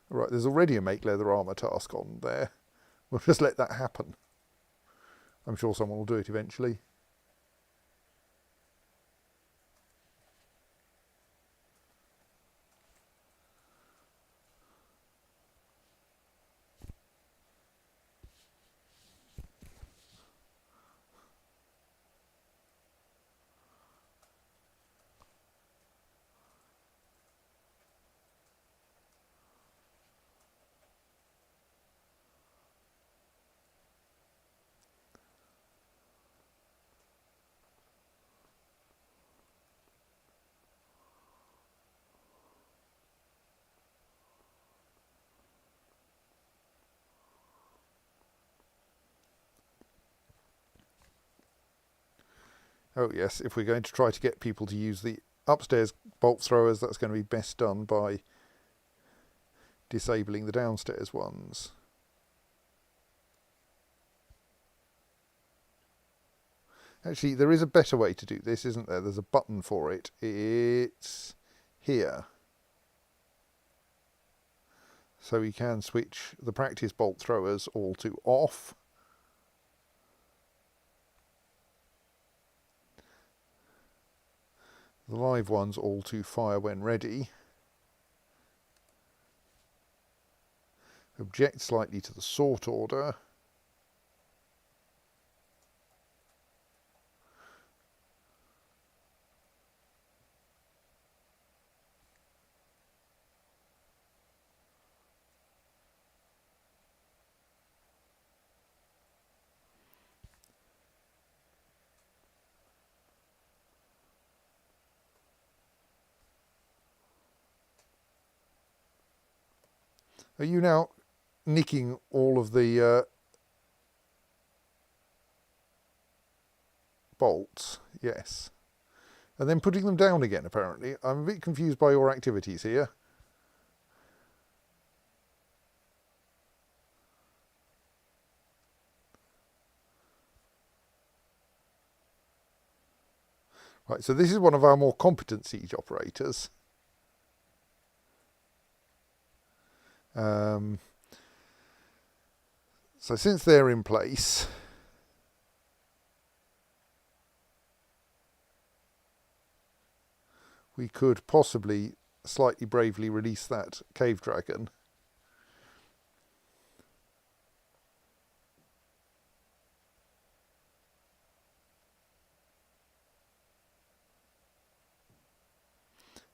Right, there's already a make leather armour task on there. We'll just let that happen. I'm sure someone will do it eventually. Oh yes, if we're going to try to get people to use the upstairs bolt throwers, that's going to be best done by disabling the downstairs ones. Actually, there is a better way to do this, isn't there? There's a button for it. It's here. So we can switch the practice bolt throwers all to off. The live ones all to fire when ready. Object slightly to the sort order. Are you now nicking all of the bolts? Yes. And then putting them down again, apparently. I'm a bit confused by your activities here. Right, so this is one of our more competent siege operators. So since they're in place, we could possibly slightly bravely release that cave dragon.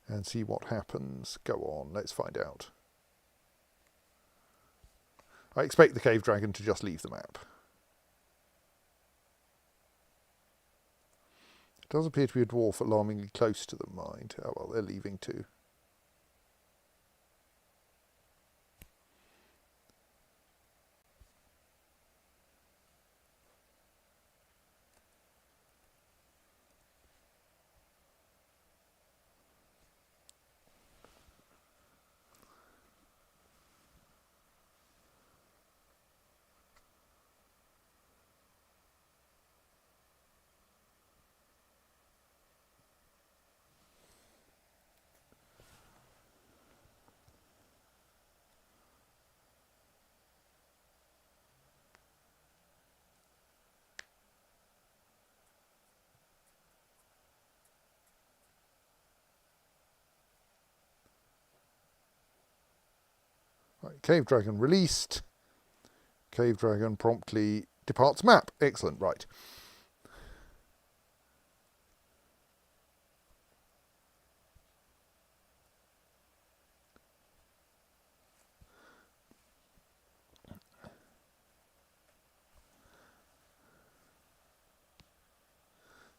And see what happens. Go on, let's find out. I expect the cave dragon to just leave the map. It does appear to be a dwarf alarmingly close to them, mind. Oh well, they're leaving too. Right, cave dragon released. Cave dragon promptly departs map. Excellent, right.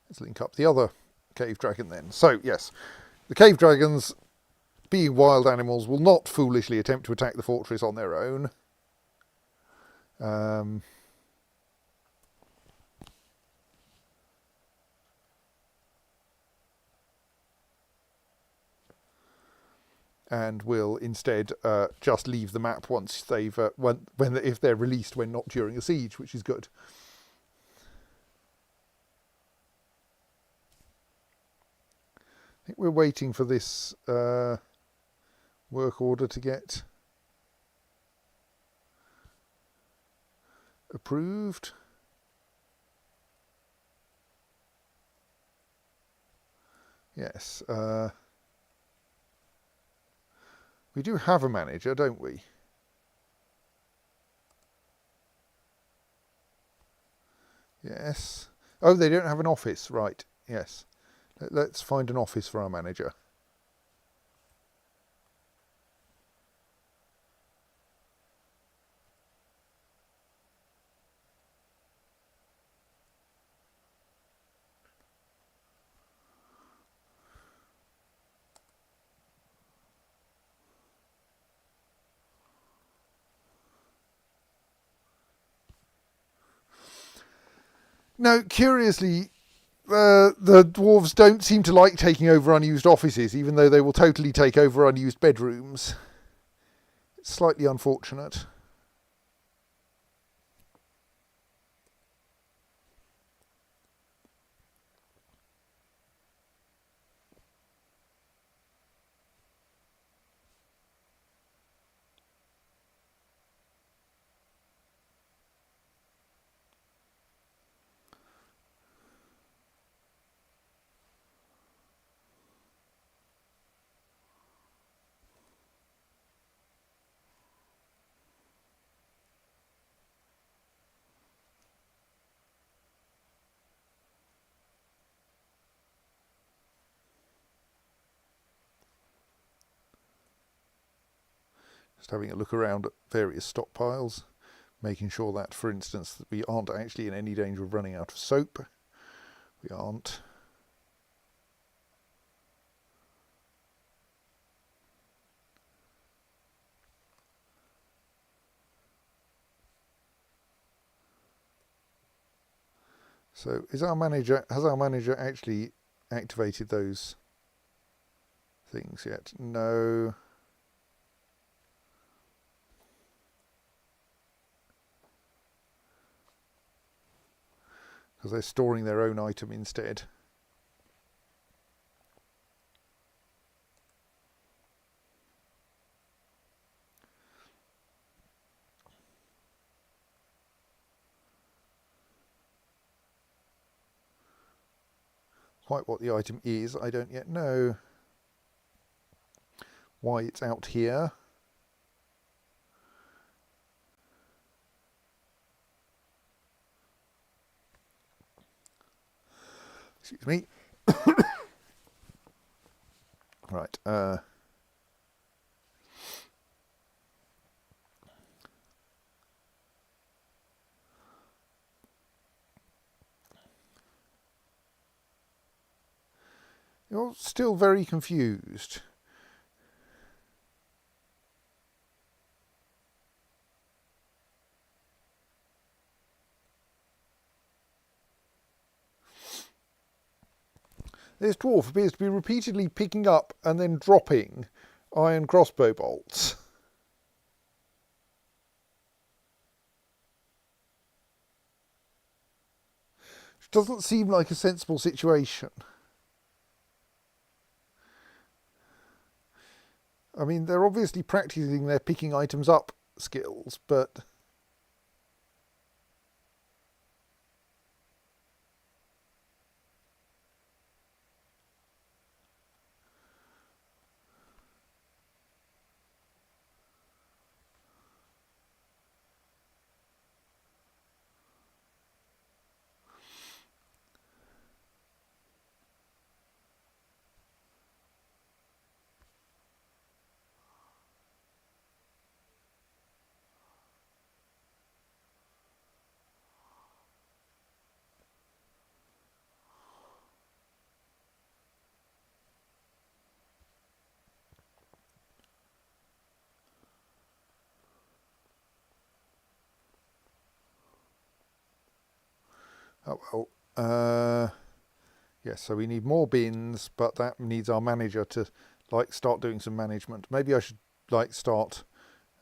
Let's link up the other cave dragon then. So, yes, the cave dragons, being wild animals, will not foolishly attempt to attack the fortress on their own. And will instead just leave the map once they've if they're released when not during a siege, which is good. I think we're waiting for this work order to get approved. Yes. We do have a manager, don't we? Yes. Oh, they don't have an office, right. Yes. Let's find an office for our manager. Now, curiously, the dwarves don't seem to like taking over unused offices, even though they will totally take over unused bedrooms. It's slightly unfortunate. Just having a look around at various stockpiles, making sure that, for instance, that we aren't actually in any danger of running out of soap. We aren't. So has our manager actually activated those things yet? No. Because they're storing their own item instead. Quite what the item is, I don't yet know. Why it's out here. Excuse me. Right. You're still very confused. This dwarf appears to be repeatedly picking up and then dropping iron crossbow bolts. Which doesn't seem like a sensible situation. I mean, they're obviously practicing their picking items up skills, but... Oh well. Yes, so we need more bins, but that needs our manager to start doing some management. Maybe I should start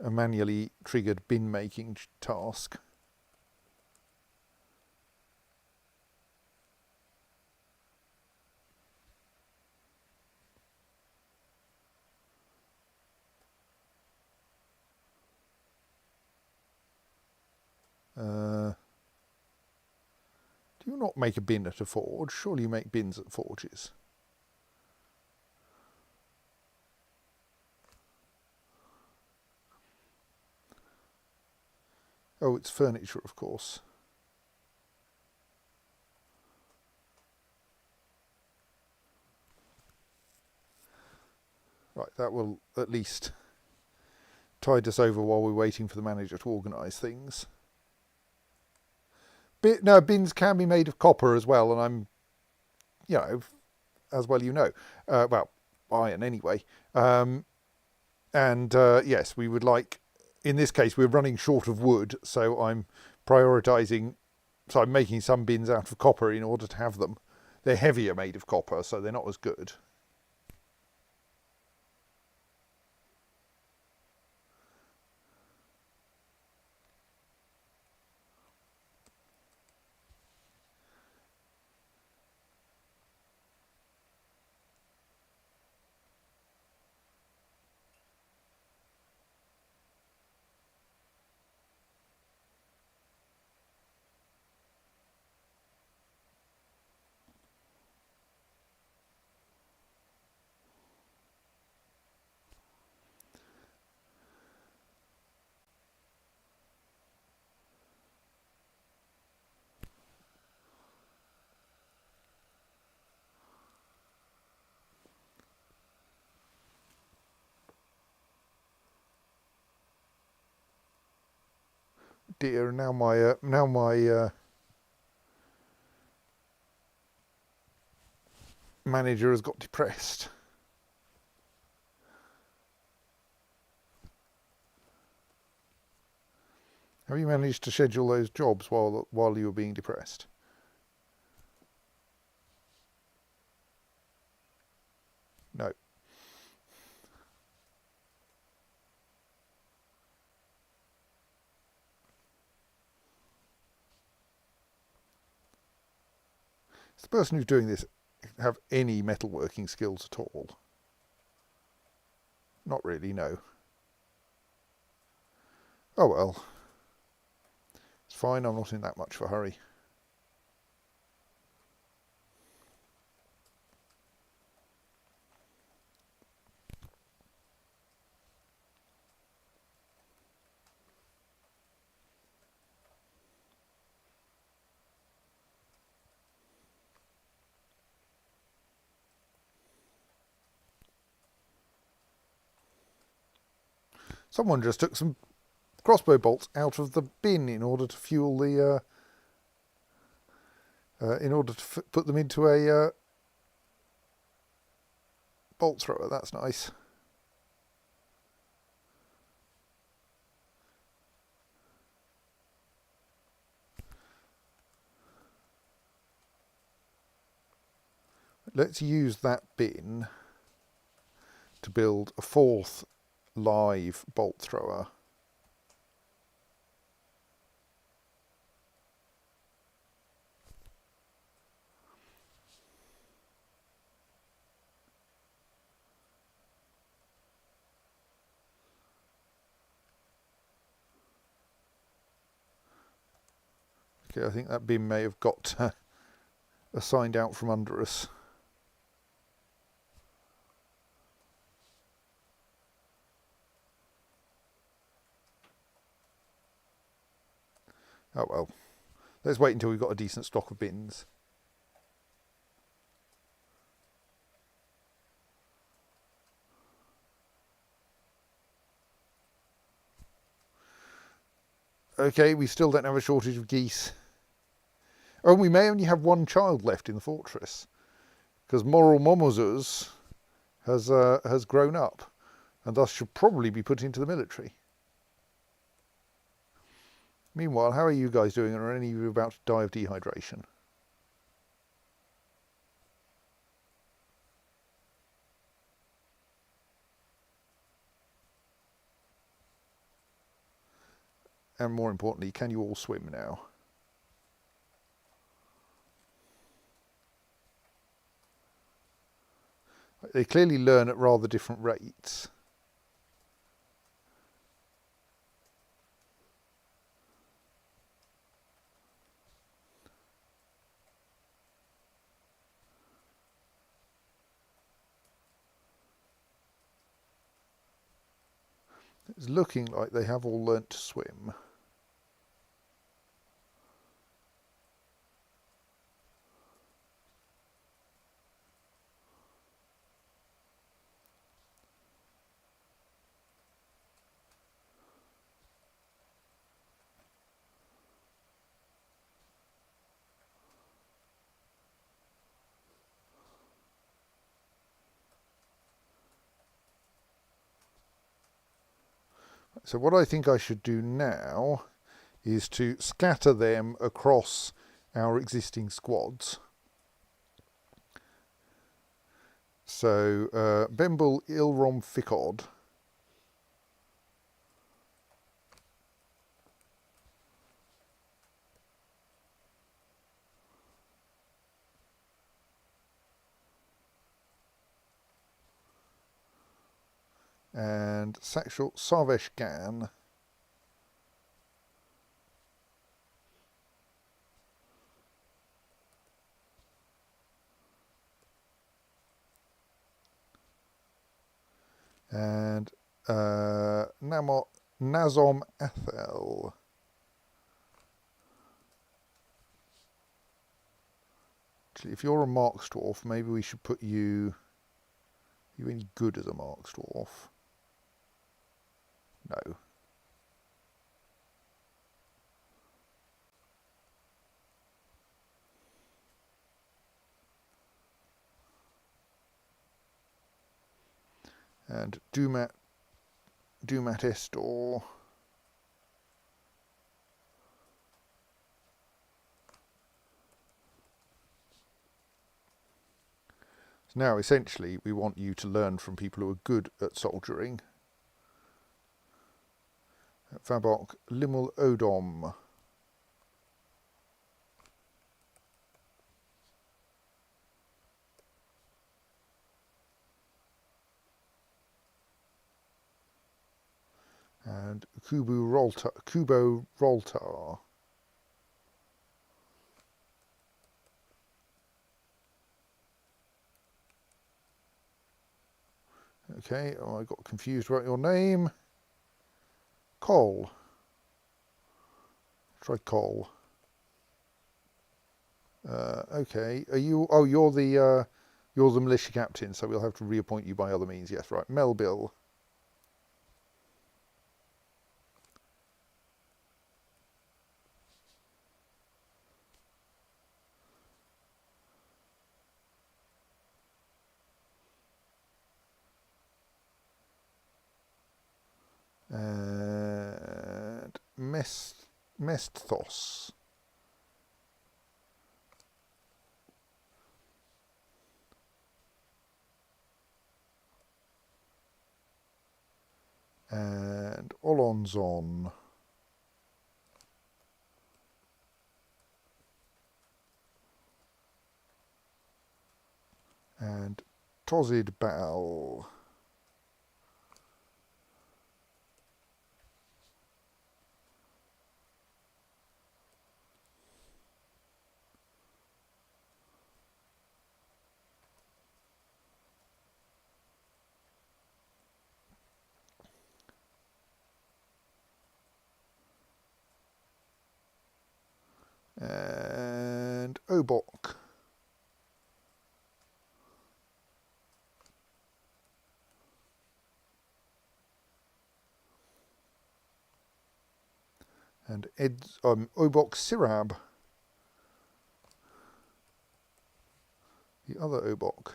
a manually triggered bin making task. Do you not make a bin at a forge? Surely you make bins at forges. Oh, it's furniture, of course. Right, that will at least tide us over while we're waiting for the manager to organise things. No, bins can be made of copper as well, and I'm, as well well, iron anyway. Yes, we would like, in this case, we're running short of wood, so I'm prioritising, so I'm making some bins out of copper in order to have them. They're heavier made of copper, so they're not as good. Dear, now my manager has got depressed. Have you managed to schedule those jobs while you were being depressed? No. Does the person who's doing this have any metalworking skills at all? Not really, no. Oh well. It's fine, I'm not in that much of a hurry. Someone just took some crossbow bolts out of the bin in order to fuel the in order to put them into a bolt thrower. That's nice. Let's use that bin to build a fourth live bolt thrower. Okay, I think that bin may have got assigned out from under us. Oh well. Let's wait until we've got a decent stock of bins. Okay, we still don't have a shortage of geese. Oh, we may only have one child left in the fortress, because Moral Momozus has grown up, and thus should probably be put into the military. Meanwhile, how are you guys doing? Are any of you about to die of dehydration? And more importantly, can you all swim now? They clearly learn at rather different rates. It's looking like they have all learnt to swim. So what I think I should do now is to scatter them across our existing squads. So Bembel Ilrom Ficod. And Sakshul Sarvesh Gan. And Nazom Athel. Actually, if you're a Marksdwarf, maybe we should put you... Are you any good as a Marksdwarf? No. And Dumat Estor. So now, essentially, we want you to learn from people who are good at soldiering. Vabok Limul Odom. And Kubo Roltar. Okay, I got confused about your name. Cole. Try Cole. Okay, are you? Oh, you're the militia captain, so we'll have to reappoint you by other means. Yes, right. Melbill. And Mesthos. And Olonzon. And Tozid Baal. And Obok. And Obok Sirab. The other Obok.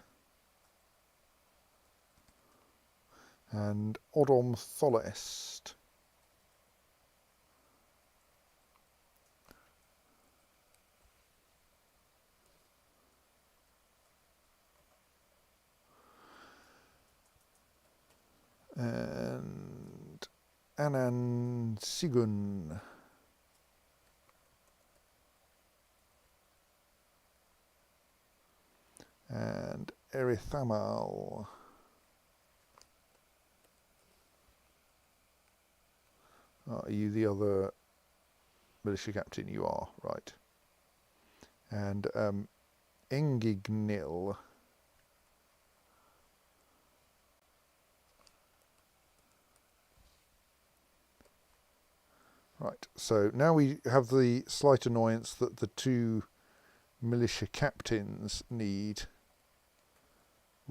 And Odom Tholest. And Anan Sigun. And Erithamal. Are you the other militia captain? You are, right. And Engignil. Right, so now we have the slight annoyance that the two militia captains need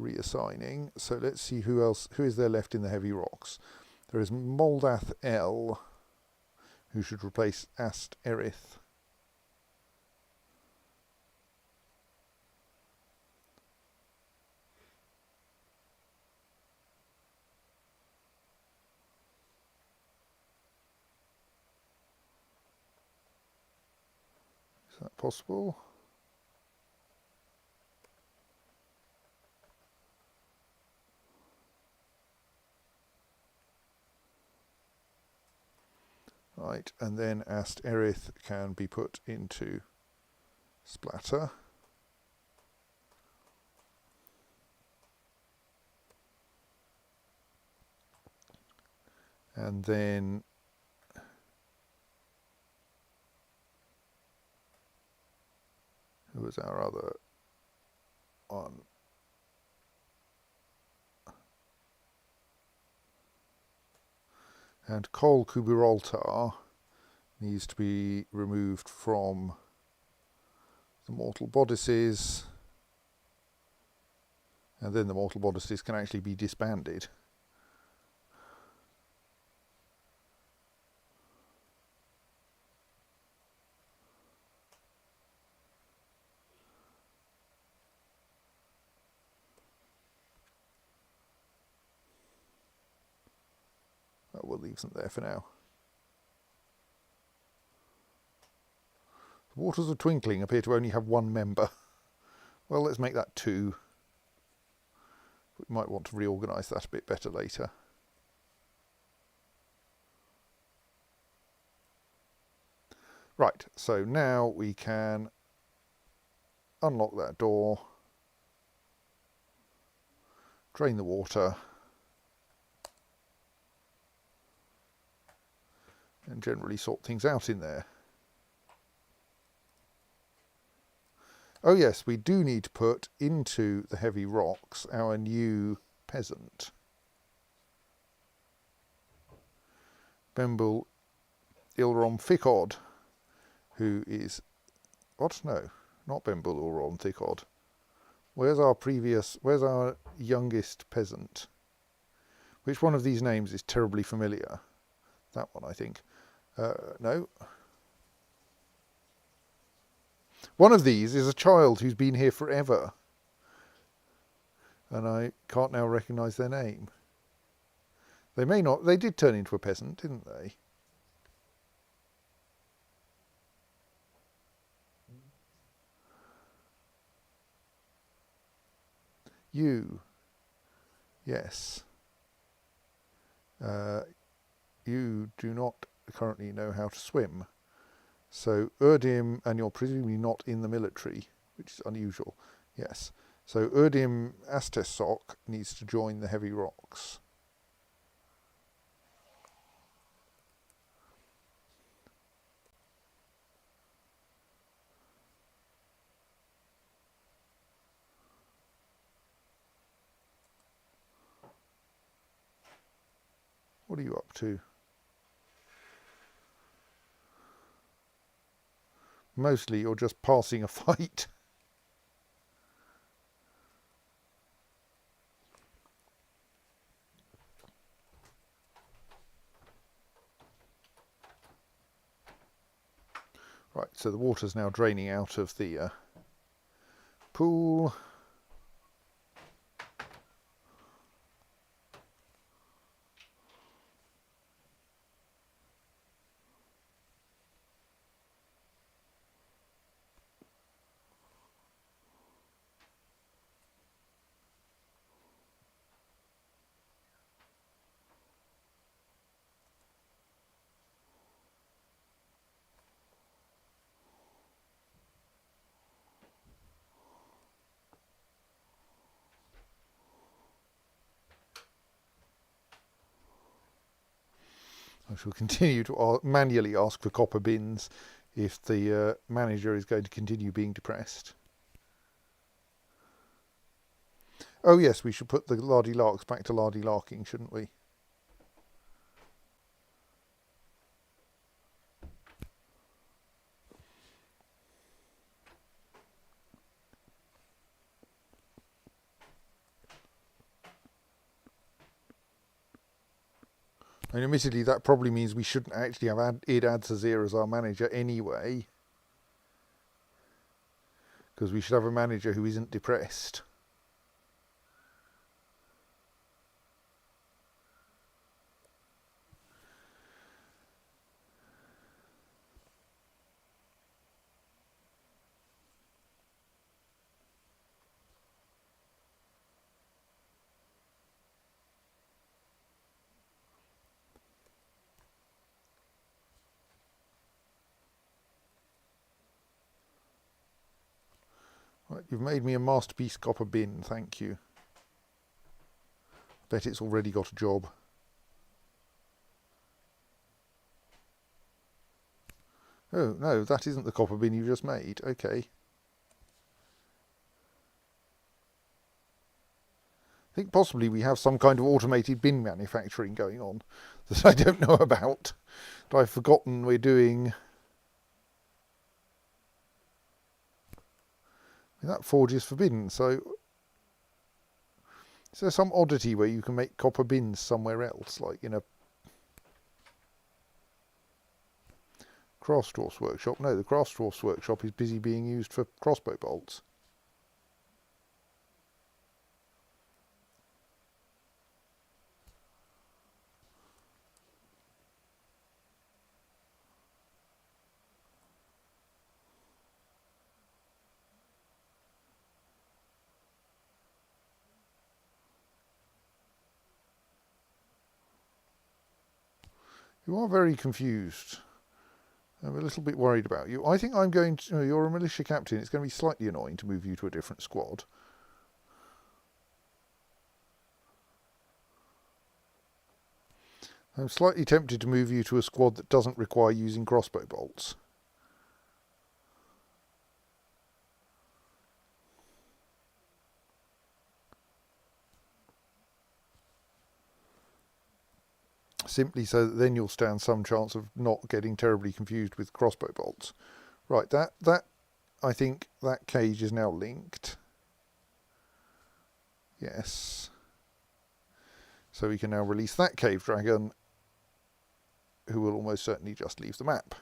reassigning. So let's see who is there left in the heavy rocks. There is Moldath L, who should replace Ast Erith. Is that possible? Right, and then Ast Erith can be put into Splatter. And then who was our other one? And Kol Kubiraltar needs to be removed from the mortal bodices, and then the mortal bodices can actually be disbanded. Oh, we'll leave them there for now. The Waters of Twinkling appear to only have one member. Well, let's make that 2. We might want to reorganise that a bit better later. Right, so now we can unlock that door, drain the water, and generally sort things out in there. Oh yes, we do need to put into the heavy rocks our new peasant. Bembul Ilrom Thicod, who is... What? No, not Bembul Ilrom Thicod. Where's our youngest peasant? Which one of these names is terribly familiar? That one, I think. No. One of these is a child who's been here forever. And I can't now recognise their name. They may not... They did turn into a peasant, didn't they? You. Yes. You do not currently know how to swim. So Urdim, and you're presumably not in the military, which is unusual. Yes. So Urdim Astesok needs to join the heavy rocks. What are you up to? Mostly you're just passing a fight. Right, so the water's now draining out of the pool. I shall continue to manually ask for copper bins if the manager is going to continue being depressed. Oh yes, we should put the lardy larks back to lardy larking, shouldn't we? And admittedly, that probably means we shouldn't actually have Id Adzazir as our manager anyway, because we should have a manager who isn't depressed. Right, you've made me a masterpiece copper bin, thank you. Bet it's already got a job. Oh, no, that isn't the copper bin you just made. Okay. I think possibly we have some kind of automated bin manufacturing going on that I don't know about. But I've forgotten we're doing... That forges for bins, so... Is there some oddity where you can make copper bins somewhere else, like in a Craftsdwarf's workshop? No, the Craftsdwarf's workshop is busy being used for crossbow bolts. You are very confused. I'm a little bit worried about you. I think I'm going to... You're a militia captain. It's going to be slightly annoying to move you to a different squad. I'm slightly tempted to move you to a squad that doesn't require using crossbow bolts. Simply so that then you'll stand some chance of not getting terribly confused with crossbow bolts. Right, that I think that cage is now linked. Yes. So we can now release that cave dragon, who will almost certainly just leave the map.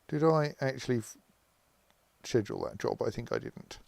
Did I actually schedule that job? I think I didn't.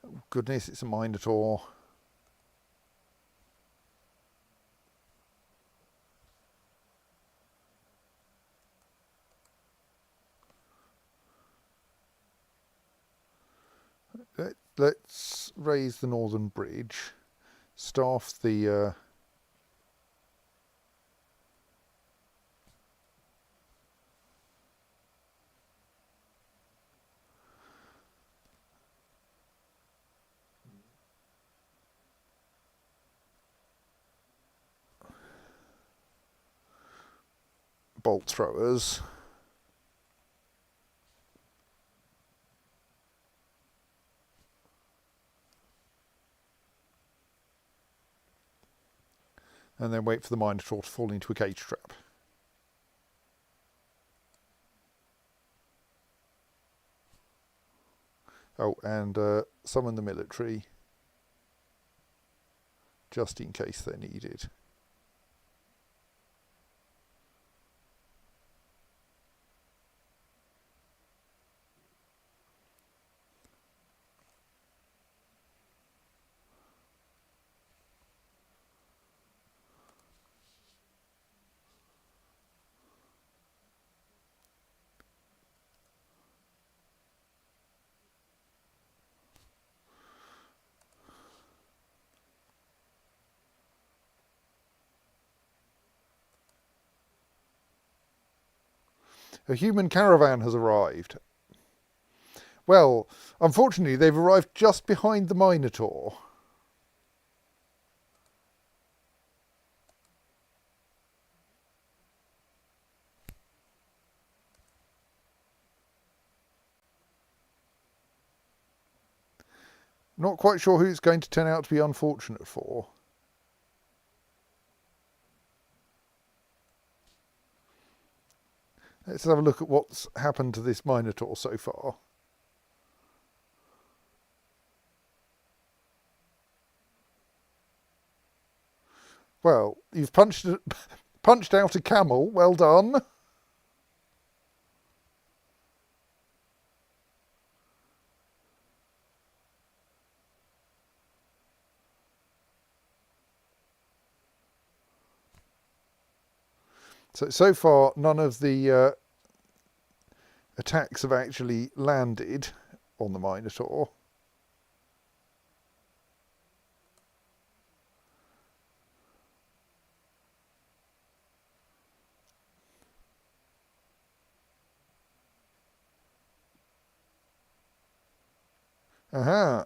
Oh, goodness, it's a Minotaur. Let's raise the northern bridge, staff the bolt throwers. And then wait for the Minotaur to fall into a cage trap. Oh, and summon the military, just in case they're needed. A human caravan has arrived. Well, unfortunately, they've arrived just behind the Minotaur. Not quite sure who it's going to turn out to be unfortunate for. Let's have a look at what's happened to this Minotaur so far. Well, you've punched Punched out a camel. Well done. So far, none of the attacks have actually landed on the Minotaur. Aha.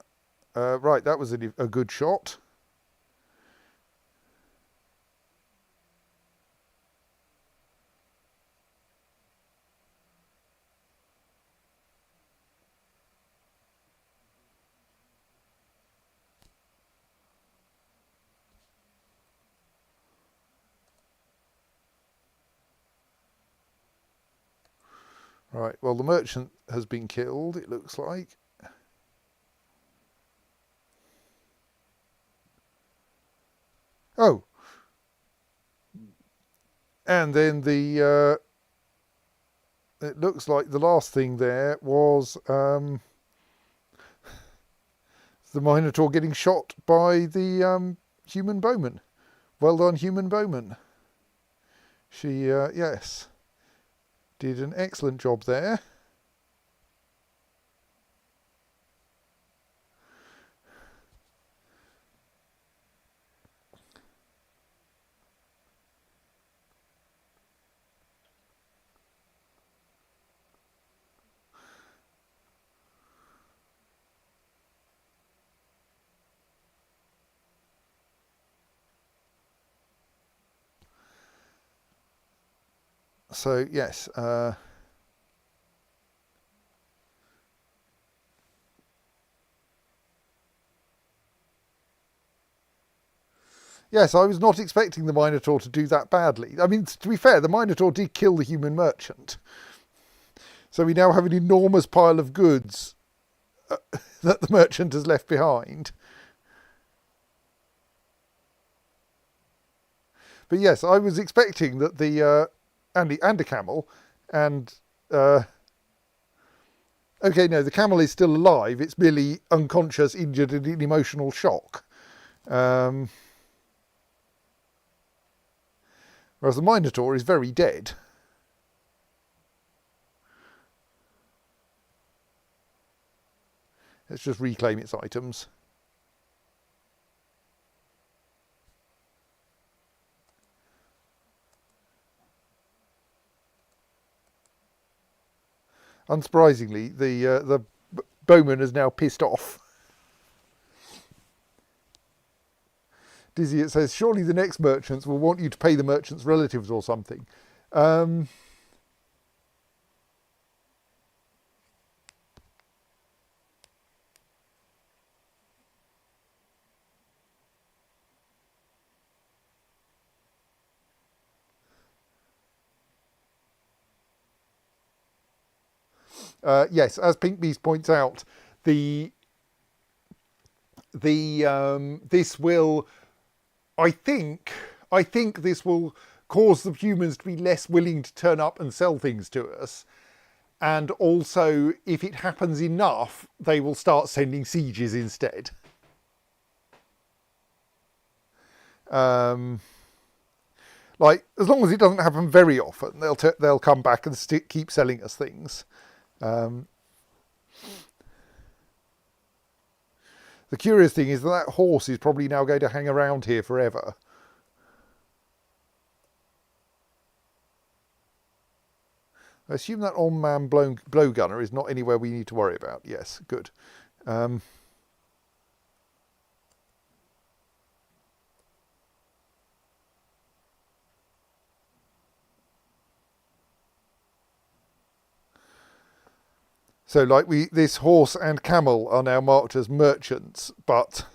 Right, that was a good shot. Right, well, the merchant has been killed, it looks like. Oh. And then it looks like the last thing there was the Minotaur getting shot by the human bowman. Well done, human bowman. She, yes, did an excellent job there. So, yes, yes, I was not expecting the Minotaur to do that badly. I mean, to be fair, the Minotaur did kill the human merchant. So we now have an enormous pile of goods that the merchant has left behind. But yes, I was expecting that the and a camel, and okay, no, the camel is still alive. It's merely unconscious, injured, and in emotional shock. Whereas the Minotaur is very dead. Let's just reclaim its items. Unsurprisingly, the bowman is now pissed off. Dizzy, it says, surely the next merchants will want you to pay the merchant's relatives or something. Yes, as Pink Beast points out, this will, I think this will cause the humans to be less willing to turn up and sell things to us. And also, if it happens enough, they will start sending sieges instead. Like, as long as it doesn't happen very often, they'll come back and keep selling us things. The curious thing is that horse is probably now going to hang around here forever. I assume that on-man blowgunner is not anywhere we need to worry about. Yes, good. So, like, this horse and camel are now marked as merchants, but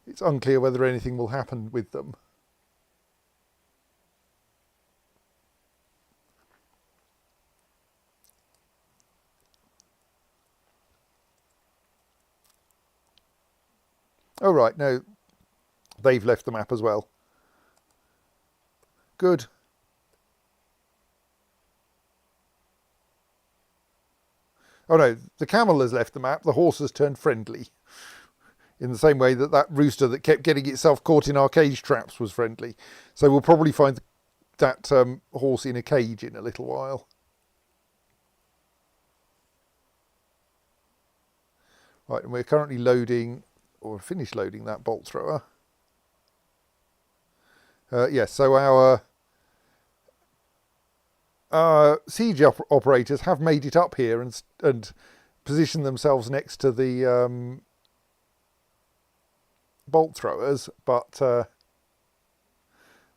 it's unclear whether anything will happen with them. Oh, right, no, they've left the map as well. Good. Oh no, the camel has left the map. The horse has turned friendly. In the same way that that rooster that kept getting itself caught in our cage traps was friendly. So we'll probably find that horse in a cage in a little while. Right, and we're currently loading, or finished loading, that bolt thrower. Yes, so our siege operators have made it up here and positioned themselves next to the bolt throwers, but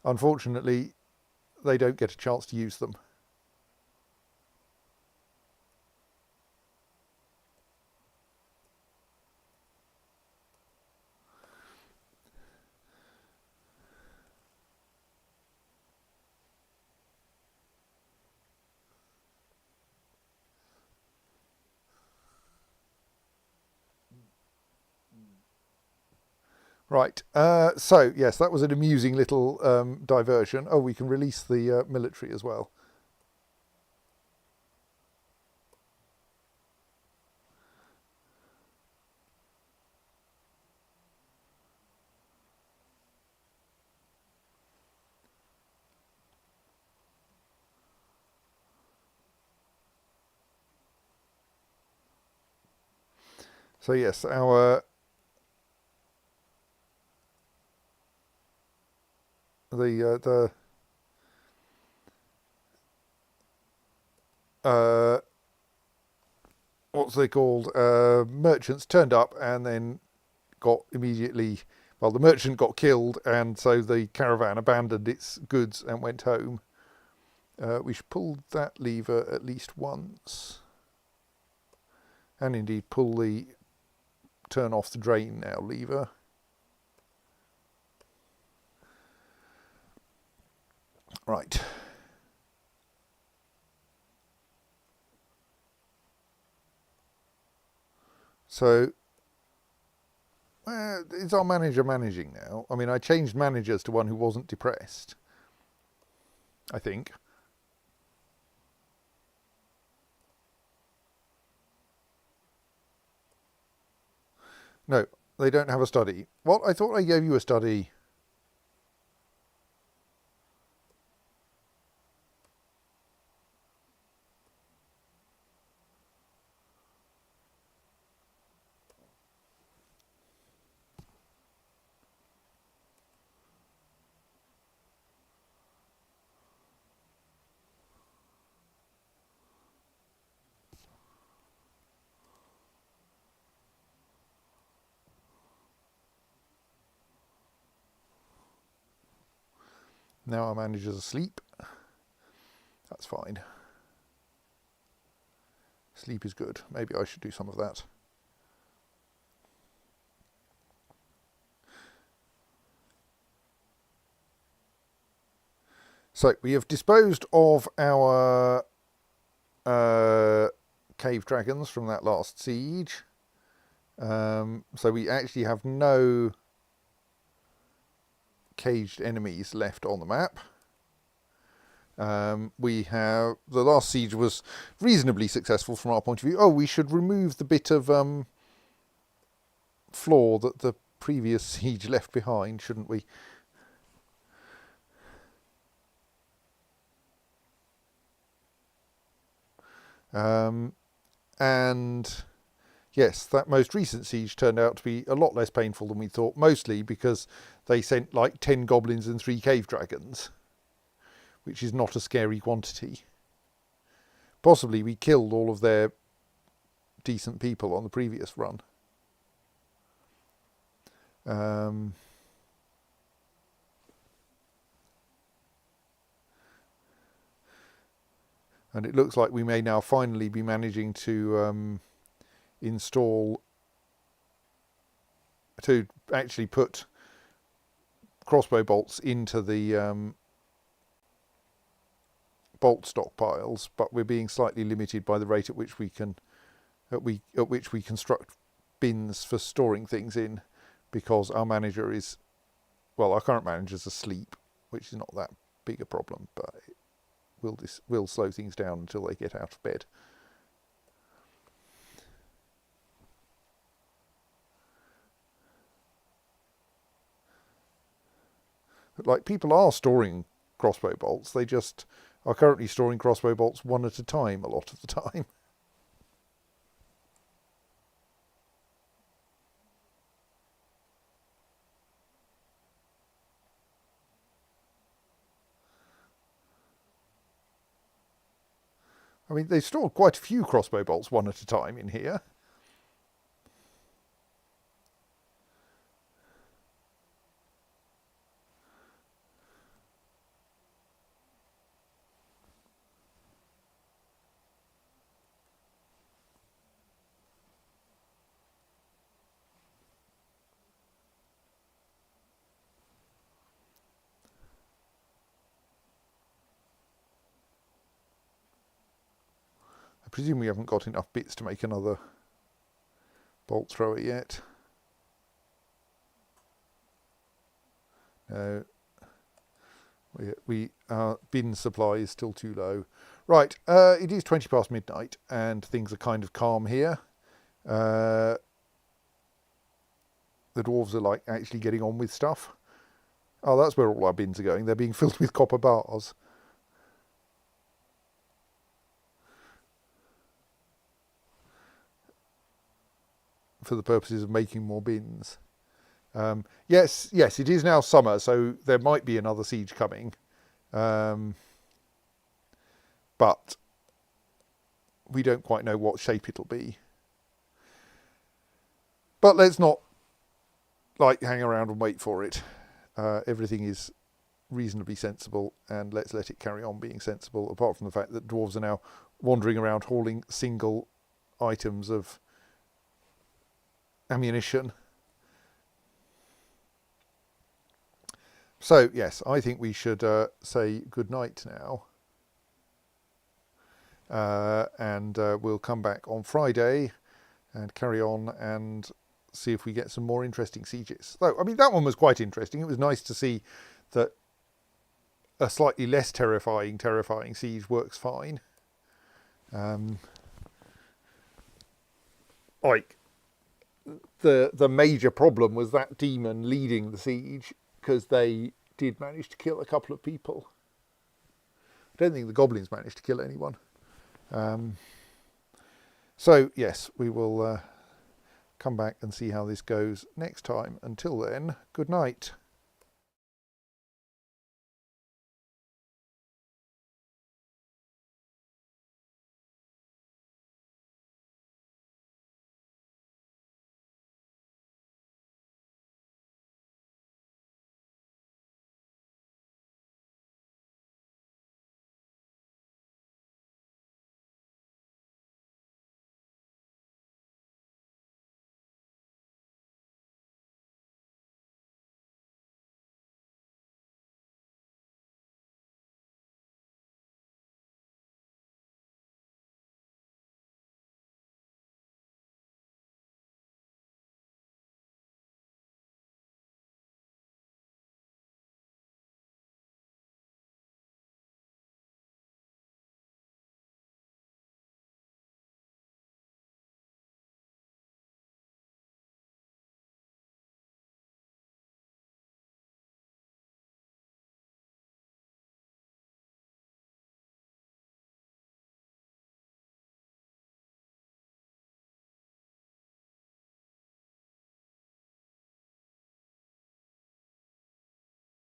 unfortunately they don't get a chance to use them. Right, so yes, that was an amusing little diversion. Oh, we can release the military as well. So yes, our the what's they called, merchants turned up and then got immediately, well, the merchant got killed, and so the caravan abandoned its goods and went home. We should pull that lever at least once, and indeed pull the turn off the drain now lever. Right. So, is our manager managing now? I mean, I changed managers to one who wasn't depressed, I think. No, they don't have a study. What? I thought I gave you a study. Now our manager's asleep. That's fine. Sleep is good. Maybe I should do some of that. So we have disposed of our cave dragons from that last siege. So we actually have no caged enemies left on the map. We have, the last siege was reasonably successful from our point of view. Oh, we should remove the bit of floor that the previous siege left behind, shouldn't we? And yes, that most recent siege turned out to be a lot less painful than we thought, mostly because they sent like 10 goblins and 3 cave dragons, which is not a scary quantity. Possibly we killed all of their decent people on the previous run. And it looks like we may now finally be managing to install, to actually put crossbow bolts into the bolt stockpiles, but we're being slightly limited by the rate at which we can, at which we construct bins for storing things in, because our manager is, well, our current manager's asleep, which is not that bigger problem, but it will slow things down until they get out of bed. Like, people are storing crossbow bolts, they just are currently storing crossbow bolts one at a time a lot of the time. I mean, they stored quite a few crossbow bolts one at a time in here. I presume we haven't got enough bits to make another bolt thrower yet. No. Our bin supply is still too low. Right, it is 20 past midnight and things are kind of calm here. The dwarves are like actually getting on with stuff. Oh, that's where all our bins are going. They're being filled with copper bars. For the purposes of making more bins. Yes, it is now summer, so there might be another siege coming. But we don't quite know what shape it'll be. But let's not hang around and wait for it. Everything is reasonably sensible, and let's let it carry on being sensible, apart from the fact that dwarves are now wandering around hauling single items of ammunition. So yes, I think we should say good night now, and we'll come back on Friday and carry on and see if we get some more interesting sieges. Though, I mean, that one was quite interesting. It was nice to see that a slightly less terrifying siege works fine. The major problem was that demon leading the siege, because they did manage to kill a couple of people. I don't think the goblins managed to kill anyone. So yes, we will come back and see how this goes next time. Until then, good night.